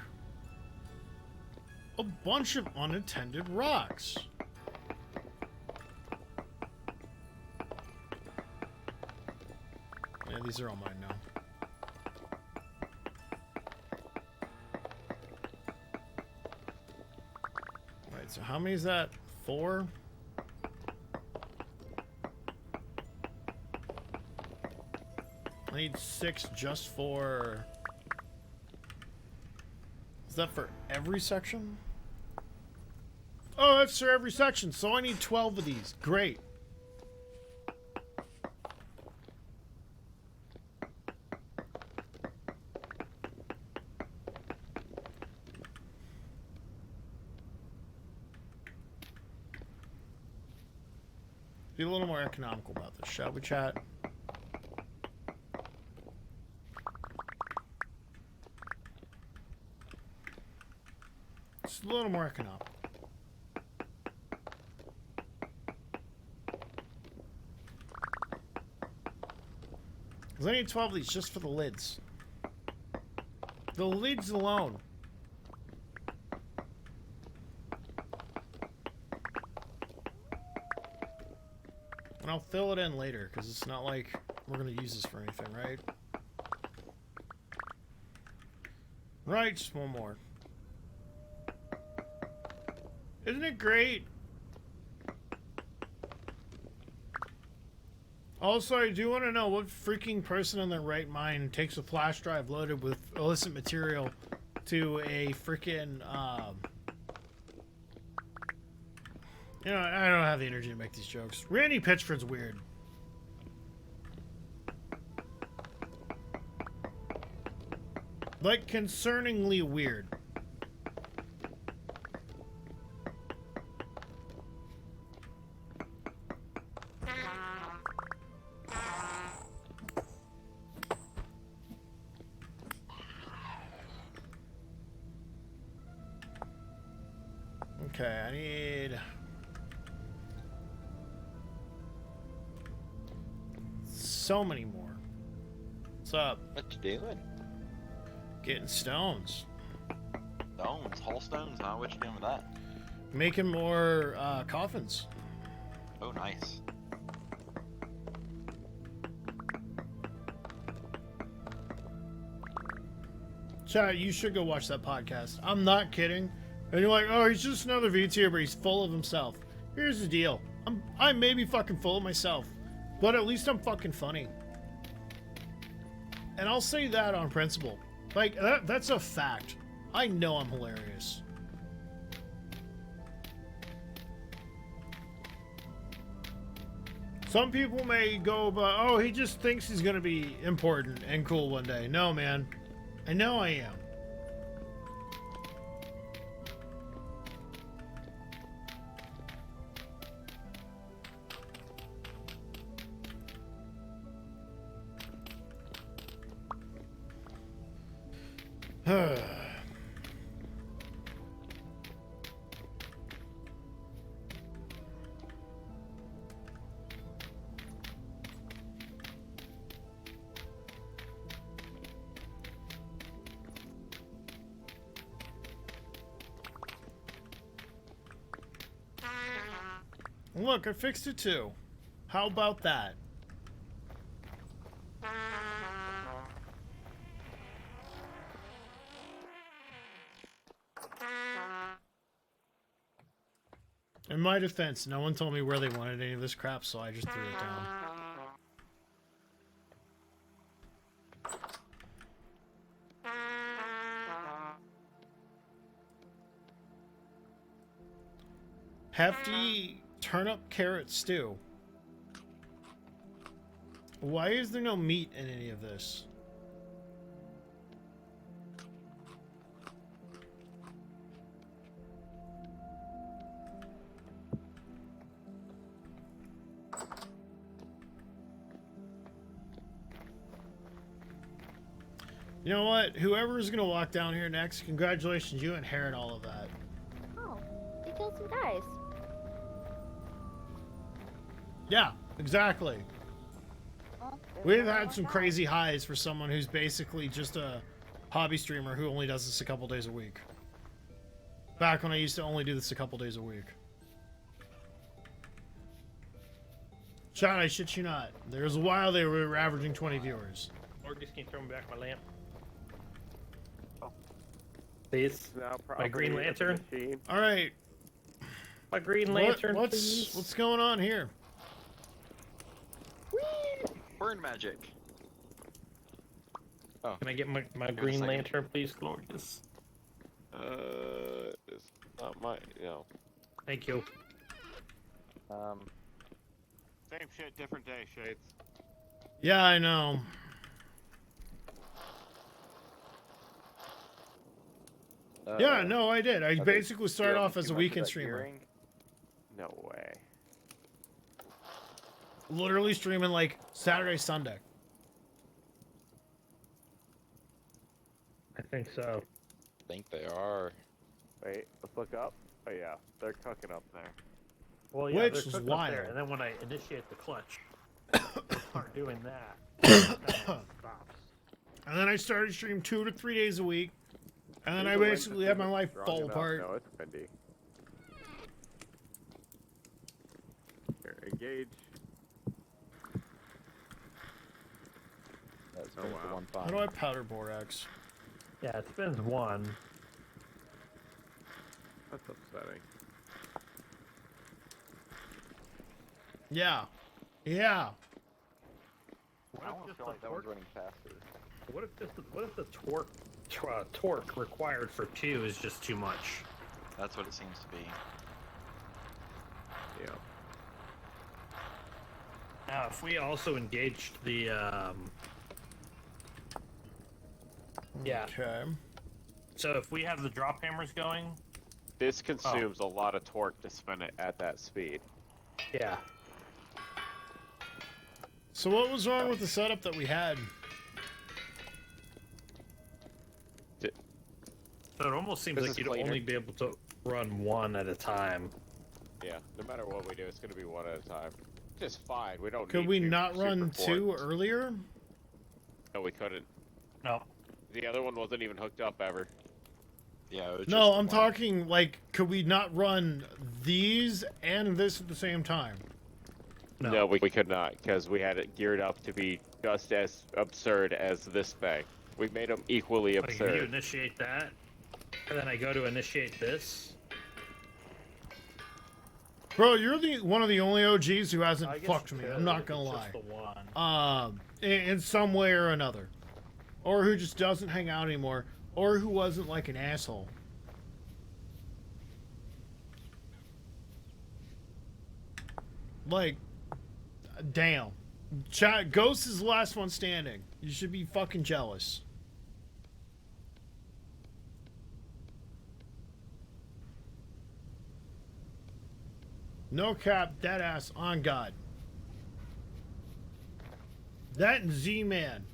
A bunch of unattended rocks. Yeah, these are all mine now. Alright, so how many is that? 4? I need 6 just for... Is that for every section? Oh, that's for every section, so I need 12 of these. Great. Be a little more economical about this, shall we, chat? Just a little more economical. Because I need 12 of these just for the lids. The lids alone. And I'll fill it in later, because it's not like we're going to use this for anything, right? Right, just one more. Isn't it great? Also, I do want to know what freaking person in their right mind takes a flash drive loaded with illicit material to a freaking, you know, I don't have the energy to make these jokes. Randy Pitchford's weird. Like, concerningly weird. Okay, I need... so many more. What's up? What you doing? Getting stones. Stones, whole stones, huh? What you doing with that? Making more coffins. Oh, nice. Chat, you should go watch that podcast. I'm not kidding. And you're like, oh, he's just another VTuber. He's full of himself. Here's the deal. I may be fucking full of myself, but at least I'm fucking funny. And I'll say that on principle. Like, that's a fact. I know I'm hilarious. Some people may go, but oh, he just thinks he's gonna be important and cool one day. No, man. I know I am. Look, I fixed it too. How about that? In my defense, no one told me where they wanted any of this crap, so I just threw it down. Hefty turnip carrot stew. Why is there no meat in any of this? You know what? Whoever's gonna walk down here next, congratulations, you inherit all of that. Oh, they killed some guys. Yeah, exactly. Well, they We've were had all some died. crazy highs for someone who's basically just a hobby streamer who only does this a couple days a week. Back when I used to only do this a couple days a week. Chat, I shit you not. There was a while they were averaging 20 viewers. Morgus, can you throw me back my lamp? Please. Now My green probably at the lantern? machine. All right, My green lantern, what's please. what's going on here? Burn magic. Can I get my green second. lantern, please, Glorious? It's not my, Thank you. Same shit, different day, Shades. Yeah, I know. Yeah, no, I did. I basically started off as a weekend streamer. No way. Literally streaming like Saturday, Sunday. I think so. I think they are. Wait, let's look up. Oh yeah, they're cooking up there. Well, yeah, Which they're is cooking up there, wild. and then when I initiate the clutch, they start doing that. That stops. And then I started streaming 2 to 3 days a week. And then Think I the wind basically just had my isn't life strong fall enough. apart. No, it's windy. Here, engage. That's Oh, the wow. one How fine. do I powder borax? Yeah, it spins one. That's upsetting. Yeah. Yeah. I almost feel like that one's running faster. What if the torque required for 2 is just too much? That's what it seems to be. Yeah. Now, if we also engaged the yeah. Okay. So if we have the drop hammers going, This consumes a lot of torque to spin it at that speed. yeah. So what was wrong with the setup that we had? So it almost seems This like is you'd cleaner. only be able to run one at a time. Yeah, no matter what we do, it's gonna be one at a time. Just fine. We don't. Could need we two not run super 2 ports. earlier? No, we couldn't. No. The other one wasn't even hooked up ever. Yeah. It was No, just the I'm one. talking like, could we not run these and this at the same time? No. We could not because we had it geared up to be just as absurd as this thing. We made them equally Like if you absurd. initiate that, and then I go to initiate this. Bro, you're the one of the only OGs who hasn't I guess fucked you me. could, I'm not if gonna it's lie. just the one. In some way or another, or who just doesn't hang out anymore, or who wasn't like an asshole. Like, damn. Ghost is the last one standing. You should be fucking jealous. No cap, dead ass, on God. That and Z-Man.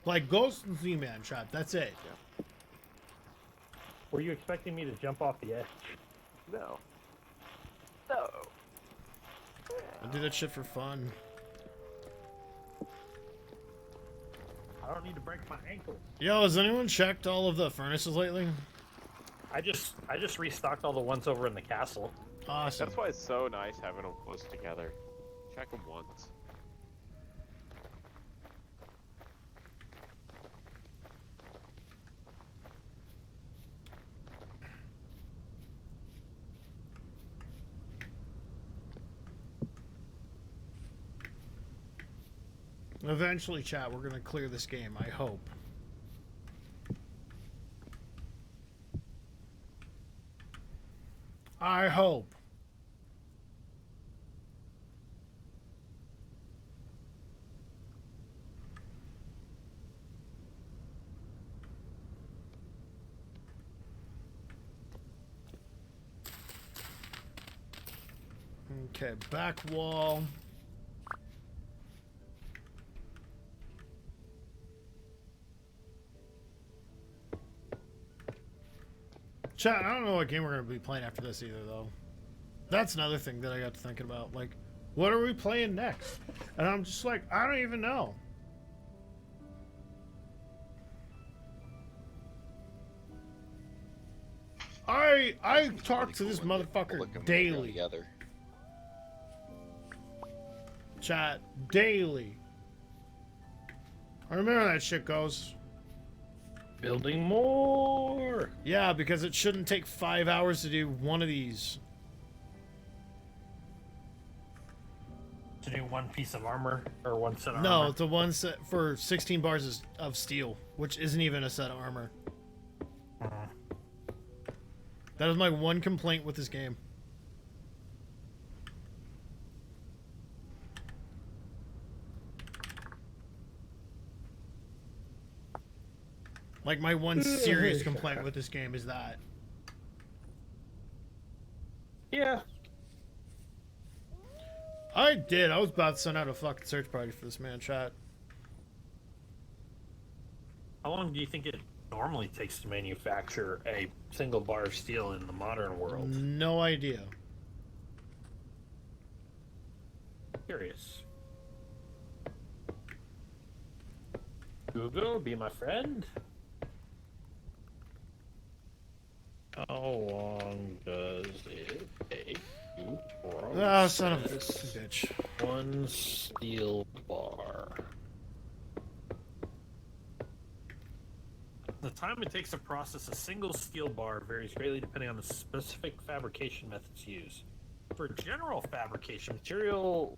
Like Ghost and Z-Man shot, that's it. Were you expecting me to jump off the edge? No. I do that shit for fun. I don't need to break my ankle. Yo, has anyone checked all of the furnaces lately? I just restocked all the ones over in the castle. Awesome. That's why it's so nice having them close together. Check them once. Eventually, chat, we're gonna clear this game, I hope. I hope. Okay, back wall. Chat, I don't know what game we're going to be playing after this either, though. That's another thing that I got to thinking about. Like, what are we playing next? And I'm just like, I don't even know. I talk to this motherfucker daily. Together. Chat, daily. I remember how that shit goes. Building more. Yeah, because it shouldn't take 5 hours to do one of these. To do one piece of armor or one set of No, armor? it's a one set for 16 bars of steel, which isn't even a set of armor. That is my one complaint with this game. Like, my one serious complaint with this game is that. Yeah. I was about to send out a fucking search party for this man, chat. How long do you think it normally takes to manufacture a single bar of steel in the modern world? No idea. Curious. Google, be my friend. How long does it take to Ah, son of a process bitch. one steel bar? The time it takes to process a single steel bar varies greatly depending on the specific fabrication methods used. For general fabrication, material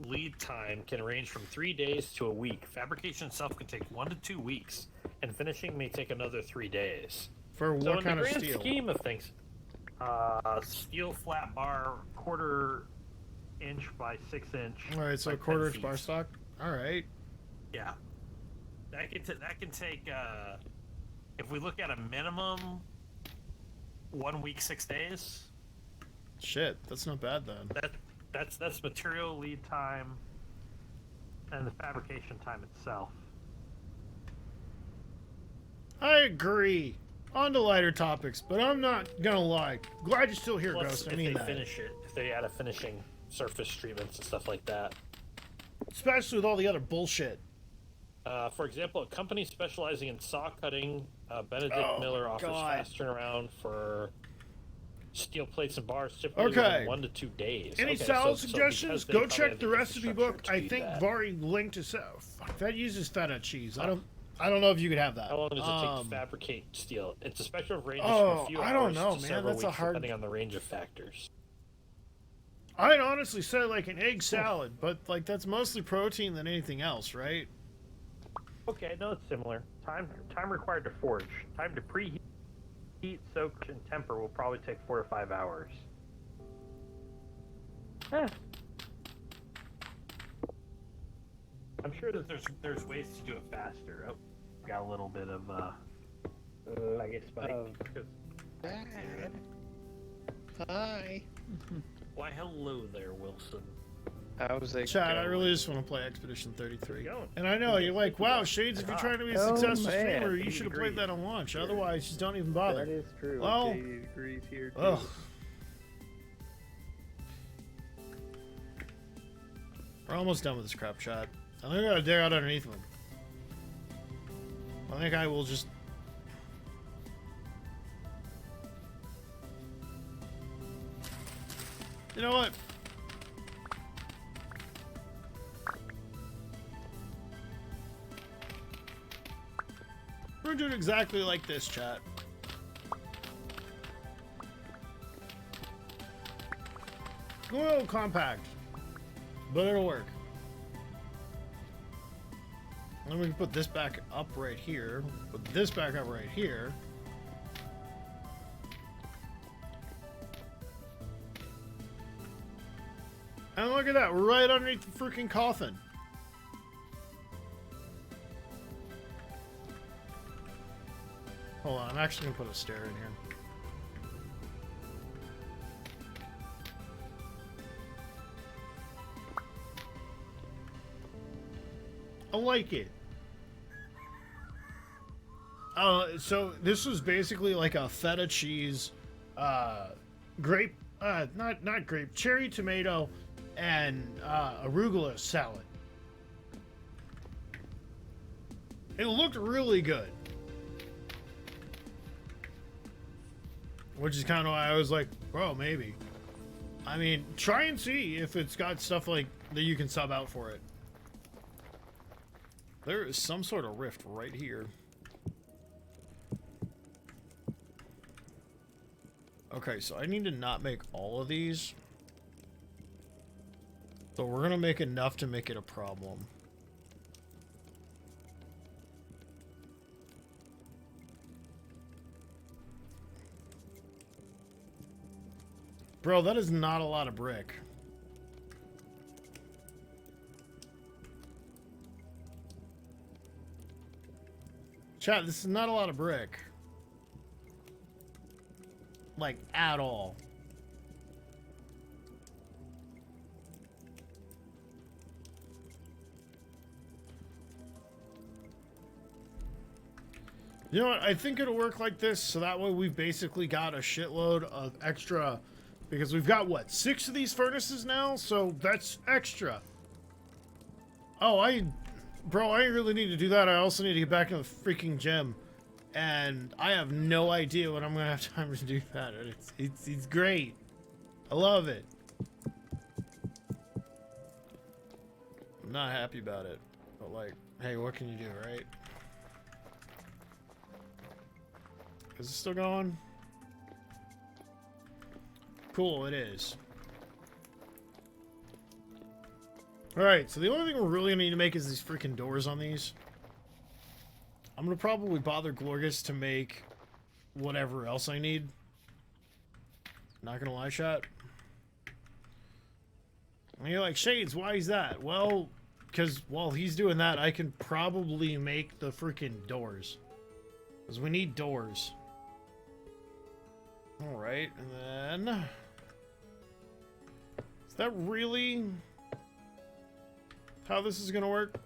lead time can range from 3 days to a week. Fabrication itself can take 1 to 2 weeks, and finishing may take another 3 days. For So what in kind the of grand steel? scheme of things, steel flat bar, 1/4 inch by 6 inch. Alright, so by a 1/4 10 inch feet. bar stock? Alright. Yeah, that can take. If we look at a minimum, 1 week, 6 days. Shit, that's not bad then. That's material lead time, and the fabrication time itself. I agree. On to lighter topics, but I'm not gonna lie. Glad you're still here, Plus, Ghost. I if mean they that. finish it, if they add a finishing surface treatments and stuff like that. Especially with all the other bullshit. For example, a company specializing in saw cutting, Benedict Oh, Miller, offers God. fast turnaround for steel plates and bars, typically Okay. within 1 to 2 days. Any Okay, salad so suggestions? because they Go probably check have the recipe infrastructure book. to I do think that. Vari linked to. Fuck, that uses feta cheese. I don't know if you could have that. How long does it take to fabricate steel? It's a spectrum of ranges Oh, from a few I hours don't know, to man. several That's a weeks, hard- depending on the range of factors. I'd honestly say like an egg salad, but like that's mostly protein than anything else, right? Okay, no, it's similar. Time required to forge. Time to preheat, soak, and temper will probably take 4 to 5 hours. I'm sure that there's ways to do it faster. Oh, got a little bit of I guess spike. Hi. Why, hello there, Wilson. How's it Chad, I going? really just want to play Expedition 33. Going. And I know you're like, wow, Shades, if you're trying to be a Oh, successful man, streamer, you 80 should have played degrees. that on launch. Otherwise, just don't even bother. That is true. Well, It's 80 degrees here too. Ugh. We're almost done with this crap, Chad. I think I gotta dig out underneath them. I think I will just... You know what? We're doing exactly like this, chat. A little compact, but it'll work. Then we can put this back up right here. Put this back up right here. And look at that, right underneath the freaking coffin. Hold on, I'm actually gonna put a stair in here. I like it. So this was basically like a feta cheese, grape, not grape, cherry tomato, and arugula salad. It looked really good. Which is kind of why I was like, bro, maybe. I mean, try and see if it's got stuff like that you can sub out for it. There is some sort of rift right here. Okay, so I need to not make all of these. So we're gonna make enough to make it a problem. Bro, that is not a lot of brick. Chat, this is not a lot of brick. Like, at all. You know what? I think it'll work like this, so that way we've basically got a shitload of extra, because we've got, what, 6 of these furnaces now? So that's extra. Oh, bro, I really need to do that. I also need to get back in the freaking gym. And I have no idea when I'm going to have time to do that. It's great. I love it. I'm not happy about it. But, like, hey, what can you do, right? Is it still going? Cool, it is. Alright, so the only thing we're really going to need to make is these freaking doors on these. I'm going to probably bother Glorgus to make whatever else I need. Not going to lie, chat. And you're like, Shades, why is that? Well, because while he's doing that, I can probably make the freaking doors. Because we need doors. Alright, and then... Is that really how this is going to work?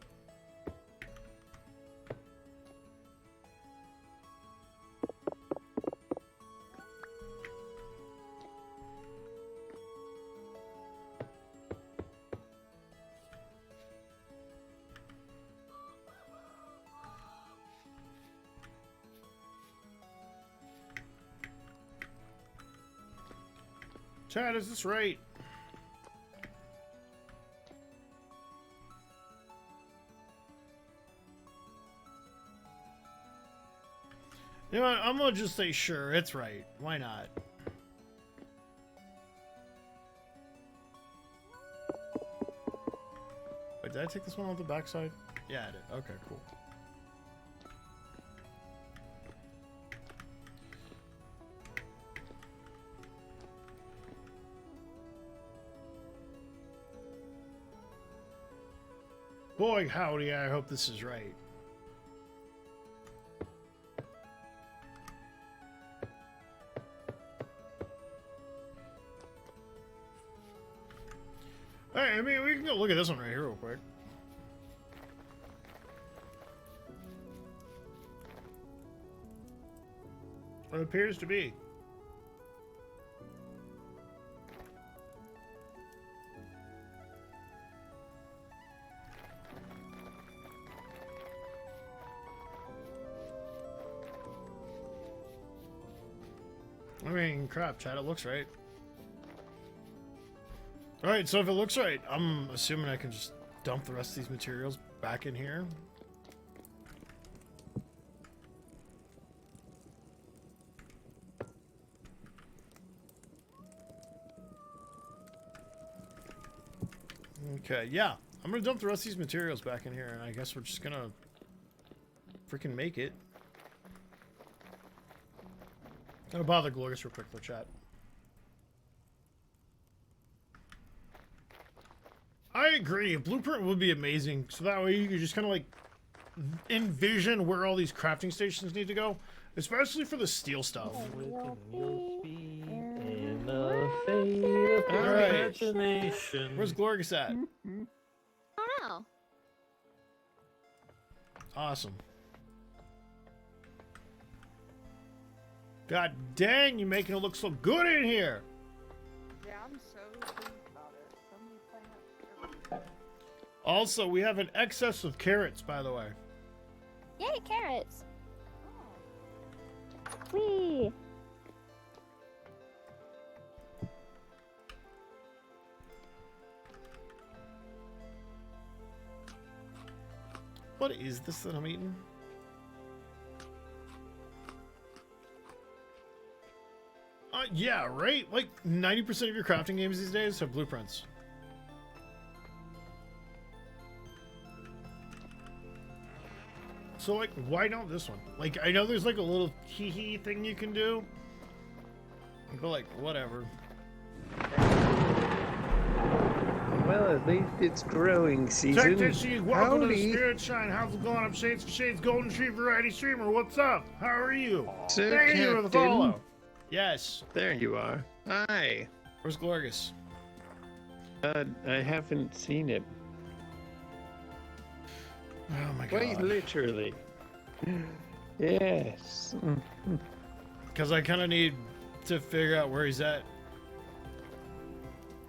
Chad, is this right? You know what? I'm gonna just say sure, it's right. Why not? Wait, did I take this one off the backside? Yeah, I did. Okay, cool. Boy, howdy, I hope this is right. Hey, I mean, we can go look at this one right here real quick. It appears to be. I mean, crap, Chad, it looks right. Alright, so if it looks right, I'm assuming I can just dump the rest of these materials back in here. Okay, yeah. I'm gonna dump the rest of these materials back in here, and I guess we're just gonna freaking make it. I'm gonna bother Glorious real quick for chat. I agree. A blueprint would be amazing, so that way you could just kind of like envision where all these crafting stations need to go, especially for the steel stuff. In the fate of Alright. imagination. Where's Glorious at? Oh no. Awesome. God dang, you're making it look so good in here. Yeah, I'm so pleased about it. So many plants. everywhere. Also, we have an excess of carrots, by the way. Yay, carrots. Whee. What is this that I'm eating? Yeah, right? Like 90% of your crafting games these days have blueprints. So, like, why not this one? Like, I know there's like a little hee-hee thing you can do. But, like, whatever. Well, at least it's growing season. Technicians, welcome to the Howdy. Spirit Shine. How's it going? I'm Shades for Shades, Golden Tree Variety Streamer. What's up? How are you? So, Thank you for the Captain, follow. Yes. there you are. Hi. Where's Glorious? I haven't seen it. Oh my Quite god. literally. Yes. Because I kind of need to figure out where he's at.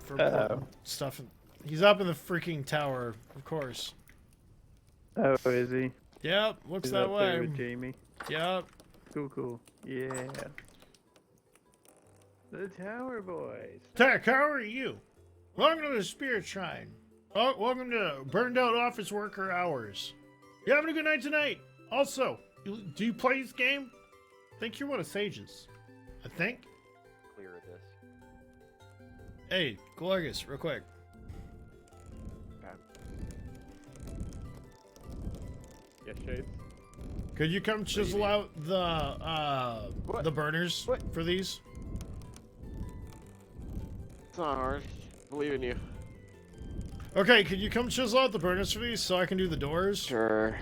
For Uh-oh. stuff. He's up in the freaking tower, of course. Oh, is he? Yep, looks He's that up there way. with Jamie. Yep. Cool, cool. Yeah. The Tower Boys. Tech, how are you? Welcome to the Spirit Shrine. Oh, welcome to Burned Out Office Worker Hours. You having a good night tonight? Also, do you play this game? I think you're one of Sage's. I think. Clear of this. Hey, Glorious, real quick. Yes, Shades. Could you come chisel out the burners for these? It's not hard. Believe in you. Okay, could you come chisel out the burners for these so I can do the doors? Sure.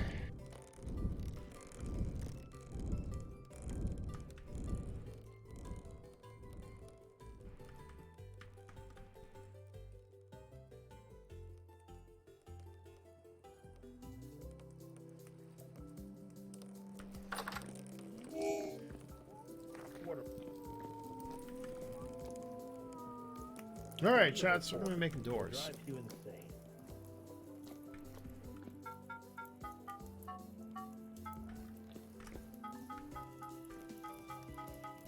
All right, chat. So we're gonna be making doors. Drive you insane.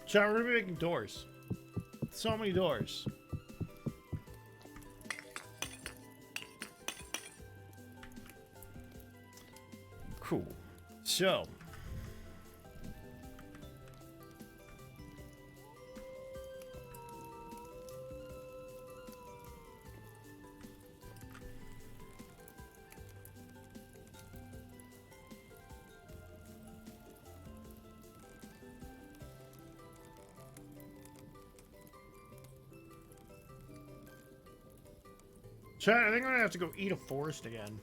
Chat, we're gonna be making doors. So many doors. Cool. So. Chat, I think I'm gonna have to go eat a forest again.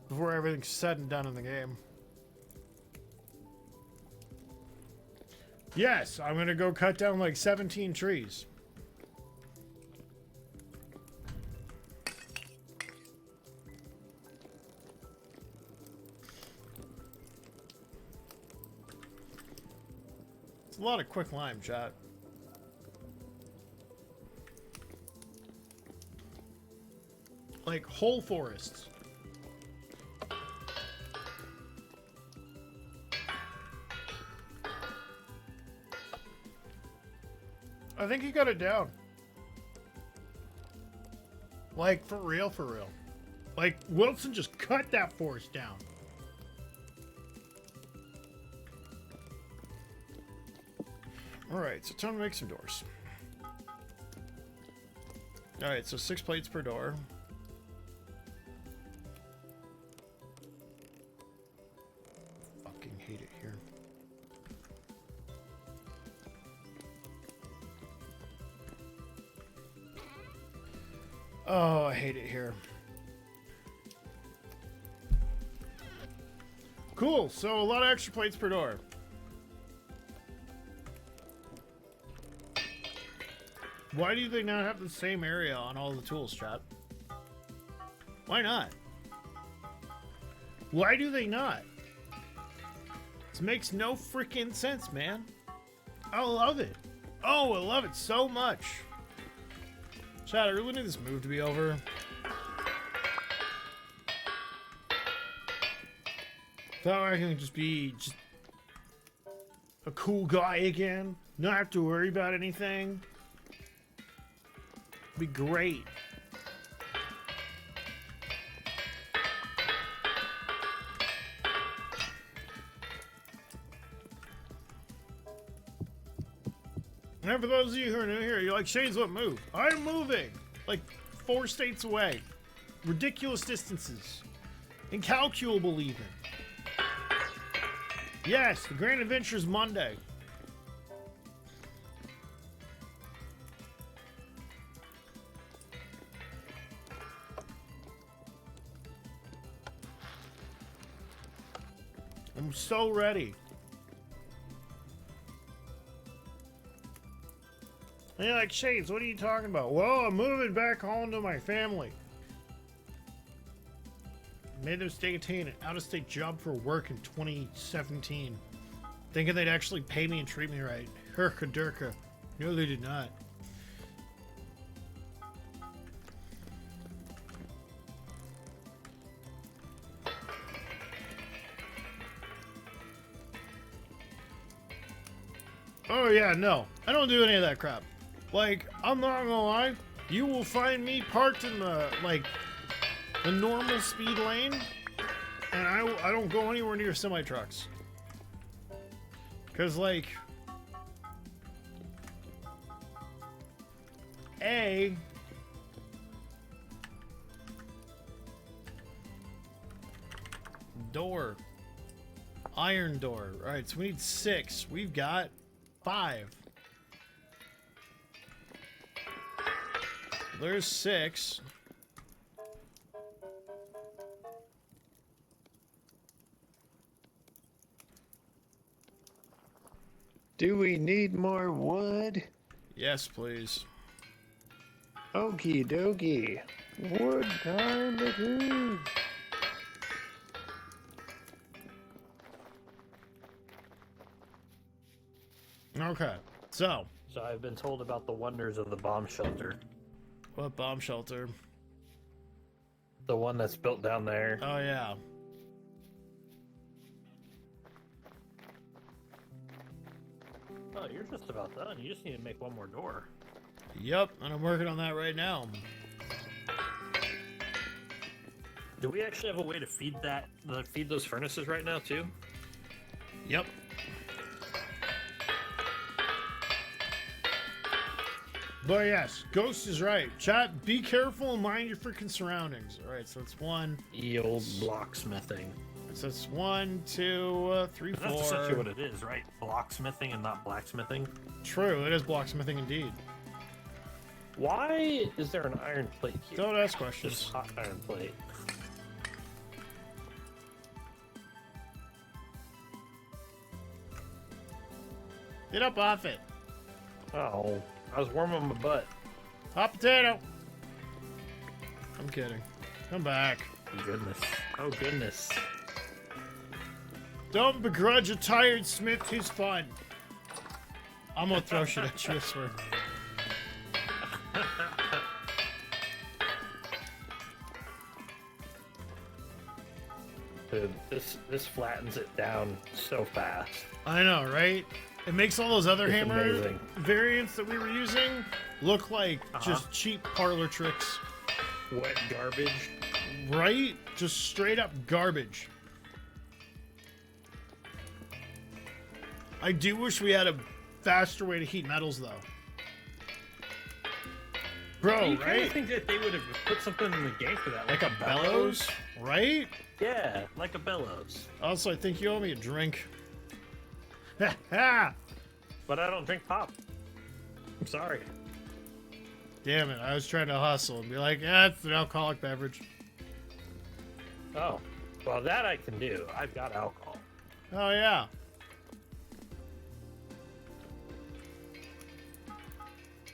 Before everything's said and done in the game. Yes, I'm gonna go cut down like 17 trees. It's a lot of quick lime, chat. Like whole forests. I think he got it down. Like, for real, for real. Like, Wilson just cut that forest down. Alright, so time to make some doors. Alright, so 6 plates per door. Fucking hate it here. Oh, I hate it here. Cool, so a lot of extra plates per door. Why do they not have the same area on all the tools, chat? Why not? Why do they not? This makes no freaking sense, man. I love it. Oh, I love it so much. Chat, I really need this move to be over. Thought I can just be a cool guy again. Not have to worry about anything. Be great. And for those of you who are new here, you're like, Shane's what move? I'm moving! Like 4 states away. Ridiculous distances. Incalculable even. Yes, the Grand Adventure is Monday. I'm so ready. And you're like, Shades, what are you talking about? Well, I'm moving back home to my family. Made the mistake of taking an out-of-state job for work in 2017. Thinking they'd actually pay me and treat me right. Herka Durka. No, they did not. Oh yeah, no. I don't do any of that crap. Like, I'm not gonna lie, you will find me parked in the, like, the normal speed lane, and I don't go anywhere near semi-trucks. Because, like, A, door. Iron door. Alright, so we need 6. We've got 5. There's 6. Do we need more wood? Yes, please. Okie dokie. Wood time it is. Okay, so. So I've been told about the wonders of the bomb shelter. What bomb shelter? The one that's built down there. Oh, yeah. Oh, you're just about done. You just need to make one more door. Yep, and I'm working on that right now. Do we actually have a way to feed feed those furnaces right now too? Yep. But yes, Ghost is right. Chat, be careful and mind your freaking surroundings. Alright, so it's 1. Ye old blocksmithing. So it's 1, 2, 3, 4. That's essentially what it is, right? Blocksmithing and not blacksmithing. True, it is blocksmithing indeed. Why is there an iron plate here? Don't ask questions. Just hot iron plate. Get up off it. Oh, I was warming my butt. Hot potato. I'm kidding. Come back. Goodness. Oh, goodness. Don't begrudge a tired smith who's fun. I'm gonna throw shit at you, I swear. Dude, this flattens it down so fast. I know, right? It makes all those other It's hammer amazing. variants that we were using look like Uh-huh. just cheap parlor tricks. Wet garbage. Right? Just straight up garbage. I do wish we had a faster way to heat metals, though. Bro, You kind right? of think that they would have put something in the game for that, Like a bellows, right? Yeah, like a bellows. Also, I think you owe me a drink. Ha ha! But I don't drink pop. I'm sorry. Damn it, I was trying to hustle and be like, yeah, it's an alcoholic beverage. Oh, well, that I can do. I've got alcohol. Oh, yeah.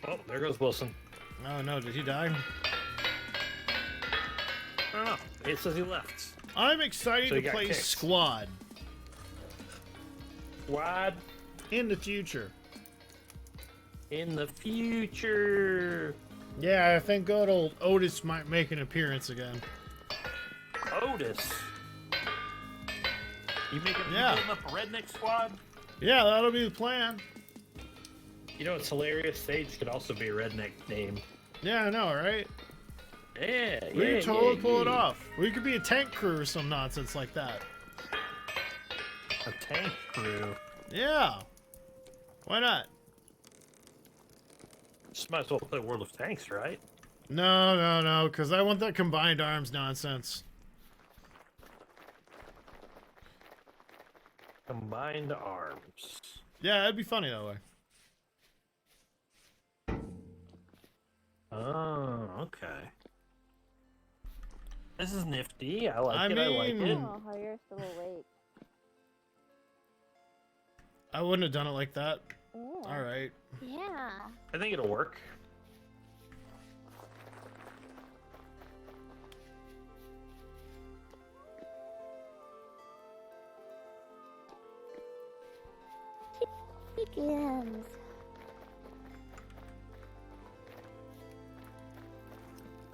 Oh, there goes Wilson. Oh, no, did he die? I don't know. It says he left. I'm excited So he to got play kicked. Squad Squad in the future. in the future. Yeah, I think good old Otis might make an appearance again. Otis. You making Yeah. building up a redneck squad? Yeah, that'll be the plan. You know what's hilarious? Sage could also be a redneck name. Yeah, I know, right? Yeah, We yeah, could totally yeah, pull it yeah. off. We could be a tank crew or some nonsense like that. A tank crew. Yeah. Why not? Just might as well play World of Tanks, right? No, because I want that combined arms nonsense. Combined arms. Yeah, it'd be funny that way. Oh, okay. This is nifty. I like I it. I like mean- it. Oh, how you're still awake. I wouldn't have done it like that. Yeah. All right. Yeah. I think it'll work. Begins.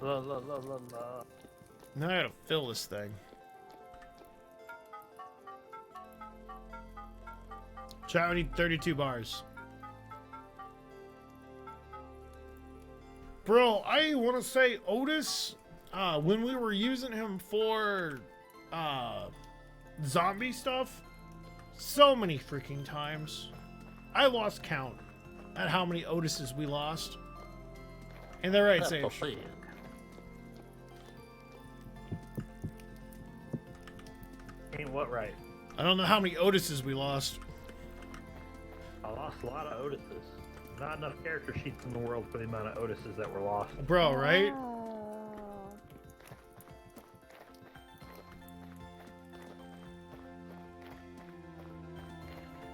La la la la la. Now I gotta fill this thing. Chat, we need 32 bars. Bro, I want to say Otis, when we were using him for zombie stuff, so many freaking times. I lost count at how many Otises we lost. And they're right, Sage. Ain't what right? I don't know how many Otises we lost. I lost a lot of Otises. Not enough character sheets in the world for the amount of Otises that were lost. Bro, right? Oh.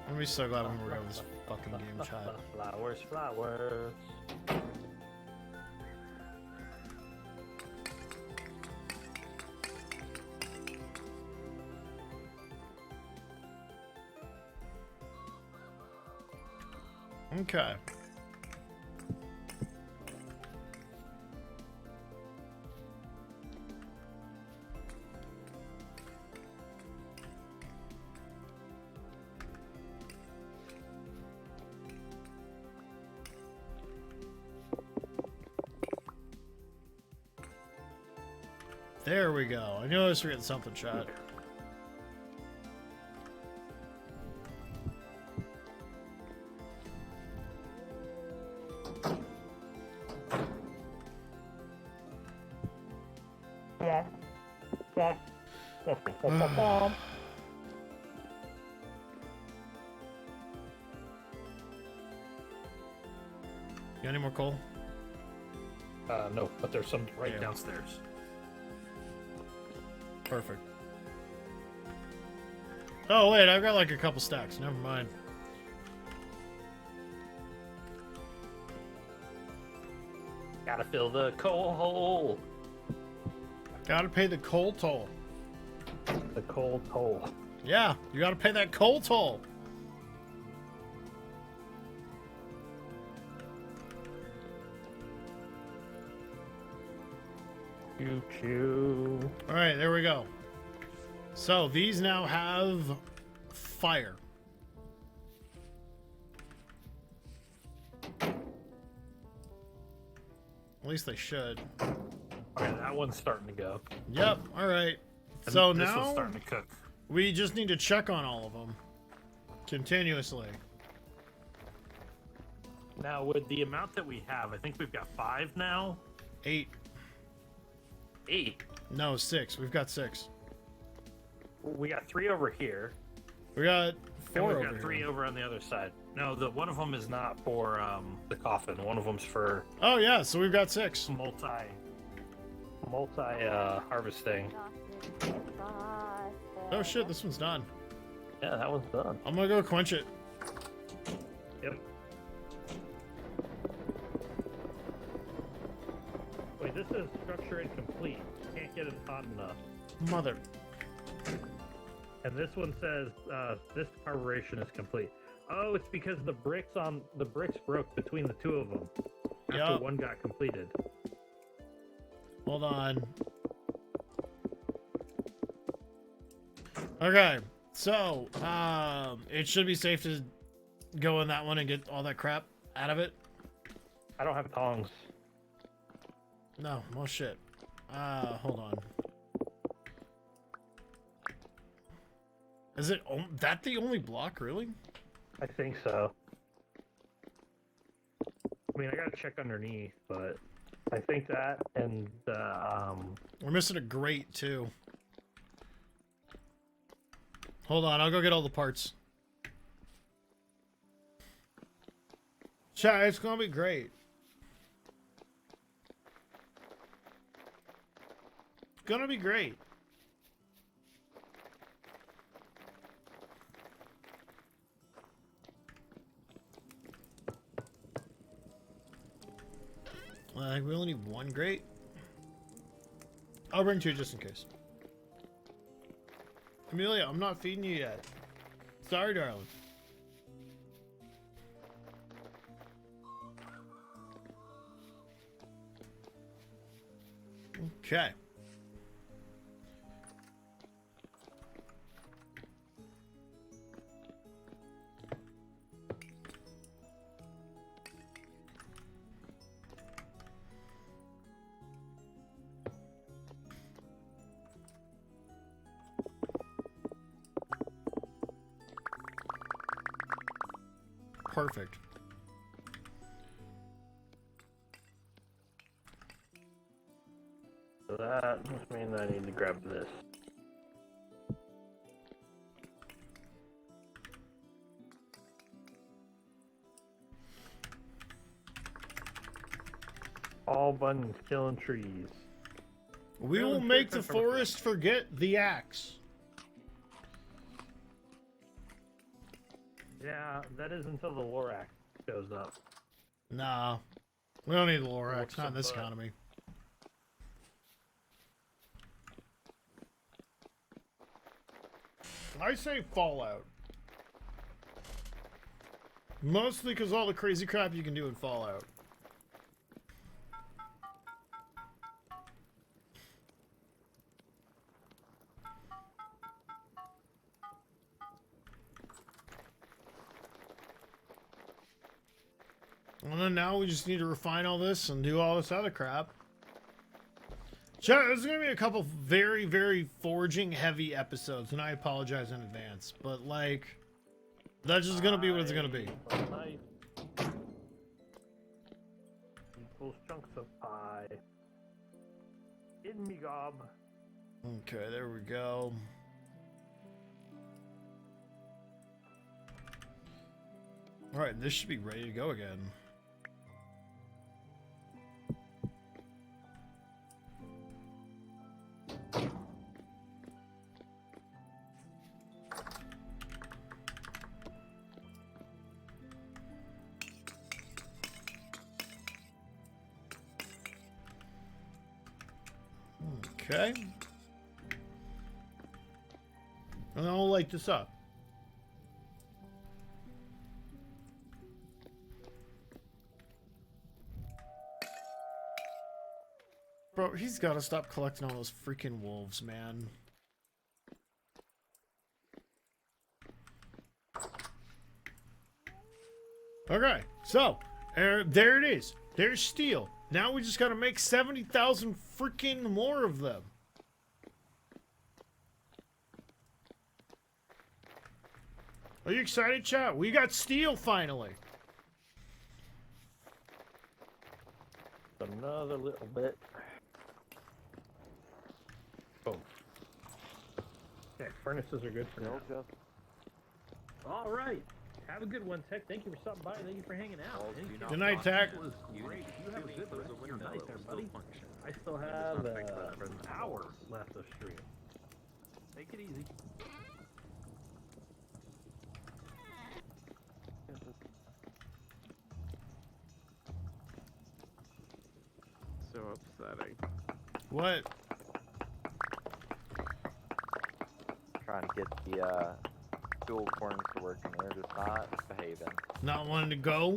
I'm be so glad when we're going this fucking game, chat. Flowers, flowers. Okay. There we go. I knew I was forgetting something, chat. You got any more coal? No, but there's some right Yeah. downstairs. Perfect. Oh, wait, I've got like a couple stacks. Never mind. Gotta fill the coal hole. Gotta pay the coal toll. The coal toll. Yeah, you gotta pay that coal toll. Choo choo. All right, there we go. So these now have fire. At least they should. Okay, that one's starting to go. Yep, alright. And So this one's now, starting to cook. we just need to check on all of them. Continuously. Now, with the amount that we have, I think we've got 5 now. 8. 8. No, 6. We've got 6. We got 3 over here. We got Then 4 we've over got 3 here. over on the other side. No, the one of them is not for the coffin. One of them's for Oh yeah, so we've got 6. multi harvesting. Oh shit, this one's done. Yeah, that one's done. I'm gonna go quench it. Yep. Wait, this is structure incomplete. Can't get it hot enough. Mother. And this one says this carburation is complete. Oh, it's because the bricks broke between the two of them after Yup. one got completed. Hold on. Okay, so it should be safe to go in that one and get all that crap out of it. I don't have tongs. No, well shit. Hold on. Is it that the only block, really? I think so. I mean, I gotta check underneath, but I think that and We're missing a grate too. Hold on, I'll go get all the parts. Chat, it's gonna be great. It's gonna be great. I think we only need 1 grate. I'll bring 2 just in case. Amelia, I'm not feeding you yet. Sorry, darling. Okay. Perfect. so that must mean that I need to grab this. All buttons killing trees. We Well, will I'm make sure the it's never forest forget the axe. Yeah, that is until the Lorax shows up. Nah. We don't need the Lorax, What's not in the this butt? economy. I say Fallout. Mostly because all the crazy crap you can do in Fallout. And then now we just need to refine all this and do all this other crap. Chat, there's going to be a couple very, very forging heavy episodes, and I apologize in advance. But, like, that's just going to be what it's going to be. Nice. Equals chunks of pie. In me gob. Okay, there we go. Alright, this should be ready to go again. Okay. And I'll light this up. Bro, he's got to stop collecting all those freaking wolves, man. Okay, so there it is. There's steel. Now we just gotta make 70,000 freaking more of them. Are you excited, chat? We got steel finally. Another little bit. Boom. Okay, furnaces are good for now. All right. Have a good one, Tech. Thank you for stopping by. Thank you for hanging out. Good night, Tech. It was great. You have a good rest of your night there, buddy. I still have an hour left of stream. Take it easy. So upsetting. What? Trying to get the fuel corns to work, and they're just not behaving. Not wanting to go?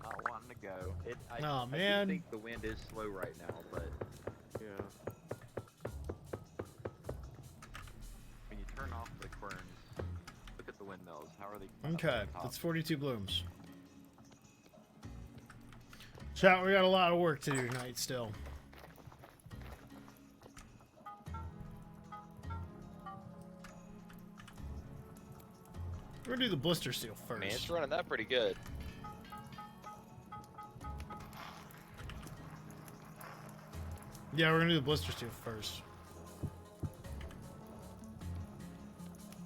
Not wanting to go. Aw, I man. do think the wind is slow right now, but Yeah. when you turn off the corns, look at the windmills. How are they? Okay, that's 42 blooms. Chat, we got a lot of work to do tonight still. We're gonna do the blister seal first. Man, it's running that pretty good. Yeah, we're gonna do the blister seal first.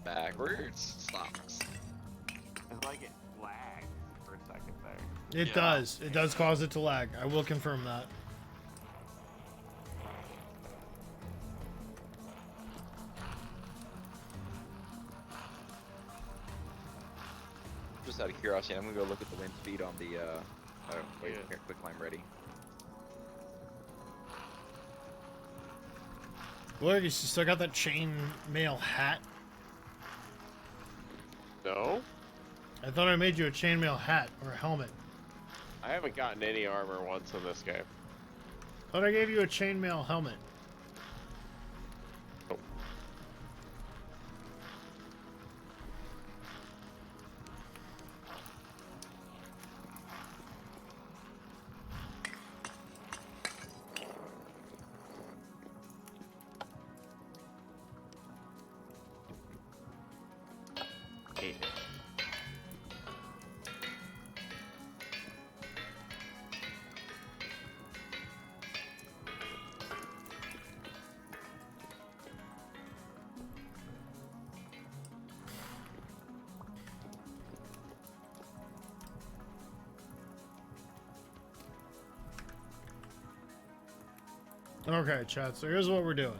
Backwards. Stops. It's like it lagged for a second there. It Yeah. does. It does cause it to lag. I will confirm that. Just out of curiosity, I'm gonna go look at the wind speed on the. Oh, wait, Yeah. here, quick line ready. Look, you still got that chain mail hat. No, I thought I made you a chainmail hat or a helmet. I haven't gotten any armor once in this game. Thought I gave you a chainmail helmet. Oh. Hate it. Okay, chat, so here's what we're doing.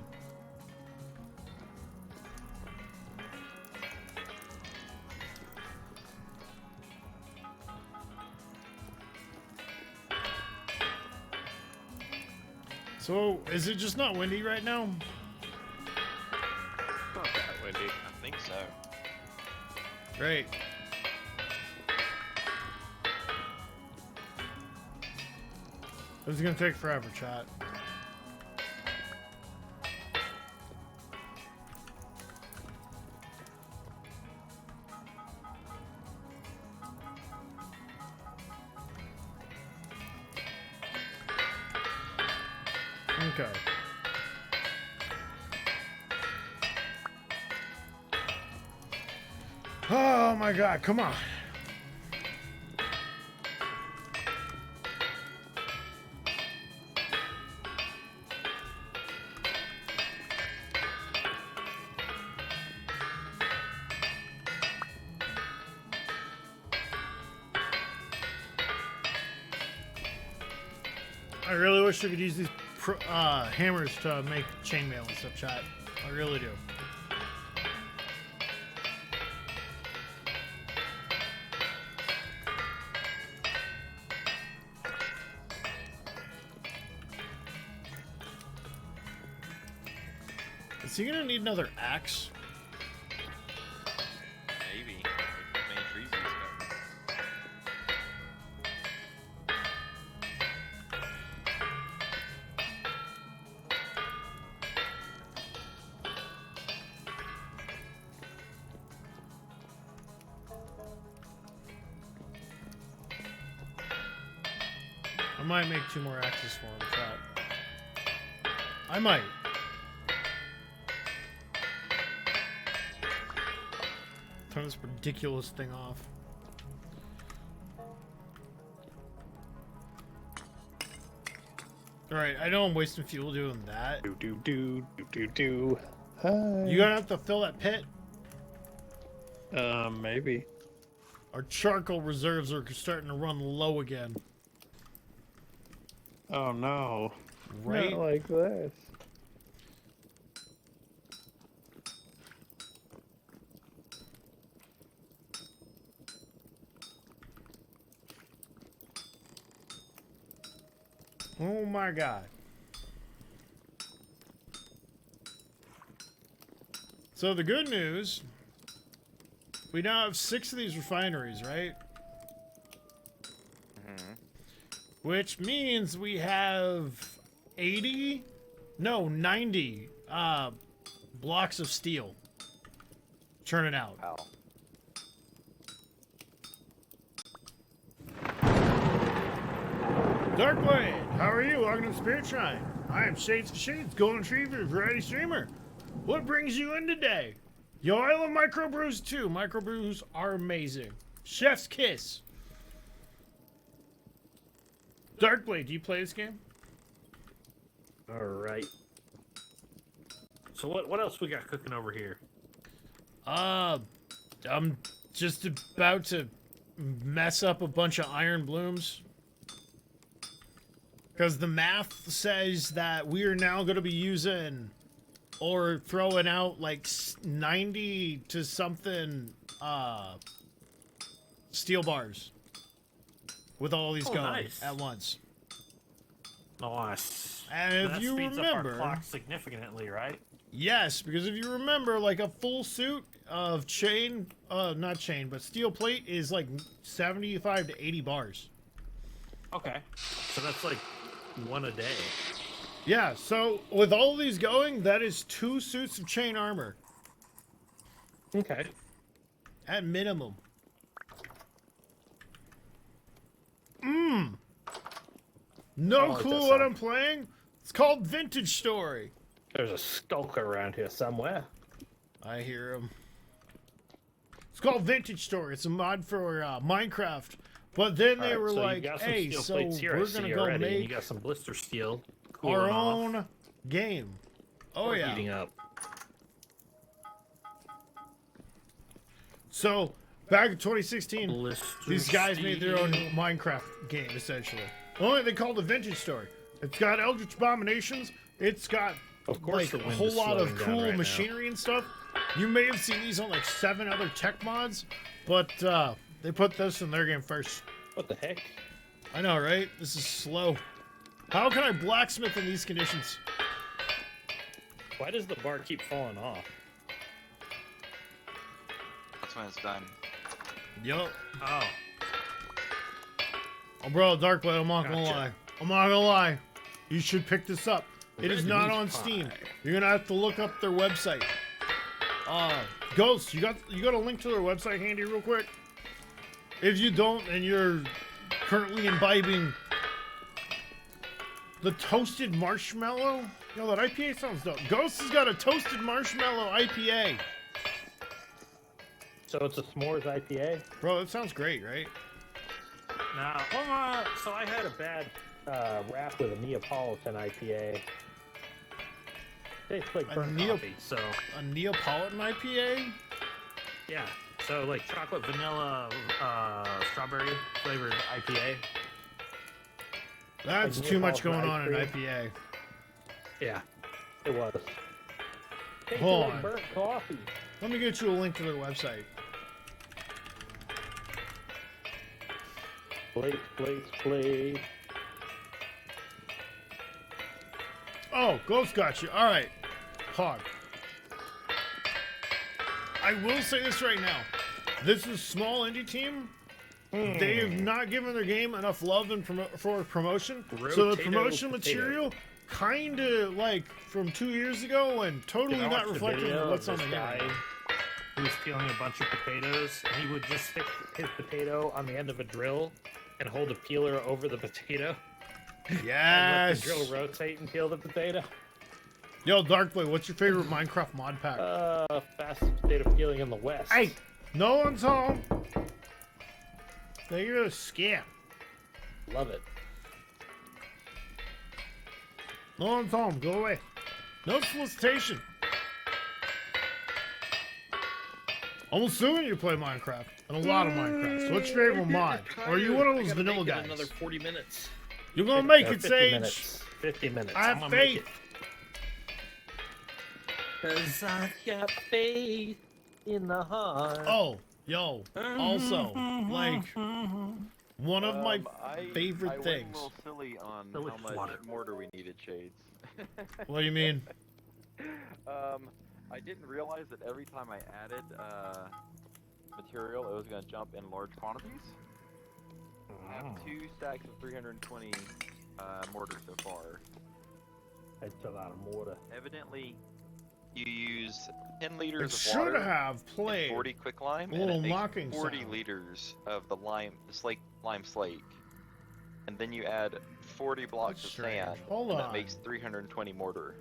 So, is it just not windy right now? Not that windy. I think so. Great. This is gonna take forever, chat. Okay. Oh my god, come on. I really wish we could use these hammers to make chainmail and stuff, chat. I really do. Is he gonna need another axe? Maybe. Look how many trees he's got. I might make 2 more axes for him, chat. I might. Turn this ridiculous thing off. Alright, I know I'm wasting fuel doing that. Hi. You gonna have to fill that pit? Maybe. Our charcoal reserves are starting to run low again. Oh no. Right? Not like this. Oh my god. So the good news, we now have 6 of these refineries, right? Which means we have 80, no, 90 blocks of steel churning out. Wow. Darkblade, how are you? Welcome to Spirit Shrine. I am Shades for Shades, Golden Retriever, Variety Streamer. What brings you in today? Yo, I love microbrews too. Microbrews are amazing. Chef's kiss. Darkblade, do you play this game? All right. So what else we got cooking over here? I'm just about to mess up a bunch of iron blooms. Because the math says that we are now going to be using or throwing out like 90 to something steel bars with all these going nice. at once. Nice. And if that you speeds remember, up our clock significantly, right? yes, because if you remember, like a full suit of not chain, but steel plate is like 75 to 80 bars. Okay. So that's like 1 a day. Yeah, so with all of these going, that is 2 suits of chain armor. Okay. At minimum. No like clue that what sound. I'm playing? It's called Vintage Story. There's a skulker around here somewhere. I hear him. It's called Vintage Story. It's a mod for Minecraft. But then they Alright, were so you like, got some hey, steel so plates here, I we're see going to go already, and you make got some blister steel our cooling off own game. Oh, or yeah. heating up. So, back in 2016, Blister these guys made their own steel. Minecraft game, essentially. Only they called it Vintage Story. It's got Eldritch Abominations. It's got Of course like the a wind whole is lot of slowing down cool right now. machinery and stuff. You may have seen these on like 7 other tech mods, but they put this in their game first. What the heck? I know, right? This is slow. How can I blacksmith in these conditions? Why does the bar keep falling off? That's when it's done. Yup. Oh. Oh, bro, Darkblade, I'm not gonna Gotcha. lie. I'm not gonna lie. You should pick this up. It is Red not meat on pie. Steam. You're gonna have to look up their website. Ghost, you got a link to their website handy real quick? If you don't and you're currently imbibing the toasted marshmallow, yo, that IPA sounds dope. Ghost has got a toasted marshmallow IPA. So it's a s'mores IPA? Bro, that sounds great, right? Nah, so I had a bad rap with a Neapolitan IPA. Tastes like A burnt coffee, so A Neapolitan IPA? yeah. So like chocolate, vanilla, strawberry flavored IPA. That's Like too much Neapolitan going on in ice IPA. Yeah, it was. Tasted Hold like on. burnt coffee. Let me get you a link to their website. Plate. Oh, Ghost got you. All right. Hog. I will say this right now. This is small indie team. They have not given their game enough love and for promotion. So the Rotato promotion potato. material, kind of like from 2 years ago, and totally Did I not watch the reflecting video on of what's on this the game. guy who was stealing a bunch of potatoes, and he would just stick his potato on the end of a drill and hold a peeler over the potato. And let Yes. the drill rotate and peel the potato. Yo, Darkboy, what's your favorite Minecraft mod pack? Fast potato peeling in the west. Hey, no one's home. You're a scam. Love it. No one's home. Go away. No solicitation. I'm assuming you play Minecraft and a lot of Minecraft. So what's your favorite mod? Or are you one of those vanilla guys? Another 40 minutes. You're gonna make it, 50 Sage. minutes. 50 minutes. I have faith. Cause I've got faith in the heart. Oh, yo. Also, like, one of my favorite I went things. a little silly on Silly how much water. mortar we needed, Shades. What do you mean? I didn't realize that every time I added material, it was going to jump in large quantities. I have 2 stacks of 320 mortar so far. It's a lot of mortar. Evidently, you use 10 I liters of should water have and played. 40 quicklime, a and little it makes mocking 40 sound. liters of the lime slate. And then you add 40 blocks That's of strange. sand, Hold and on. that makes 320 mortar.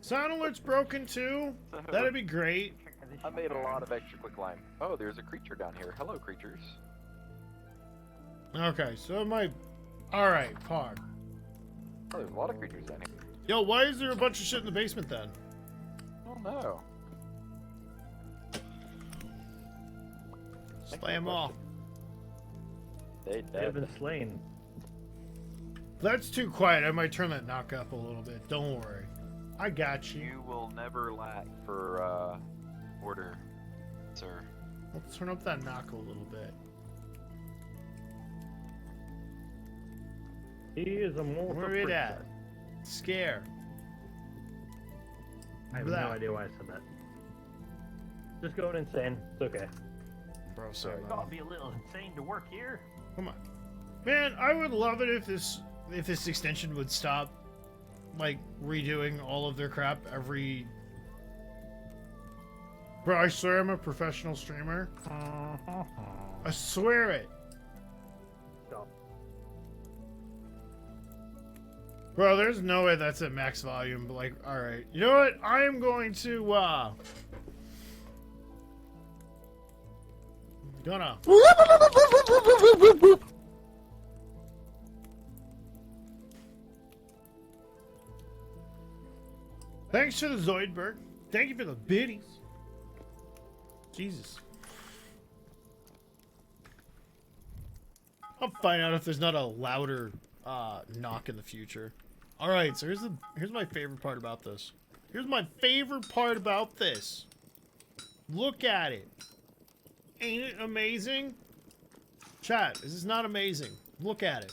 Sound alert's broken too? That'd be great. I made a lot of extra quicklime. Oh, there's a creature down here. Hello, creatures. Okay, so my... Alright, Pog. Oh, there's a lot of creatures down here. Yo, why is there a bunch of shit in the basement then? Oh no. Slay them all. They They have dead. been slain. That's too quiet. I might turn that knock up a little bit. Don't worry. I got you. You will never lack for mortar, sir. Let's turn up that knock a little bit. He is a mortar. Where it at? Scare. I have Blah. no idea why I said that. Just going insane. It's okay. Bro, sorry. Gotta be a little insane to work here. Come on. Man, I would love it if this extension would stop like redoing all of their crap every... Bro, I swear I'm a professional streamer. I swear it. Stop. Bro, there's no way that's at max volume, but like, alright. You know what? I am going to, gonna... Thanks to the Zoidberg. Thank you for the biddies. Jesus. I'll find out if there's not a louder knock in the future. Alright, so here's my favorite part about this. Here's my favorite part about this. Look at it. Ain't it amazing? Chat, is this not amazing? Look at it.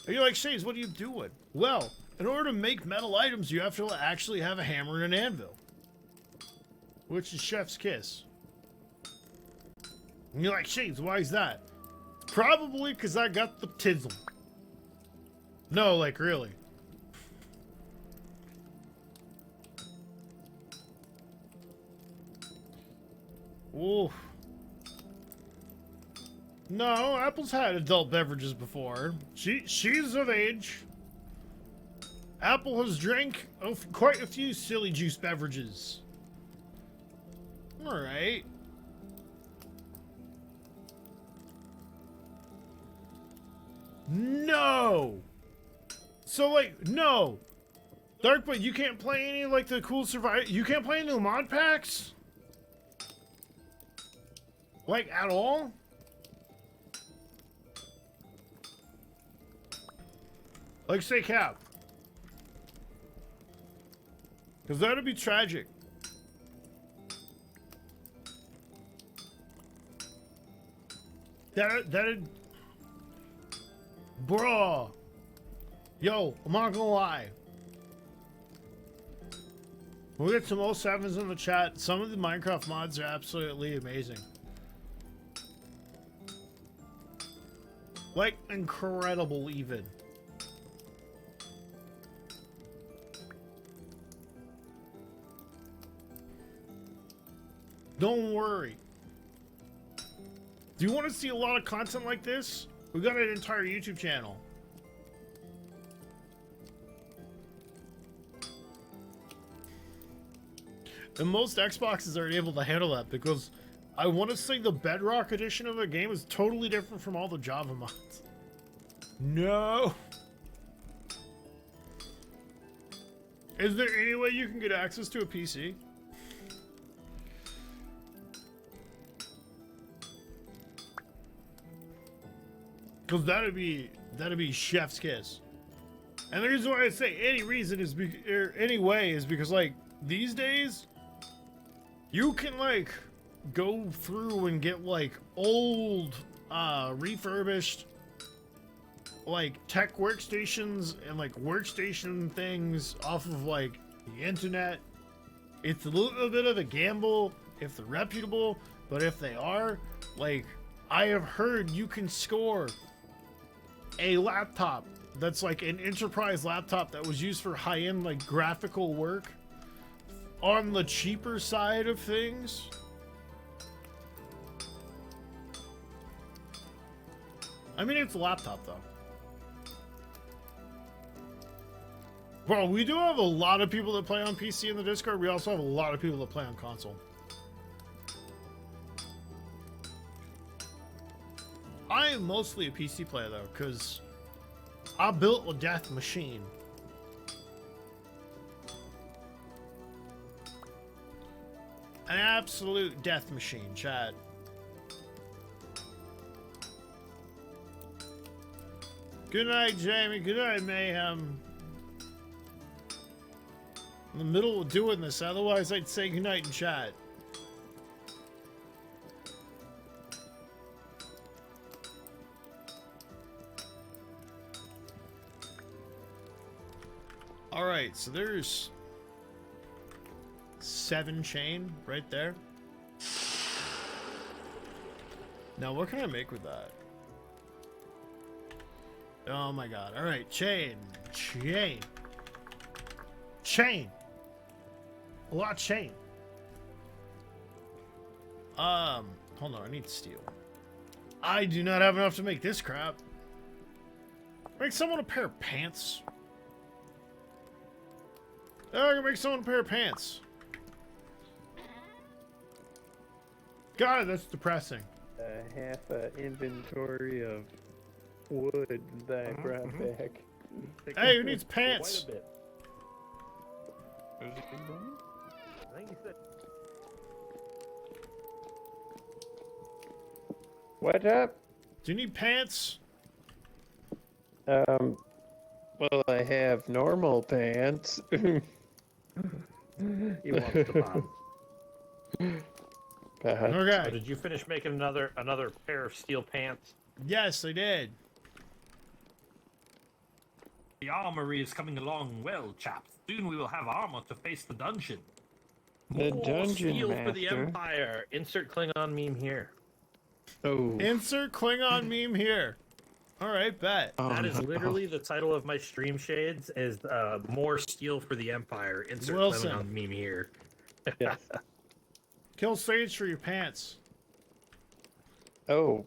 Are you like, Shades, what are you doing? Well, in order to make metal items, you have to actually have a hammer and an anvil. Which is chef's kiss. And you're like, Shades, why is that? Probably because I got the tizzle. No, like, really. Ooh. No, Apple's had adult beverages before. She's of age. Apple has drank quite a few silly juice beverages. Alright. No! So, like, no! Darkblade, you can't play any, like, the cool survival... You can't play any of the mod packs? Like, at all? Like, say Cap. Because that'd be tragic. That'd... Bruh. Yo, I'm not gonna lie. We'll get some 07s in the chat. Some of the Minecraft mods are absolutely amazing. Like, incredible even. Don't worry. Do you want to see a lot of content like this? We got an entire YouTube channel. And most Xboxes aren't able to handle that because I want to say the Bedrock edition of a game is totally different from all the Java mods. No. Is there any way you can get access to a PC? Because that'd be chef's kiss. And the reason why I say any reason is any way is because like these days you can like go through and get like old refurbished like tech workstations and like workstation things off of like the internet. It's a little bit of a gamble if they're reputable, but if they are, like I have heard you can score a laptop that's like an enterprise laptop that was used for high-end like graphical work on the cheaper side of things. I mean, it's a laptop though. Well, we do have a lot of people that play on PC in the Discord. We also have a lot of people that play on console. I am mostly a PC player though, because I built a death machine. An absolute death machine, chat. Good night, Jamie. Good night, Mayhem. In the middle of doing this, otherwise I'd say goodnight in chat. Alright, so there's 7 chain right there. Now what can I make with that? Oh my god. Alright, chain. A lot of chain. Hold on, I need steel. I do not have enough to make this crap. Make someone a pair of pants. Oh, I can make someone a pair of pants. God, that's depressing. Half an inventory of wood that I brought back. Hey, who needs pants? Quite a bit. I think he said. What up? Do you need pants? Well, I have normal pants. He wants the bomb. Okay. So did you finish making another pair of steel pants? Yes, I did. The armory is coming along well, chaps. Soon we will have armor to face the dungeon. The dungeon Steel for the master. Empire. Insert Klingon meme here. Oh. Insert Klingon meme here. All right, bet. That is literally the title of my stream shades. Is more steel for the Empire. Insert Wilson. Klingon meme here. Yes. Kill Sage for your pants. Oh.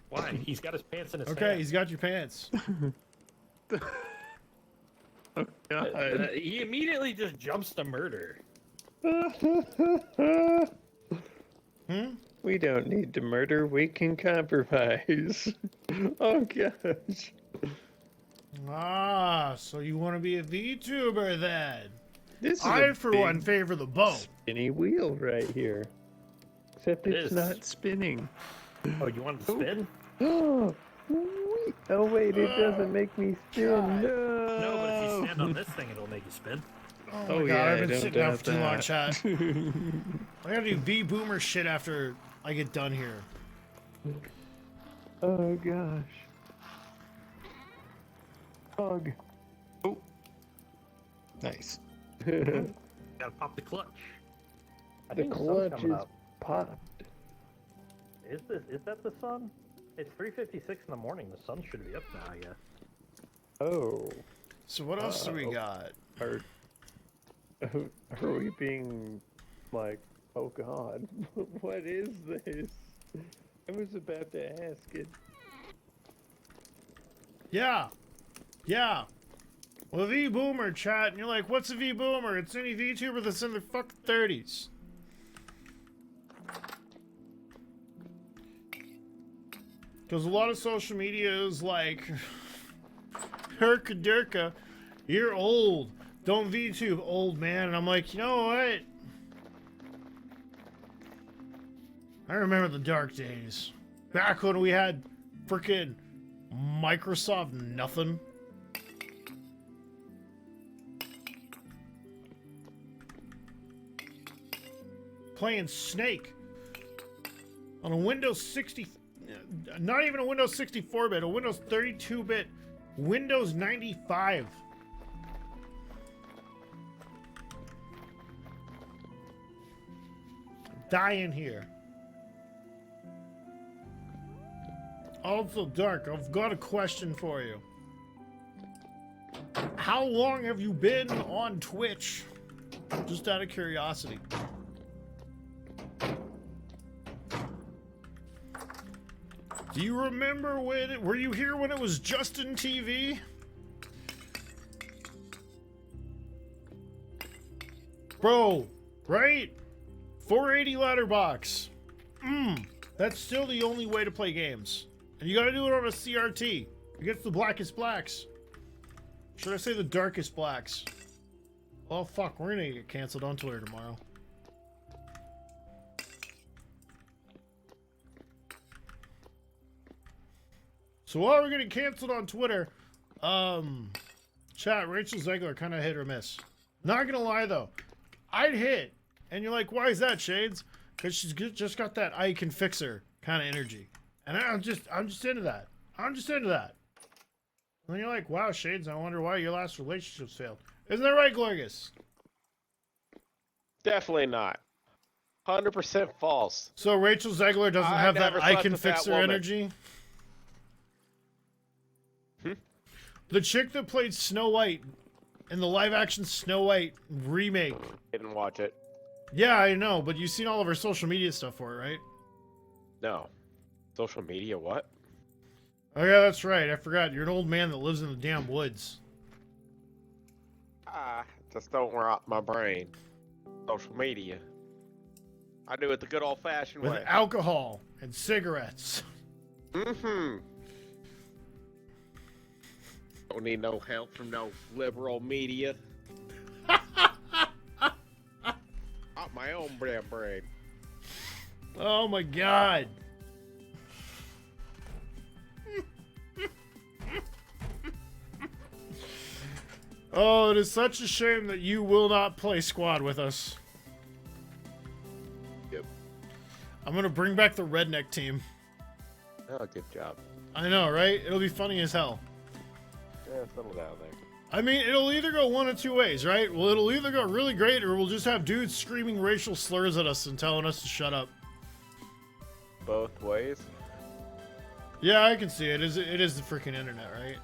Why? He's got his pants in his Okay, hand. he's got your pants. He immediately just jumps to murder. We don't need to murder, we can compromise. Oh gosh. Ah, so you want to be a VTuber then? This is I, a for big one, favor the bow. spinny wheel right here. Except It it's is. not spinning. Oh, you want to spin? Oh, wait. Oh wait, it doesn't make me spin. God. No. No, but if you stand on this thing, it'll make you spin. Oh my Oh, god, yeah, I've I been don't sitting down doubt for too long, that. chat. I gotta do V-Boomer shit after I get done here. Oh gosh. Bug. Oh. Nice. Gotta pop the clutch. I The think the sun's clutch coming is up. popped. Is that the sun? It's 3:56 in the morning. The sun should be up now, I guess. Oh. So what else do we got? Are we being like, oh god, what is this? I was about to ask it. Yeah. Well, V-Boomer chat, and you're like, what's a V-Boomer? It's any VTuber that's in their fucking 30s. Because a lot of social media is like, Herka Durka, you're old. Don't VTube, old man. And I'm like, you know what? I remember the dark days. Back when we had frickin' Microsoft nothing. Playing Snake on a Windows 60, not even a Windows 64-bit, a Windows 32-bit, Windows 95. Dying here. Also, Dark, I've got a question for you. How long have you been on Twitch? Just out of curiosity. Do you remember when, were you here when it was Justin TV? Bro, right? 480 ladder box. That's still the only way to play games. And you gotta do it on a CRT against the blackest blacks. Should I say the darkest blacks? Oh fuck, we're gonna get canceled on Twitter tomorrow. So while we're getting canceled on Twitter, chat, Rachel Zegler kind of hit or miss. Not gonna lie though, I'd hit, and you're like, why is that, Shades? Because she's just got that I can fix her kind of energy, and I'm just into that. I'm just into that. And then you're like, wow, Shades, I wonder why your last relationships failed. Isn't that right, Glorgus? Definitely not. 100% false. So Rachel Zegler doesn't have that never I slept can with fix that her woman. energy? The chick that played Snow White in the live-action Snow White remake. Didn't watch it. Yeah, I know, but you've seen all of her social media stuff for it, right? No. Social media, what? Oh yeah, that's right. I forgot. You're an old man that lives in the damn woods. Just don't rot my brain. Social media. I do it the good old-fashioned With way. alcohol and cigarettes. Don't need no help from no liberal media. Out my own damn brain. Oh my god. Oh, it is such a shame that you will not play squad with us. Yep. I'm gonna bring back the redneck team. Oh, good job. I know, right? It'll be funny as hell. Yeah, settle down there. I mean, it'll either go one of two ways, right? Well, it'll either go really great, or we'll just have dudes screaming racial slurs at us and telling us to shut up. Both ways. Yeah, I can see it. It is the freaking internet, right?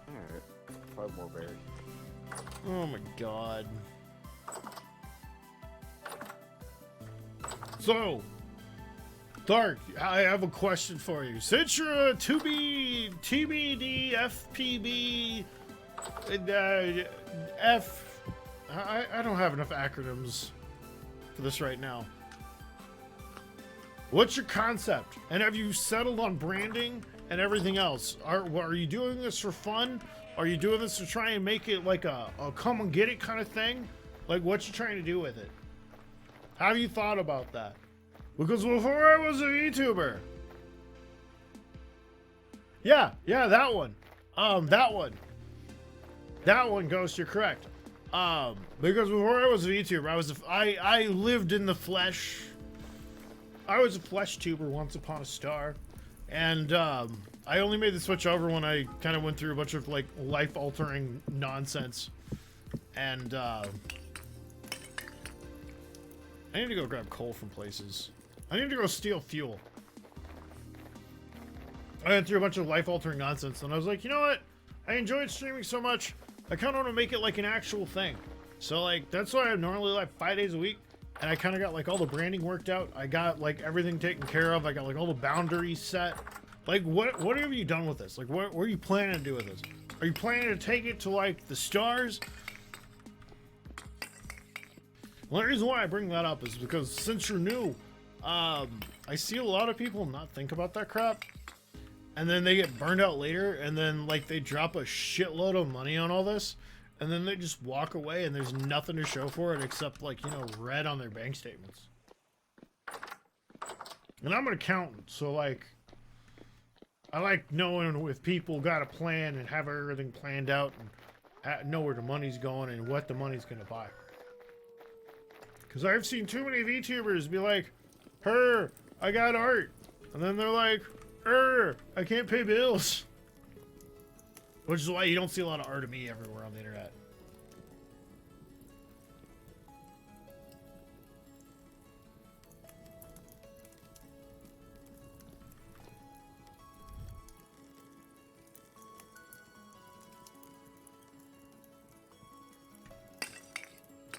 Alright. 5 more berries. Oh my god. So, Dark, I have a question for you. Since you're a TBD, FPB, I don't have enough acronyms for this right now. What's your concept? And have you settled on branding and everything else? Are you doing this for fun? Are you doing this to try and make it like a come and get it kind of thing? Like, what you trying to do with it? Have you thought about that? Because before I was a VTuber. Yeah, that one. That one, Ghost, you're correct. Because before I was a VTuber, I lived in the flesh. I was a flesh tuber once upon a star. And I only made the switch over when I kind of went through a bunch of like life-altering nonsense. And I need to go grab coal from places. I need to go steal fuel. I went through a bunch of life-altering nonsense, and I was like, you know what? I enjoyed streaming so much, I kind of want to make it like an actual thing. So, like, that's why I normally like 5 days a week. and I kind of got like all the branding worked out. I got like everything taken care of. I got like all the boundaries set. Like what have you done with this? Like what are you planning to do with this? Are you planning to take it to like the stars? Well, the reason why I bring that up is because since you're new, I see a lot of people not think about that crap, and then they get burned out later, and then like they drop a shitload of money on all this, and then they just walk away, and there's nothing to show for it except like, you know, red on their bank statements. And I'm an accountant, so like, I like knowing if people got a plan and have everything planned out and know where the money's going and what the money's gonna buy. Because I've seen too many VTubers be like, I got art. And then they're like, I can't pay bills. Which is why you don't see a lot of art of me everywhere on the internet.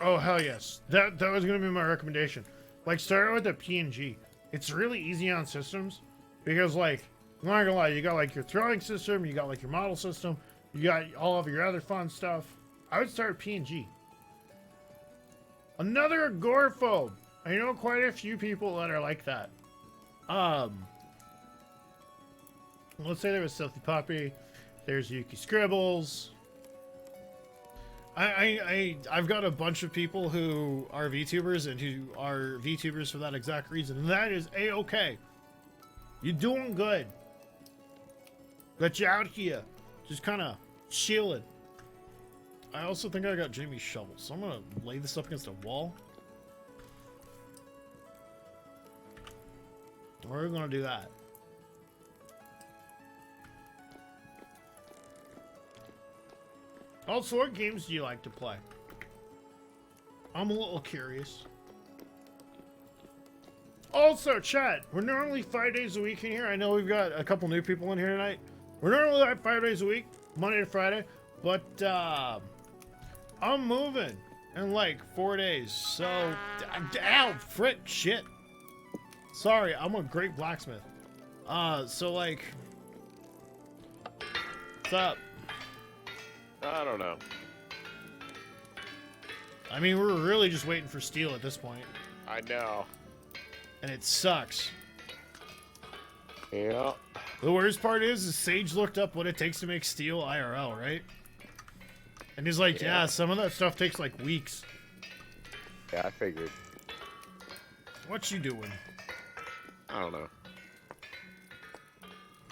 Oh, hell yes. That was going to be my recommendation. Like, start out with the PNG. It's really easy on systems because, like, I'm not gonna lie, you got, like, your throwing system, you got, like, your model system, you got all of your other fun stuff. I would start with PNG. Another agoraphobe. I know quite a few people that are like that. Let's say there was Stealthy Puppy, there's Yuki Scribbles. I've got a bunch of people who are VTubers and who are VTubers for that exact reason, and that is A-okay. You're doing good. Let you out here, just kind of chilling. I also think I got Jamie's shovel, so I'm gonna lay this up against a wall. We're gonna do that. Also, what games do you like to play? I'm a little curious. Also, chat, we're normally 5 days a week in here. I know we've got a couple new people in here tonight. We're normally like 5 days a week, Monday to Friday, but I'm moving in like 4 days. So, ow, frick, shit. Sorry, I'm a great blacksmith. So like, what's up? I don't know. I mean, we're really just waiting for steel at this point. I know. And it sucks. Yeah. The worst part is Sage looked up what it takes to make steel IRL, right? And he's like, yeah, some of that stuff takes like weeks. Yeah, I figured. What you doing? I don't know.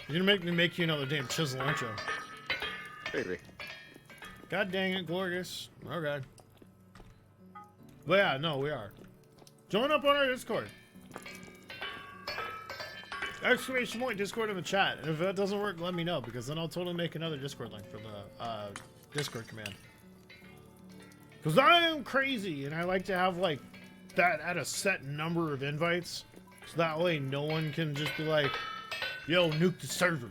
You're gonna make me make you another damn chisel, aren't you? Maybe. God dang it, Glorious. Okay. But yeah, no, we are. Join up on our Discord. Exclamation point Discord in the chat. And if that doesn't work, let me know, because then I'll totally make another Discord link for the Discord command. Because I am crazy, and I like to have like that at a set number of invites. So that way no one can just be like, yo, nuke the server.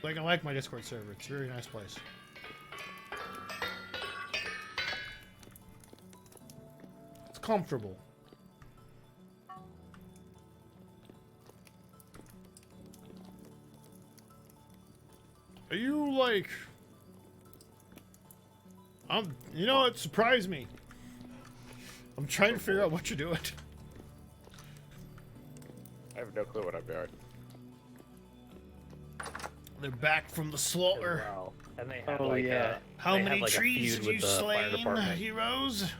Like, I like my Discord server. It's a very nice place. It's comfortable. Are you like... you know, it surprised me. I'm trying to figure out what you're doing. I have no clue what I'm doing. They're back from the slaughter. Wow. And they have How they many have, like, a trees feud have you with the fire slain, department. heroes?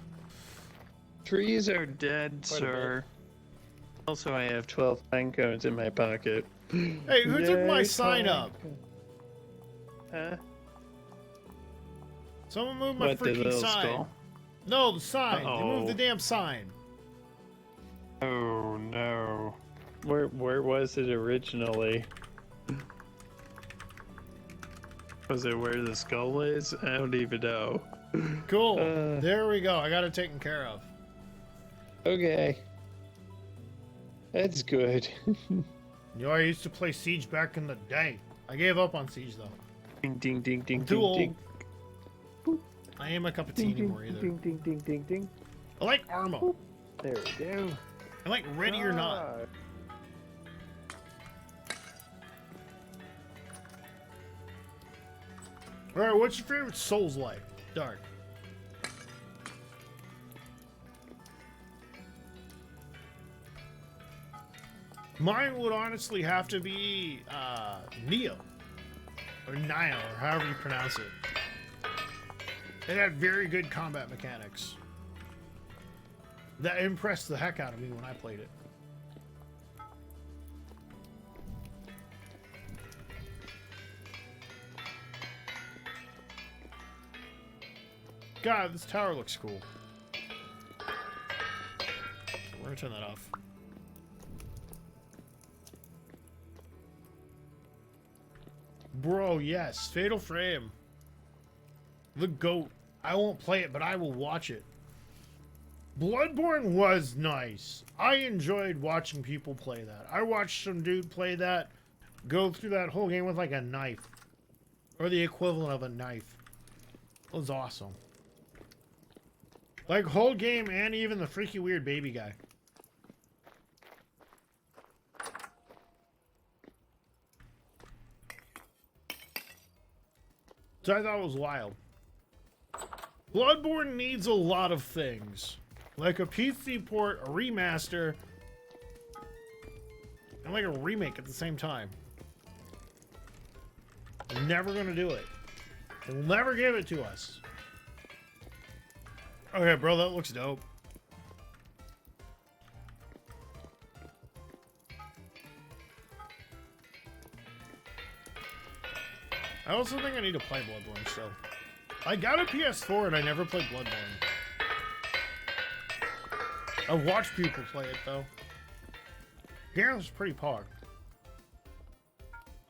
Trees are dead, Quite a sir. Also, I have 12 pine cones in my pocket. Hey, who took my Yay, sign pine up? cone. Huh? Someone moved my What, the freaking little sign. skull? No, the sign. They moved the Uh-oh. damn sign. Oh no. Where was it originally? Was it where the skull is? I don't even know. Cool. There we go. I got it taken care of. Okay. That's good. You know, I used to play Siege back in the day. I gave up on Siege though. Ding ding ding ding I'm too ding old. ding. I ain't my cup of tea Ding ding anymore either. ding ding ding ding ding. I like Arma. There we go. I like Ready or Not. Ah, Alright, what's your favorite Souls like? Dark. Mine would honestly have to be Neo. Or Nio, or however you pronounce it. It had very good combat mechanics. That impressed the heck out of me when I played it. God, this tower looks cool. We're gonna turn that off. Bro, yes. Fatal Frame. The GOAT. I won't play it, but I will watch it. Bloodborne was nice. I enjoyed watching people play that. I watched some dude play that, go through that whole game with like a knife. Or the equivalent of a knife. It was awesome. Like, whole game and even the freaky weird baby guy. So I thought it was wild. Bloodborne needs a lot of things. Like a PC port, a remaster, and like a remake at the same time. They're never gonna do it. They'll never give it to us. Okay, bro, that looks dope. I also think I need to play Bloodborne still. I got a PS4 and I never played Bloodborne. I've watched people play it though. Apparently it's pretty pog.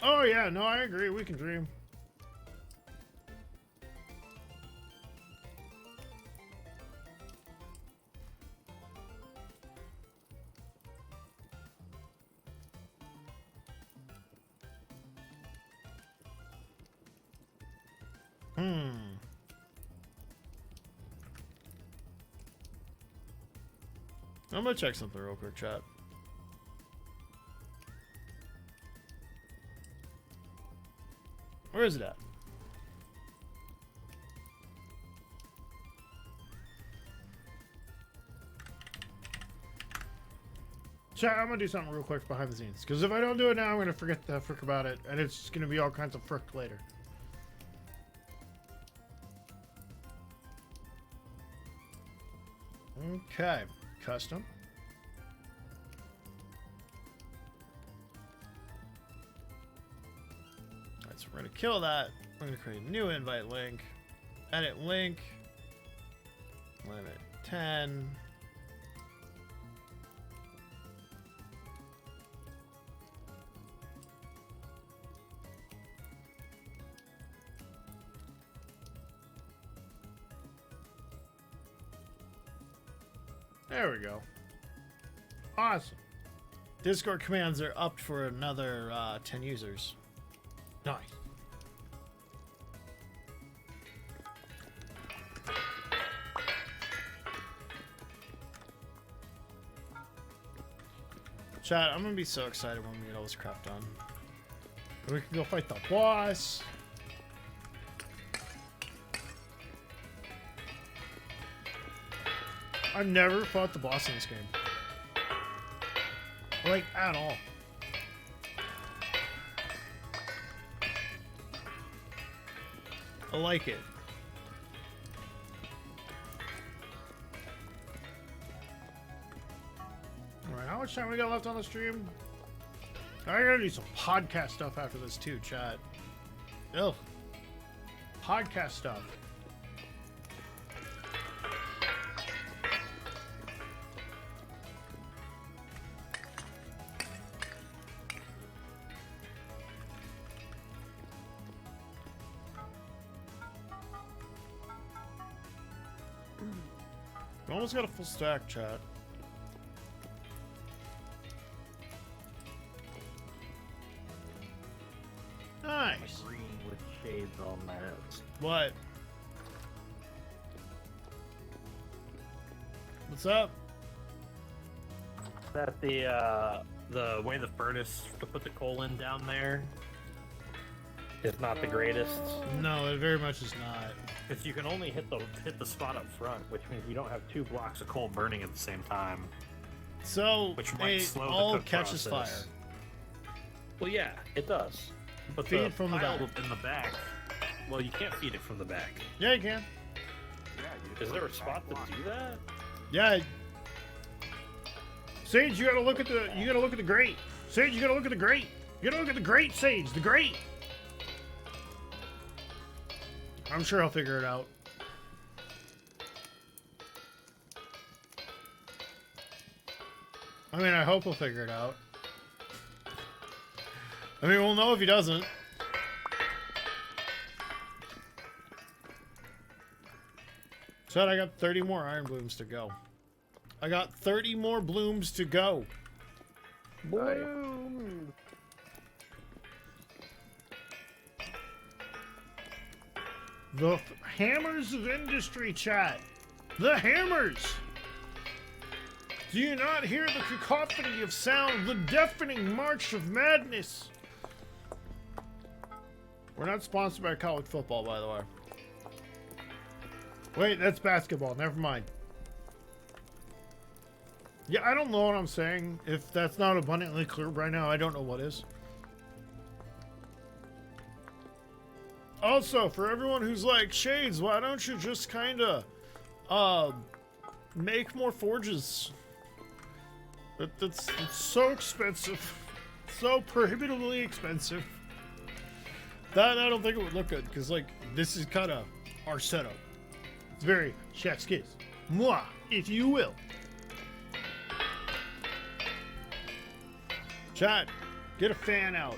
Oh yeah, no, I agree. We can dream. I'm gonna check something real quick, chat. Where is it at? Chat, I'm gonna do something real quick behind the scenes. Because if I don't do it now, I'm gonna forget the frick about it. And it's gonna be all kinds of frick later. Okay. Custom. Alright, so we're gonna kill that. We're gonna create a new invite link. Edit link. Limit 10. There we go. Awesome. Discord commands are up for another 10 users. Nice. Chat, I'm gonna be so excited when we get all this crap done. We can go fight the boss. I've never fought the boss in this game. Like, at all. I like it. Alright, how much time we got left on the stream? I gotta do some podcast stuff after this too, chat. Ugh. Podcast stuff. Almost got a full stack, chat. Nice. Green with shades on that. What? What's up? That the way the furnace to put the coal in down there is not the greatest. No, it very much is not. Because you can only hit the spot up front, which means you don't have 2 blocks of coal burning at the same time. So Which might it slow the all cook catches process. fire. Well, yeah, it does. But Feed the it from the pile back. in the back. Well, you can't feed it from the back. Yeah, you can. Is there a spot to do that? Yeah. Sage, you gotta look at the grate. Sage, you gotta look at the grate. You gotta look at the grate, Sage. The grate. I'm sure I'll figure it out. I mean, I hope he'll figure it out. I mean, we'll know if he doesn't. Said I got 30 more iron blooms to go. I got 30 more blooms to go. Bloom. The hammers of industry, chat. The hammers! Do you not hear the cacophony of sound, the deafening march of madness? We're not sponsored by college football, by the way. Wait, that's basketball. Never mind. Yeah, I don't know what I'm saying. If that's not abundantly clear right now, I don't know what is. Also, for everyone who's like, Shades, why don't you just kind of, make more forges? That's so expensive. So prohibitively expensive. That, I don't think it would look good, because, like, this is kind of our setup. It's very chef's kiss. Moi, if you will. Chat, get a fan out.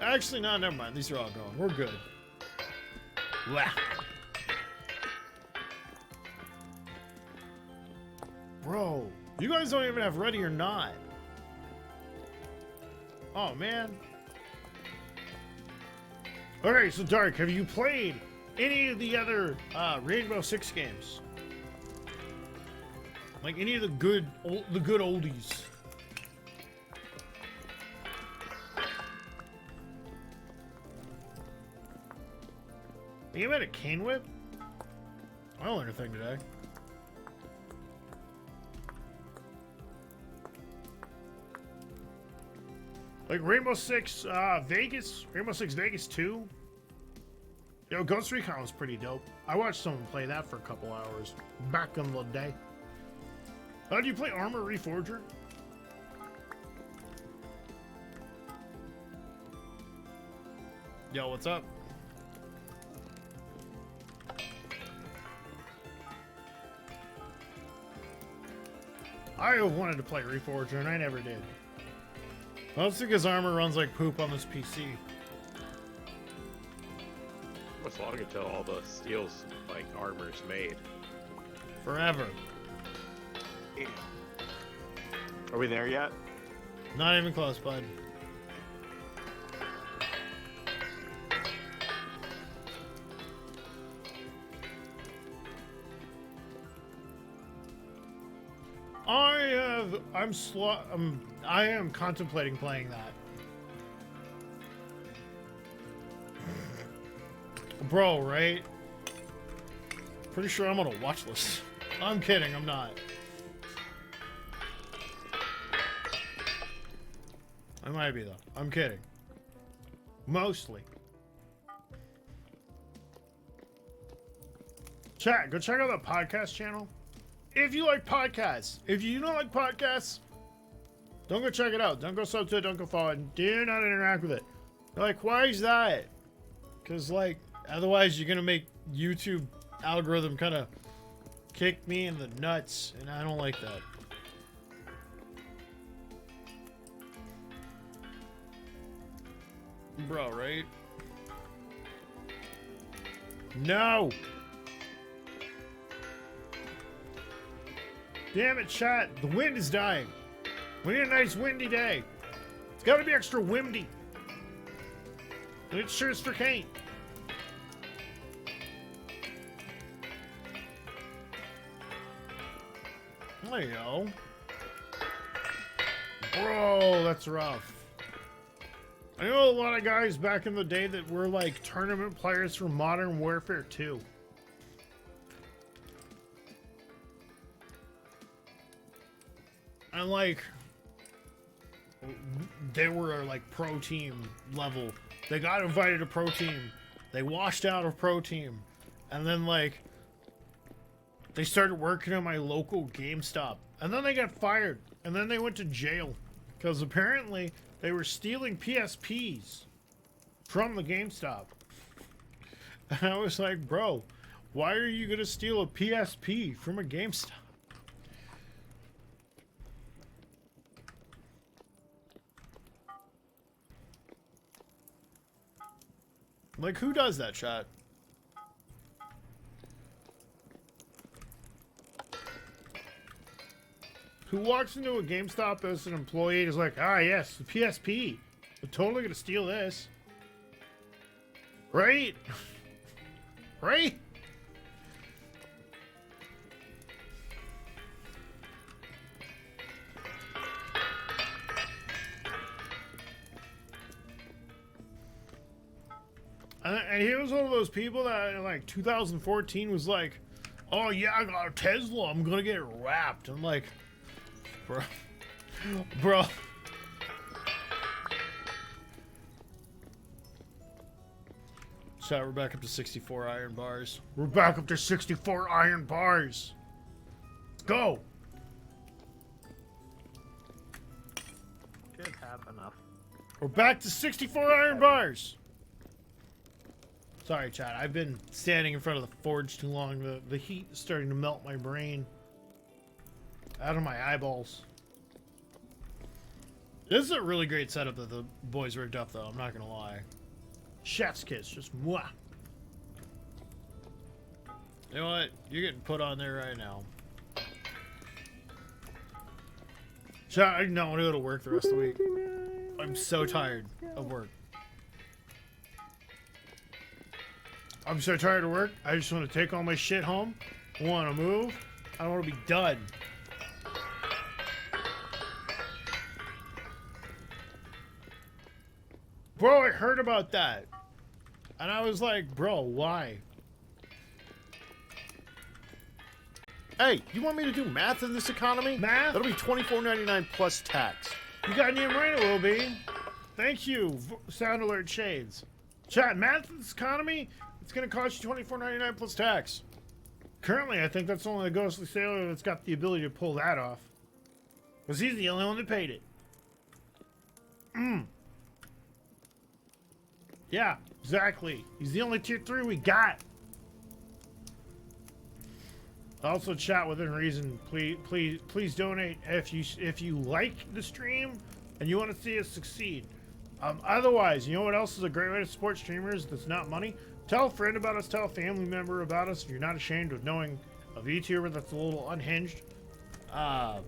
Actually, no, never mind. These are all going. We're good. Wow. Bro, you guys don't even have ready or not. Oh, man. Okay, so Dark, have you played any of the other Rainbow Six games? Like any of the good oldies? You made a cane whip? I learned a thing today. Like Rainbow Six Vegas, Rainbow Six Vegas 2. Yo, Ghost Recon was pretty dope. I watched someone play that for a couple hours back in the day. Do you play Armor Reforger? Yo, what's up? I wanted to play Reforger and I never did. That's because Armor runs like poop on this PC. What's long until all the steel's like armor's made? Forever. Are we there yet? Not even close, bud. I am contemplating playing that. Bro, right? Pretty sure I'm on a watch list. I'm kidding, I'm not. I might be though. I'm kidding. Mostly. Chat, go check out the podcast channel. If you like podcasts. If you don't like podcasts, don't go check it out. Don't go sub to it. Don't go follow it. Do not interact with it. You're like, why is that? Because, like, otherwise you're going to make YouTube algorithm kind of kick me in the nuts. And I don't like that. Bro, right? No! Damn it, chat. The wind is dying. We need a nice windy day. It's gotta be extra windy. And it sure is for Kane. There you go. Bro, that's rough. I know a lot of guys back in the day that were like tournament players for Modern Warfare 2. And like, they were like pro team level. They got invited to pro team. They washed out of pro team. And then like, they started working at my local GameStop. And then they got fired. And then they went to jail. Because apparently they were stealing PSPs from the GameStop. And I was like, bro, why are you going to steal a PSP from a GameStop? Like, who does that, chat? Who walks into a GameStop as an employee and is like, ah, yes, the PSP. We're totally gonna steal this. Right? Right? And he was one of those people that in like 2014 was like, oh yeah, I got a Tesla, I'm gonna get it wrapped. I'm like, bro. So we're back up to 64 iron bars. We're back up to 64 iron bars. Let's go. Should have enough. We're back to 64 iron bars. Sorry, chat. I've been standing in front of the forge too long. The heat is starting to melt my brain out of my eyeballs. This is a really great setup that the boys rigged up, though. I'm not gonna lie. Chef's kiss, just mwah. You know what? You're getting put on there right now. Chat, I do not want to go to work the rest of the week. I'm so tired of work. I'm so tired of work. I just want to take all my shit home. I want to move. I want to be done. Bro, I heard about that. And I was like, bro, why? Hey, you want me to do math in this economy? Math? That'll be $24.99 plus tax. You got damn right it will be. Thank you, Sound Alert Shades. Chat, math in this economy, it's going to cost you $24.99 plus tax. Currently, I think that's only the Ghostly Sailor that's got the ability to pull that off. Because he's the only one that paid it. Yeah, exactly. He's the only tier 3 we got. Also, chat within reason. Please donate if you like the stream and you want to see us succeed. Otherwise, you know what else is a great way to support streamers that's not money? Tell a friend about us. Tell a family member about us. If you're not ashamed of knowing a VTuber that's a little unhinged. Add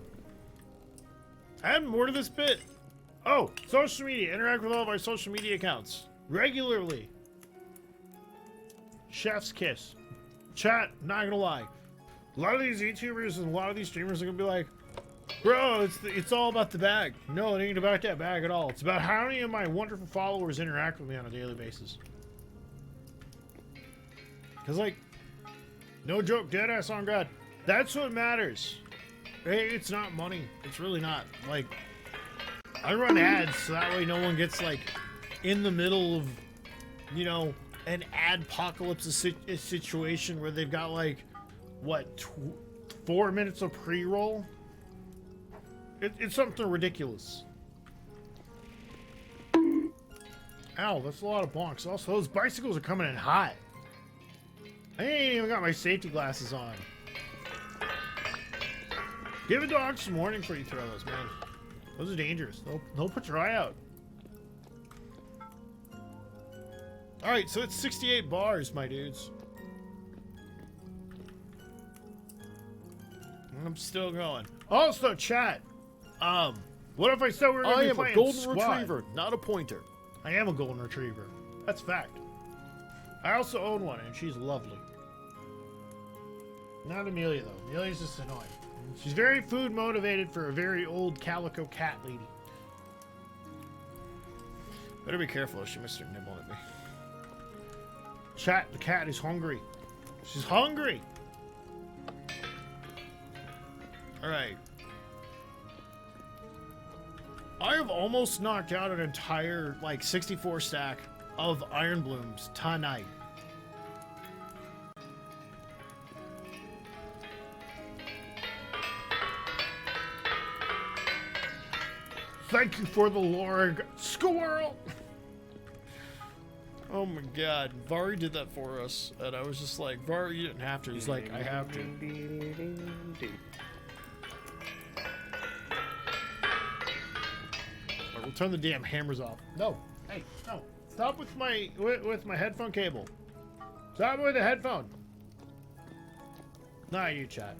more to this bit. Oh, social media. Interact with all of our social media accounts regularly. Chef's kiss. Chat, not gonna lie. A lot of these YouTubers and a lot of these streamers are gonna be like, bro, it's all about the bag. No, it ain't about that bag at all. It's about how many of my wonderful followers interact with me on a daily basis. Because, like, no joke, deadass on God, that's what matters. Hey, it's not money. It's really not. Like, I run ads so that way no one gets, like, in the middle of, you know, an ad-pocalypse situation where they've got, like, what, 4 minutes of pre-roll? It's something ridiculous. Ow, that's a lot of bonks. Also, those bicycles are coming in hot. I ain't even got my safety glasses on. Give a dog some warning before you throw those, man. Those are dangerous. They'll put your eye out. Alright, so it's 68 bars, my dudes. I'm still going. Also, chat. What if I said we were going to be playing I am a golden squad? retriever, not a pointer. I am a golden retriever. That's fact. I also own one, and she's lovely. Not Amelia, though. Amelia's just annoying. She's very food motivated for a very old calico cat lady. Better be careful, she must start nibbling at me. Chat, the cat is hungry. She's hungry! Alright. I have almost knocked out an entire, like, 64 stack of iron blooms tonight. Thank you for the Lorg squirrel! Oh my god, Vari did that for us, and I was just like, Vari, you didn't have to. He's like, I have to. We'll turn the damn hammers off. No, hey, no, stop with my headphone cable. Stop with the headphone. Nah, you chat.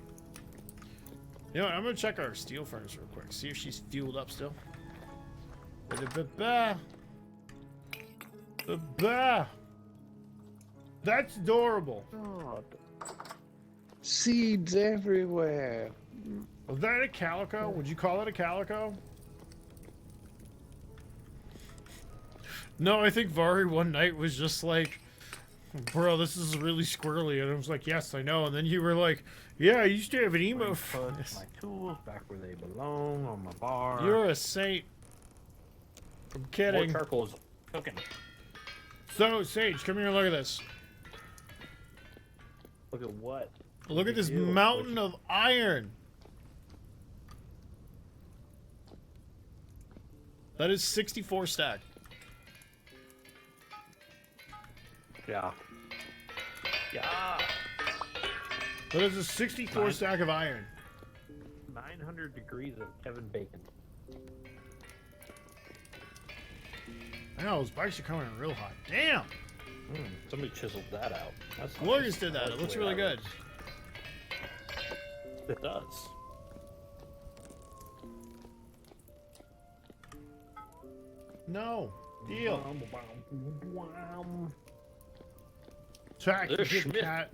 You know what? I'm gonna check our steel furnace real quick. See if she's fueled up still. Ba-da-ba-ba. Ba-ba. That's adorable. God. Seeds everywhere. Was that a calico? Would you call it a calico? No, I think Vari one night was just like, bro, this is really squirrely. And I was like, yes, I know. And then you were like, yeah, I used to have an emo. Put my tools back where they belong on my bar. You're a saint. I'm kidding. More charcoal is cooking. So, Sage, come here and look at this. Look at what? Look at this mountain of iron. That is 64 stack. Yeah. Yeah. That is a 64 stack of iron. 900 degrees of Kevin Bacon. I know, those bikes are coming in real hot. Damn! Somebody chiseled that out. That's Glorious did that. It looks really good. It does. No. Deal. Track,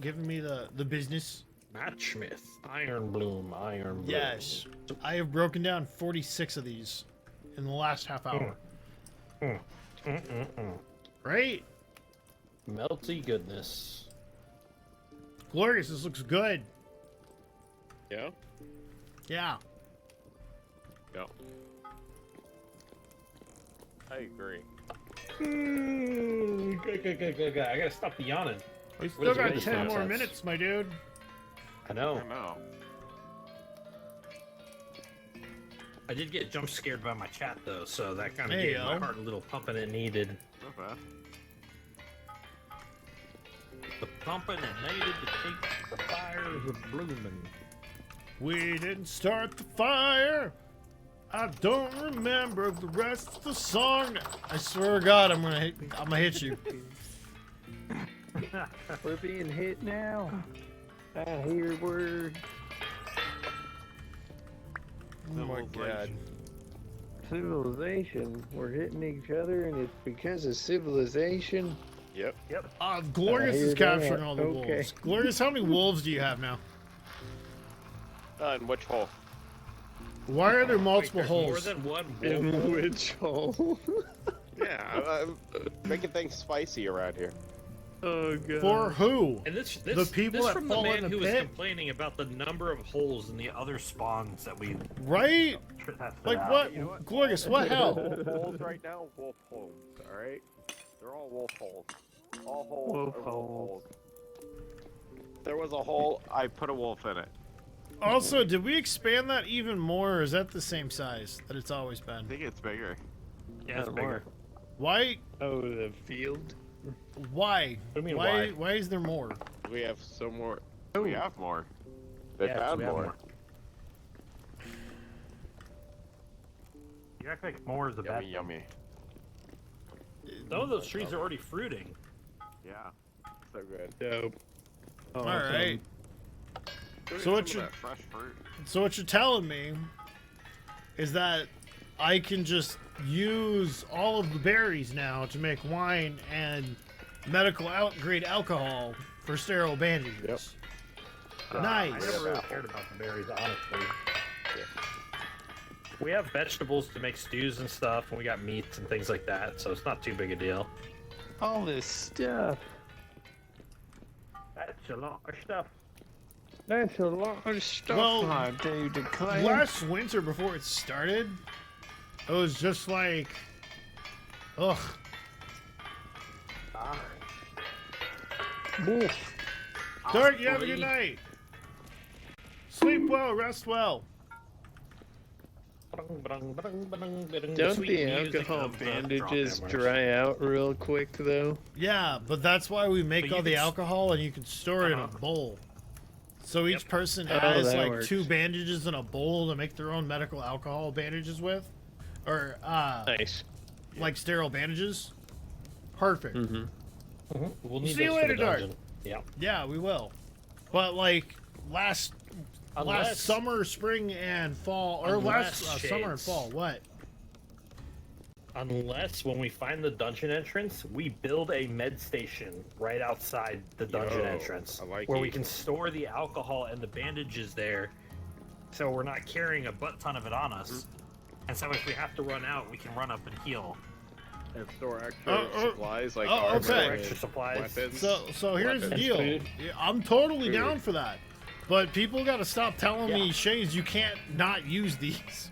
giving me the business. Matt Smith. Iron Bloom. Iron Bloom. Yes. I have broken down 46 of these in the last half hour. Right? Melty goodness. Glorious, this looks good. Yeah? Yeah. Yeah. I agree. Good. I gotta stop the yawning. We still got 10 more minutes, my dude. I know. I know. I did get jump scared by my chat though, so that kind of gave my heart a little pumping it needed. Not bad. The pumping it needed to keep the fires a blooming. We didn't start the fire. I don't remember the rest of the song. I swear to God, I'm gonna hit you. We're being hit now. I hear word. Oh my God. Civilization. We're hitting each other, and it's because of civilization. Yep. Glorious is capturing all the wolves. Glorious, how many wolves do you have now? In which hole? Why are there multiple More holes? than one In wolf. which hole? Yeah, I'm making things spicy around here. Oh God. For who? And this The people this that from fall the in man the who was pit? complaining about the number of holes in the other spawns that we Right? tested Like out. what? You know what? Glorious, what hell? Holes right now, wolf holes. All right, they're all wolf holes. All holes Wolf are holes. wolf holes. There was a hole. I put a wolf in it. Also, did we expand that even more, or is that the same size that it's always I been? think it's bigger. Yeah, it's bigger. Why? Oh, the field. Why? What do you mean, why? why? Why is there more? We have some more. We have more. They Yeah, found we have more. You act like more is a bad Yummy, thing. yummy. Some of those trees are already fruiting. Yeah, so good. Dope. All right. Doing So what some you- of that fresh fruit. So what you're telling me is that I can just use all of the berries now to make wine and medical grade alcohol for sterile bandages. Yep. Nice. I never really cared about the berries, honestly. We have vegetables to make stews and stuff, and we got meats and things like that, so it's not too big a deal. All this stuff. That's a lot of stuff. That's a lot of stuff, Well, I do declare. Last winter before it started, it was just like, ugh. Wolf. Dirk, you have a good night. Sleep well, rest well. Don't the alcohol bandages dry out real quick, though? Yeah, but that's why we make But you all the can alcohol and you can store it in a bowl. So each person has that like works. 2 bandages in a bowl to make their own medical alcohol bandages with. Or, Nice. like sterile bandages. Perfect. We'll need See you those for later, the Dart. dungeon. Yeah. Yeah, we will. But like last Unless- summer, spring, and fall, or last Unless, summer and Shades. fall. What? Unless when we find the dungeon entrance, we build a med station right outside the dungeon entrance, I like where it. we can store the alcohol and the bandages there, so we're not carrying a butt ton of it on us. And so if we have to run out, we can run up and heal. And store extra supplies like oh, armor okay. and Extra supplies. weapons. So here's the Weapons. deal. Food. Yeah, I'm totally Food. down for that. But people got to stop telling me, Yeah. Shades, you can't not use these.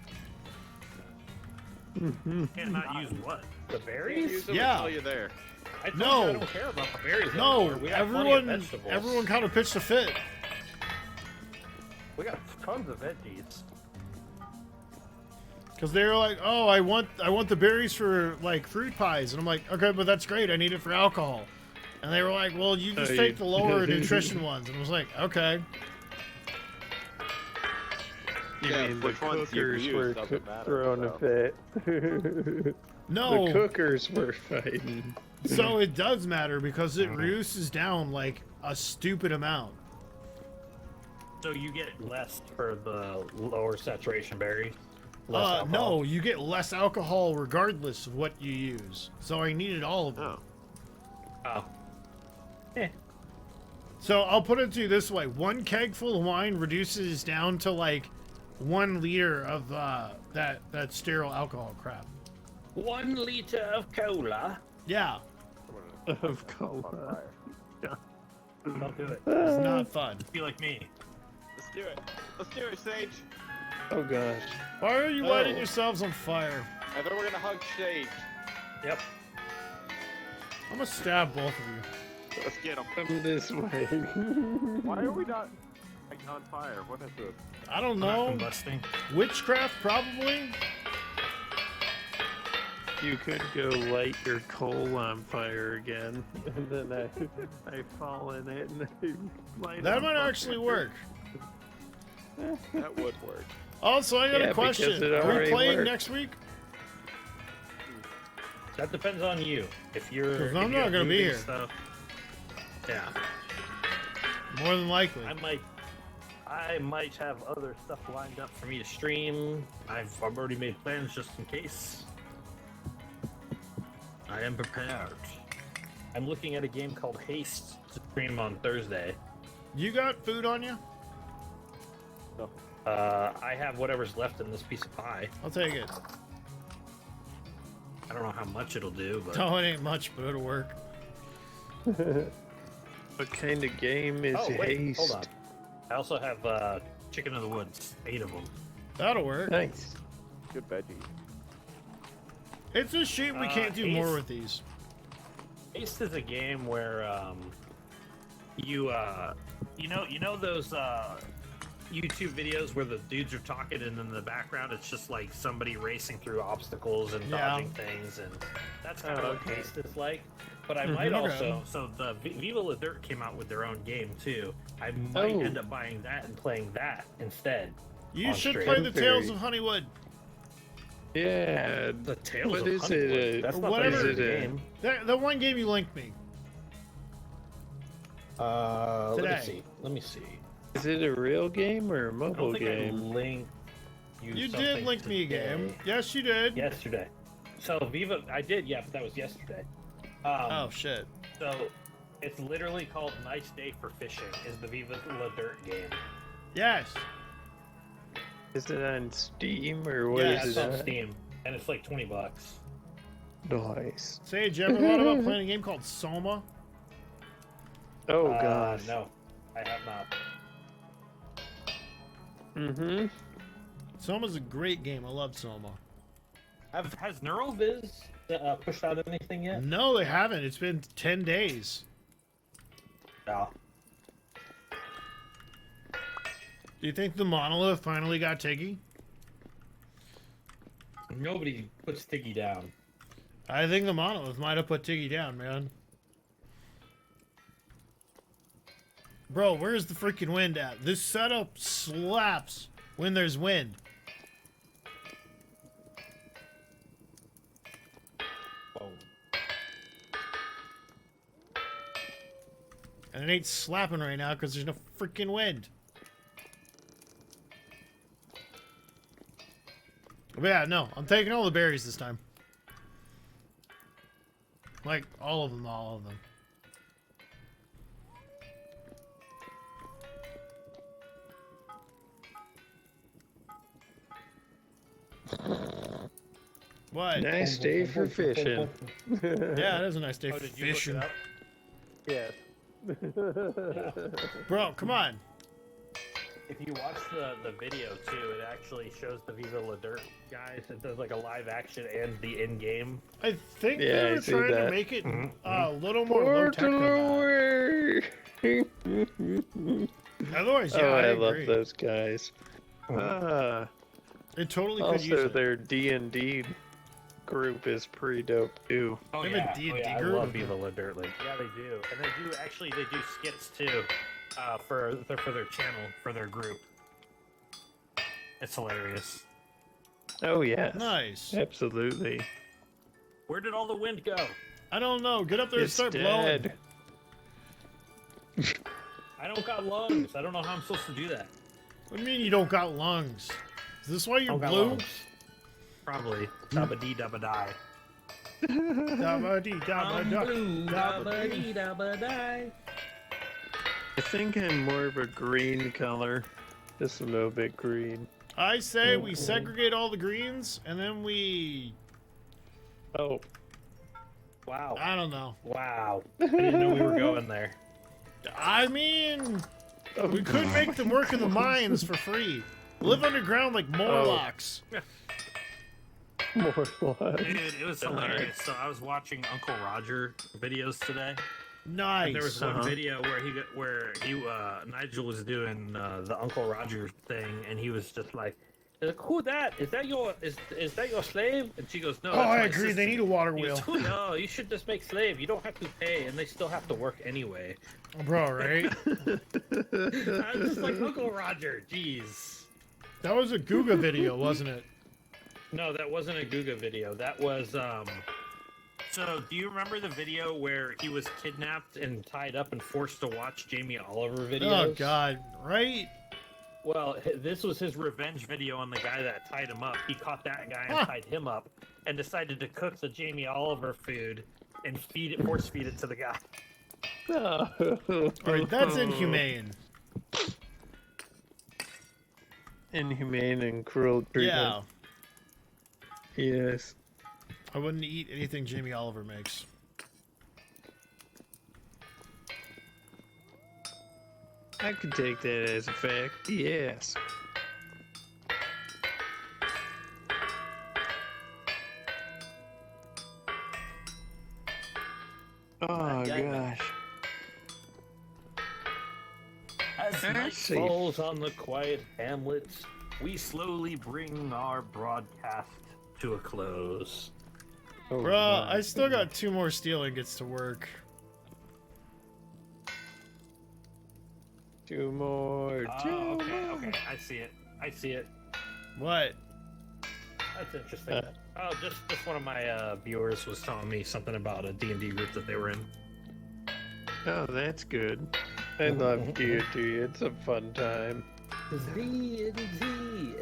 Can't not use what? The Can't berries? use them Yeah. until you're there. I told No. you I don't care about the berries No, anymore. We got plenty of vegetables. everyone kind of pitched a fit. We got tons of veggies. Because they were like, oh, I want the berries for like fruit pies, and I'm like, okay, but that's great. I need it for alcohol. And they were like, well, you just take the lower nutrition ones, and I was like, okay. You Yeah, mean the which ones you cookers use were doesn't matter, throwing a so. fit. No, The cookers were fighting. so it does matter because it reduces down like a stupid amount. So you get less for the lower saturation berries? Less alcohol? No, you get less alcohol regardless of what you use. So I needed all of them. Oh. So I'll put it to you this way: 1 keg full of wine reduces down to like 1 liter of that sterile alcohol crap. 1 liter of cola. Yeah, Of cola. Don't do it. it's not fun. Be like me. Let's do it. Let's do it, Sage. Oh gosh. Why are you lighting Oh. yourselves on fire? I think we're gonna hug Sage. Yep. I'm gonna stab both of you. Let's get him. Come this way. Why are we not like, on fire? What is this? I don't Not know. combusting. Witchcraft, probably. You could go light your coal on fire again, and then I fall in it and I light That on might fire. actually work. That would work. Also, I got Yeah, a question. because it Are we already playing worked. next week? That depends on you. If you're. 'Cause if I'm you're not gonna be moving here. Stuff, yeah. More than likely. I might have other stuff lined up for me to stream. I've already made plans just in case. I am prepared. I'm looking at a game called Haste to stream on Thursday. You got food on you? I have whatever's left in this piece of pie. I'll take it. I don't know how much it'll do, but No, it ain't much, but it'll work. What kind of game is oh wait, Haste? hold on. I also have Chicken of the Woods, 8 of them. That'll work. Nice. Good veggie. It's a shame we can't do more Ace- with these. Haste is a game where you know those YouTube videos where the dudes are talking and in the background it's just like somebody racing through obstacles and Yeah. dodging things, and that's kind of what okay. Haste is like. But I might Okay. also, so the Viva La Dirt came out with their own game too. I might Oh. end up buying that and playing that instead. You on should stream. play the Tales Very- of Honeywood. Yeah. The Tales What of is Honeywood. it? That's Or not whatever the is it game. The one game you linked me. Let Today. me see. Let me see. Is it a real game or a I don't mobile think I game? linked You something did link me a game. today. Yes, you did. Yesterday. So Viva, I did, yeah, but that was yesterday. Oh shit. So It's literally called Nice Day for Fishing, is the Viva La Dirt game. Yes. Is it on Steam or what Yes. is It's it on on? Steam, and it's like $20. Nice. Sage, you ever thought about playing a game called Soma? Oh gosh. No, I have not. Mm-hmm. Soma's a great game. I love Soma. Has NeuroViz pushed out anything yet? No, they haven't. It's been 10 days. No. Do you think the monolith finally got Tiggy? Nobody puts Tiggy down. I think the monolith might have put Tiggy down, man. Bro, where's the freaking wind at? This setup slaps when there's wind. Whoa. And it ain't slapping right now because there's no freaking wind. But yeah, no, I'm taking all the berries this time. Like, all of them, all of them. What? Nice day for fishing. Yeah, it is a nice day Oh, for did you look fishing. it up? Yes. Bro, come on. If you watch the video too, it actually shows the Viva La Dirt guys. It does like a live action and the in game. I think Yeah, they I were see trying to that. make it a little more low tech than that. Otherwise, yeah, Oh, I love agree. those guys. It totally could use Also, it. their D&D group is pretty dope too. Oh They have a yeah, D&D I group? love Viva La Dirt League. Yeah, they do, and they do skits too, for their channel, for their group. It's hilarious. Oh yes, Nice. absolutely. Where did all the wind go? I don't know. Get up there and It's start dead. blowing. I don't got lungs. I don't know how I'm supposed to do that. What do you mean you don't got lungs? Is this why I you're don't got blue? lungs. Probably. Dabba dee dabba die. Dabba dee dabba da. Dabba dee dabba die. I think I'm more of a green color, just a little bit green. I say we segregate all the greens and then we. Oh, Wow. I don't know. Wow. I didn't know we were going there. I mean, we could make them work in the mines for free. Live underground like Morlocks. more blood. Dude, it was hilarious. So I was watching Uncle Roger videos today. Nice. And there was one video where Nigel was doing the Uncle Roger thing, and he was just like, "Who that? Is that your slave?" And she goes, "No." Oh, that's I my agree. They sister." need a water He wheel. goes, "Who? No, you should just make slave. You don't have to pay, and they still have to work anyway." Bro, right? I was just like, Uncle Roger, jeez. That was a Googa video, wasn't it? No, that wasn't a Googa video. That was So, do you remember the video where he was kidnapped and tied up and forced to watch Jamie Oliver videos? Oh God, right? Well, this was his revenge video on the guy that tied him up. He caught that guy and tied him up, and decided to cook the Jamie Oliver food and force feed it to the guy. All right, that's inhumane. Inhumane and cruel treatment. Yeah, Yes. I wouldn't eat anything Jamie Oliver makes. I could take that as a fact. Yes. Oh gosh. As night see. falls on the quiet hamlets, we slowly bring our broadcast to a close. Oh, Bruh, my. I still got 2 more steel ingots to work. 2 more. Oh, 2 okay, more. okay. I see it. I see it. What? That's interesting. Just one of my viewers was telling me something about a D&D group that they were in. Oh, that's good. I love D&D. It's a fun time. D&D,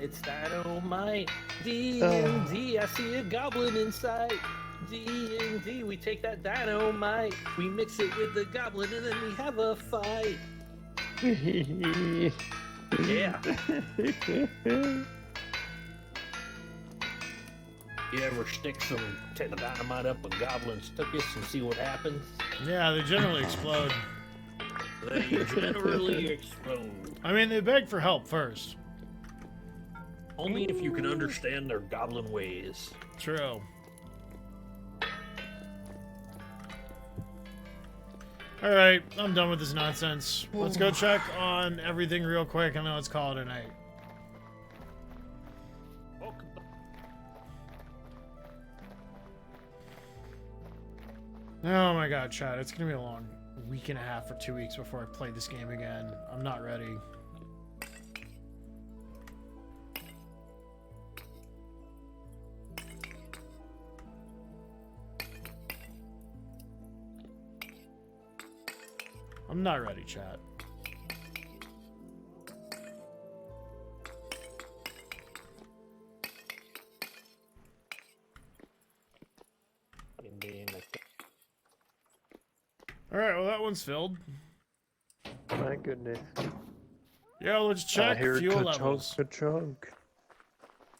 it's dynamite. D&D, I see a goblin inside. D&D, we take that dynamite, we mix it with the goblin, and then we have a fight. Yeah. You ever take the dynamite up with goblins took us and see what happens? Yeah, they generally explode. They generally explode. I mean, they beg for help first. Only if you can understand their goblin ways. True. Alright, I'm done with this nonsense. Let's go check on everything real quick, and then let's call it a night. Oh my god, Chad, it's gonna be a long week and a half or 2 weeks before I play this game again. I'm not ready. I'm not ready, chat. Alright, well that one's filled. My goodness. Yeah, let's check fuel levels. Ka-chunk.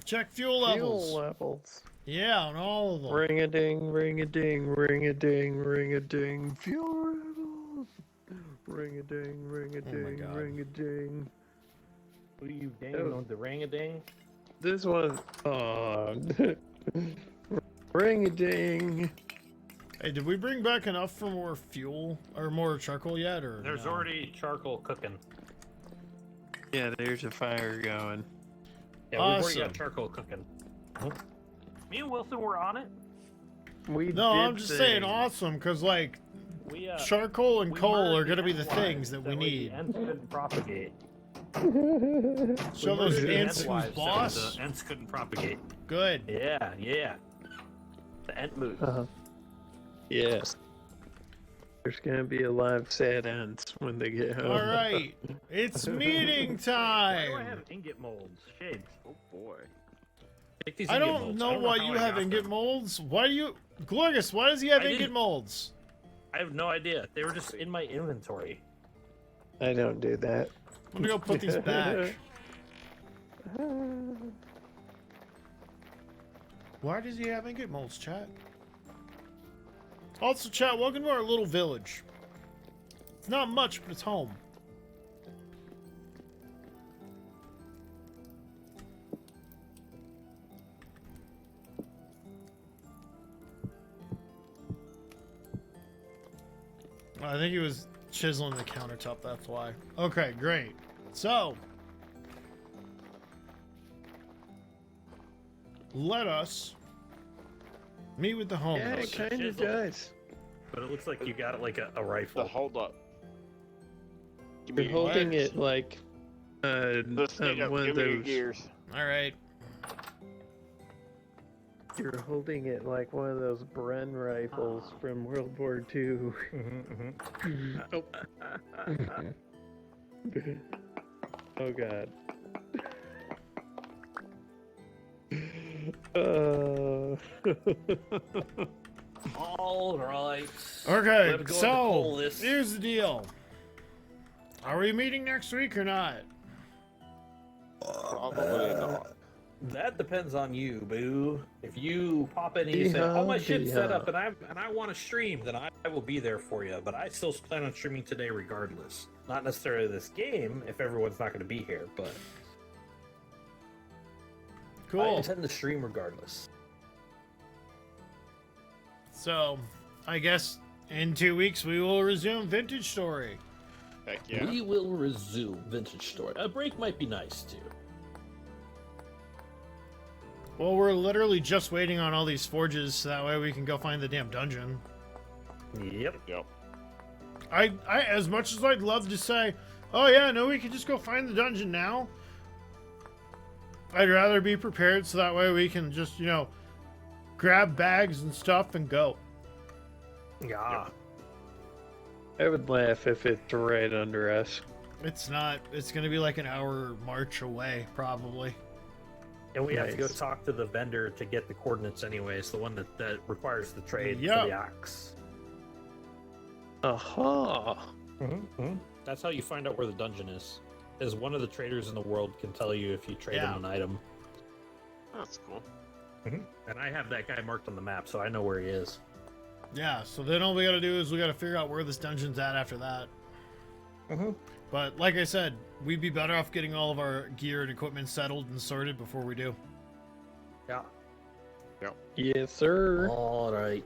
Check fuel levels. Fuel levels. Yeah, on all of them. Ring-a-ding, ring-a-ding, ring-a-ding, ring-a-ding. Fuel levels. Ring-a-ding, ring-a-ding, God. ring-a-ding. Who you ding on the ring-a-ding? This one. Ring-a-ding. Hey, did we bring back enough for more fuel or more charcoal yet, or There's no? already charcoal cooking. Yeah, there's a fire going. Yeah, we've already Awesome. got charcoal cooking. Me and Wilson were on it. We No, did I'm just saying things. awesome, because, like, We charcoal and we coal merged are going to be the ends things that we way need. The ends couldn't propagate. Show We those merged the ants ends who's wise so boss. The ends couldn't propagate. Good. Yeah, yeah. The ent moves. Yes. There's gonna be a lot of sad ends when they get home. Alright, it's meeting Why do I time! have ingot molds? Shades. Oh boy. Take these I ingot don't molds. know why how you I have got ingot them. molds. Why do you... Glorious, why does he have I ingot didn't- molds? I have no idea. They were just in my inventory. I don't do that. I'm gonna go put these back. Why does he have ingot molds, chat? Also, chat, welcome to our little village. It's not much, but it's home. I think he was chiseling the countertop, that's why. Okay, great. So, let us meet with the Yeah, homeless. it kind of Chisel. does. But it looks like you got it like a rifle. Hold up. Give You're me holding what? it like Let's take up. one Give of me your those. gears. All right. You're holding it like one of those Bren rifles from World War II. Oh god. All right. Okay, Let's go so and pull this. here's the deal. Are we meeting next week or not? Probably not. That depends on you, boo. If you pop in and you say, "Oh, my shit's set up and I want to stream," then I will be there for you. But I still plan on streaming today regardless. Not necessarily this game if everyone's not going to be here, but I Cool. intend to stream regardless. So, I guess in 2 weeks we will resume Vintage Story. Heck yeah. We will resume Vintage Story. A break might be nice too. Well, we're literally just waiting on all these forges so that way we can go find the damn dungeon. Yep. Yep. I as much as I'd love to say, oh yeah, no, we can just go find the dungeon now. I'd rather be prepared so that way we can just, you know, grab bags and stuff and go. Yeah. I would laugh if it's right under us. It's not. It's going to be like an hour march away, probably. And we have to go Nice. talk to the vendor to get the coordinates anyways, the one that requires the trade Yep. for the ox. Aha. That's how you find out where the dungeon is one of the traders in the world can tell you if you trade Yeah. him an item. That's cool. And I have that guy marked on the map, so I know where he is. Yeah, so then all we gotta do is we gotta figure out where this dungeon's at after that. But like I said, we'd be better off getting all of our gear and equipment settled and sorted before we do. Yeah. Yes, sir. All right.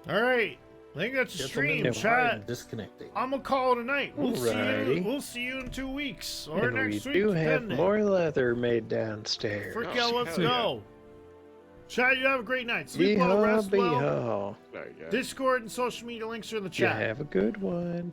Alright. I think that's a stream, chat. I'm disconnecting. I'm gonna call it a night. Alrighty. We'll see you in 2 weeks. Or And we next week, do have depending. more leather made downstairs. Frick Oh, yeah, let's hell yeah. go. Chat, you have a great night. Sleep well, Yeehaw, rest well. beehaw. There you go. Discord and social media links are in the You chat. have a good one.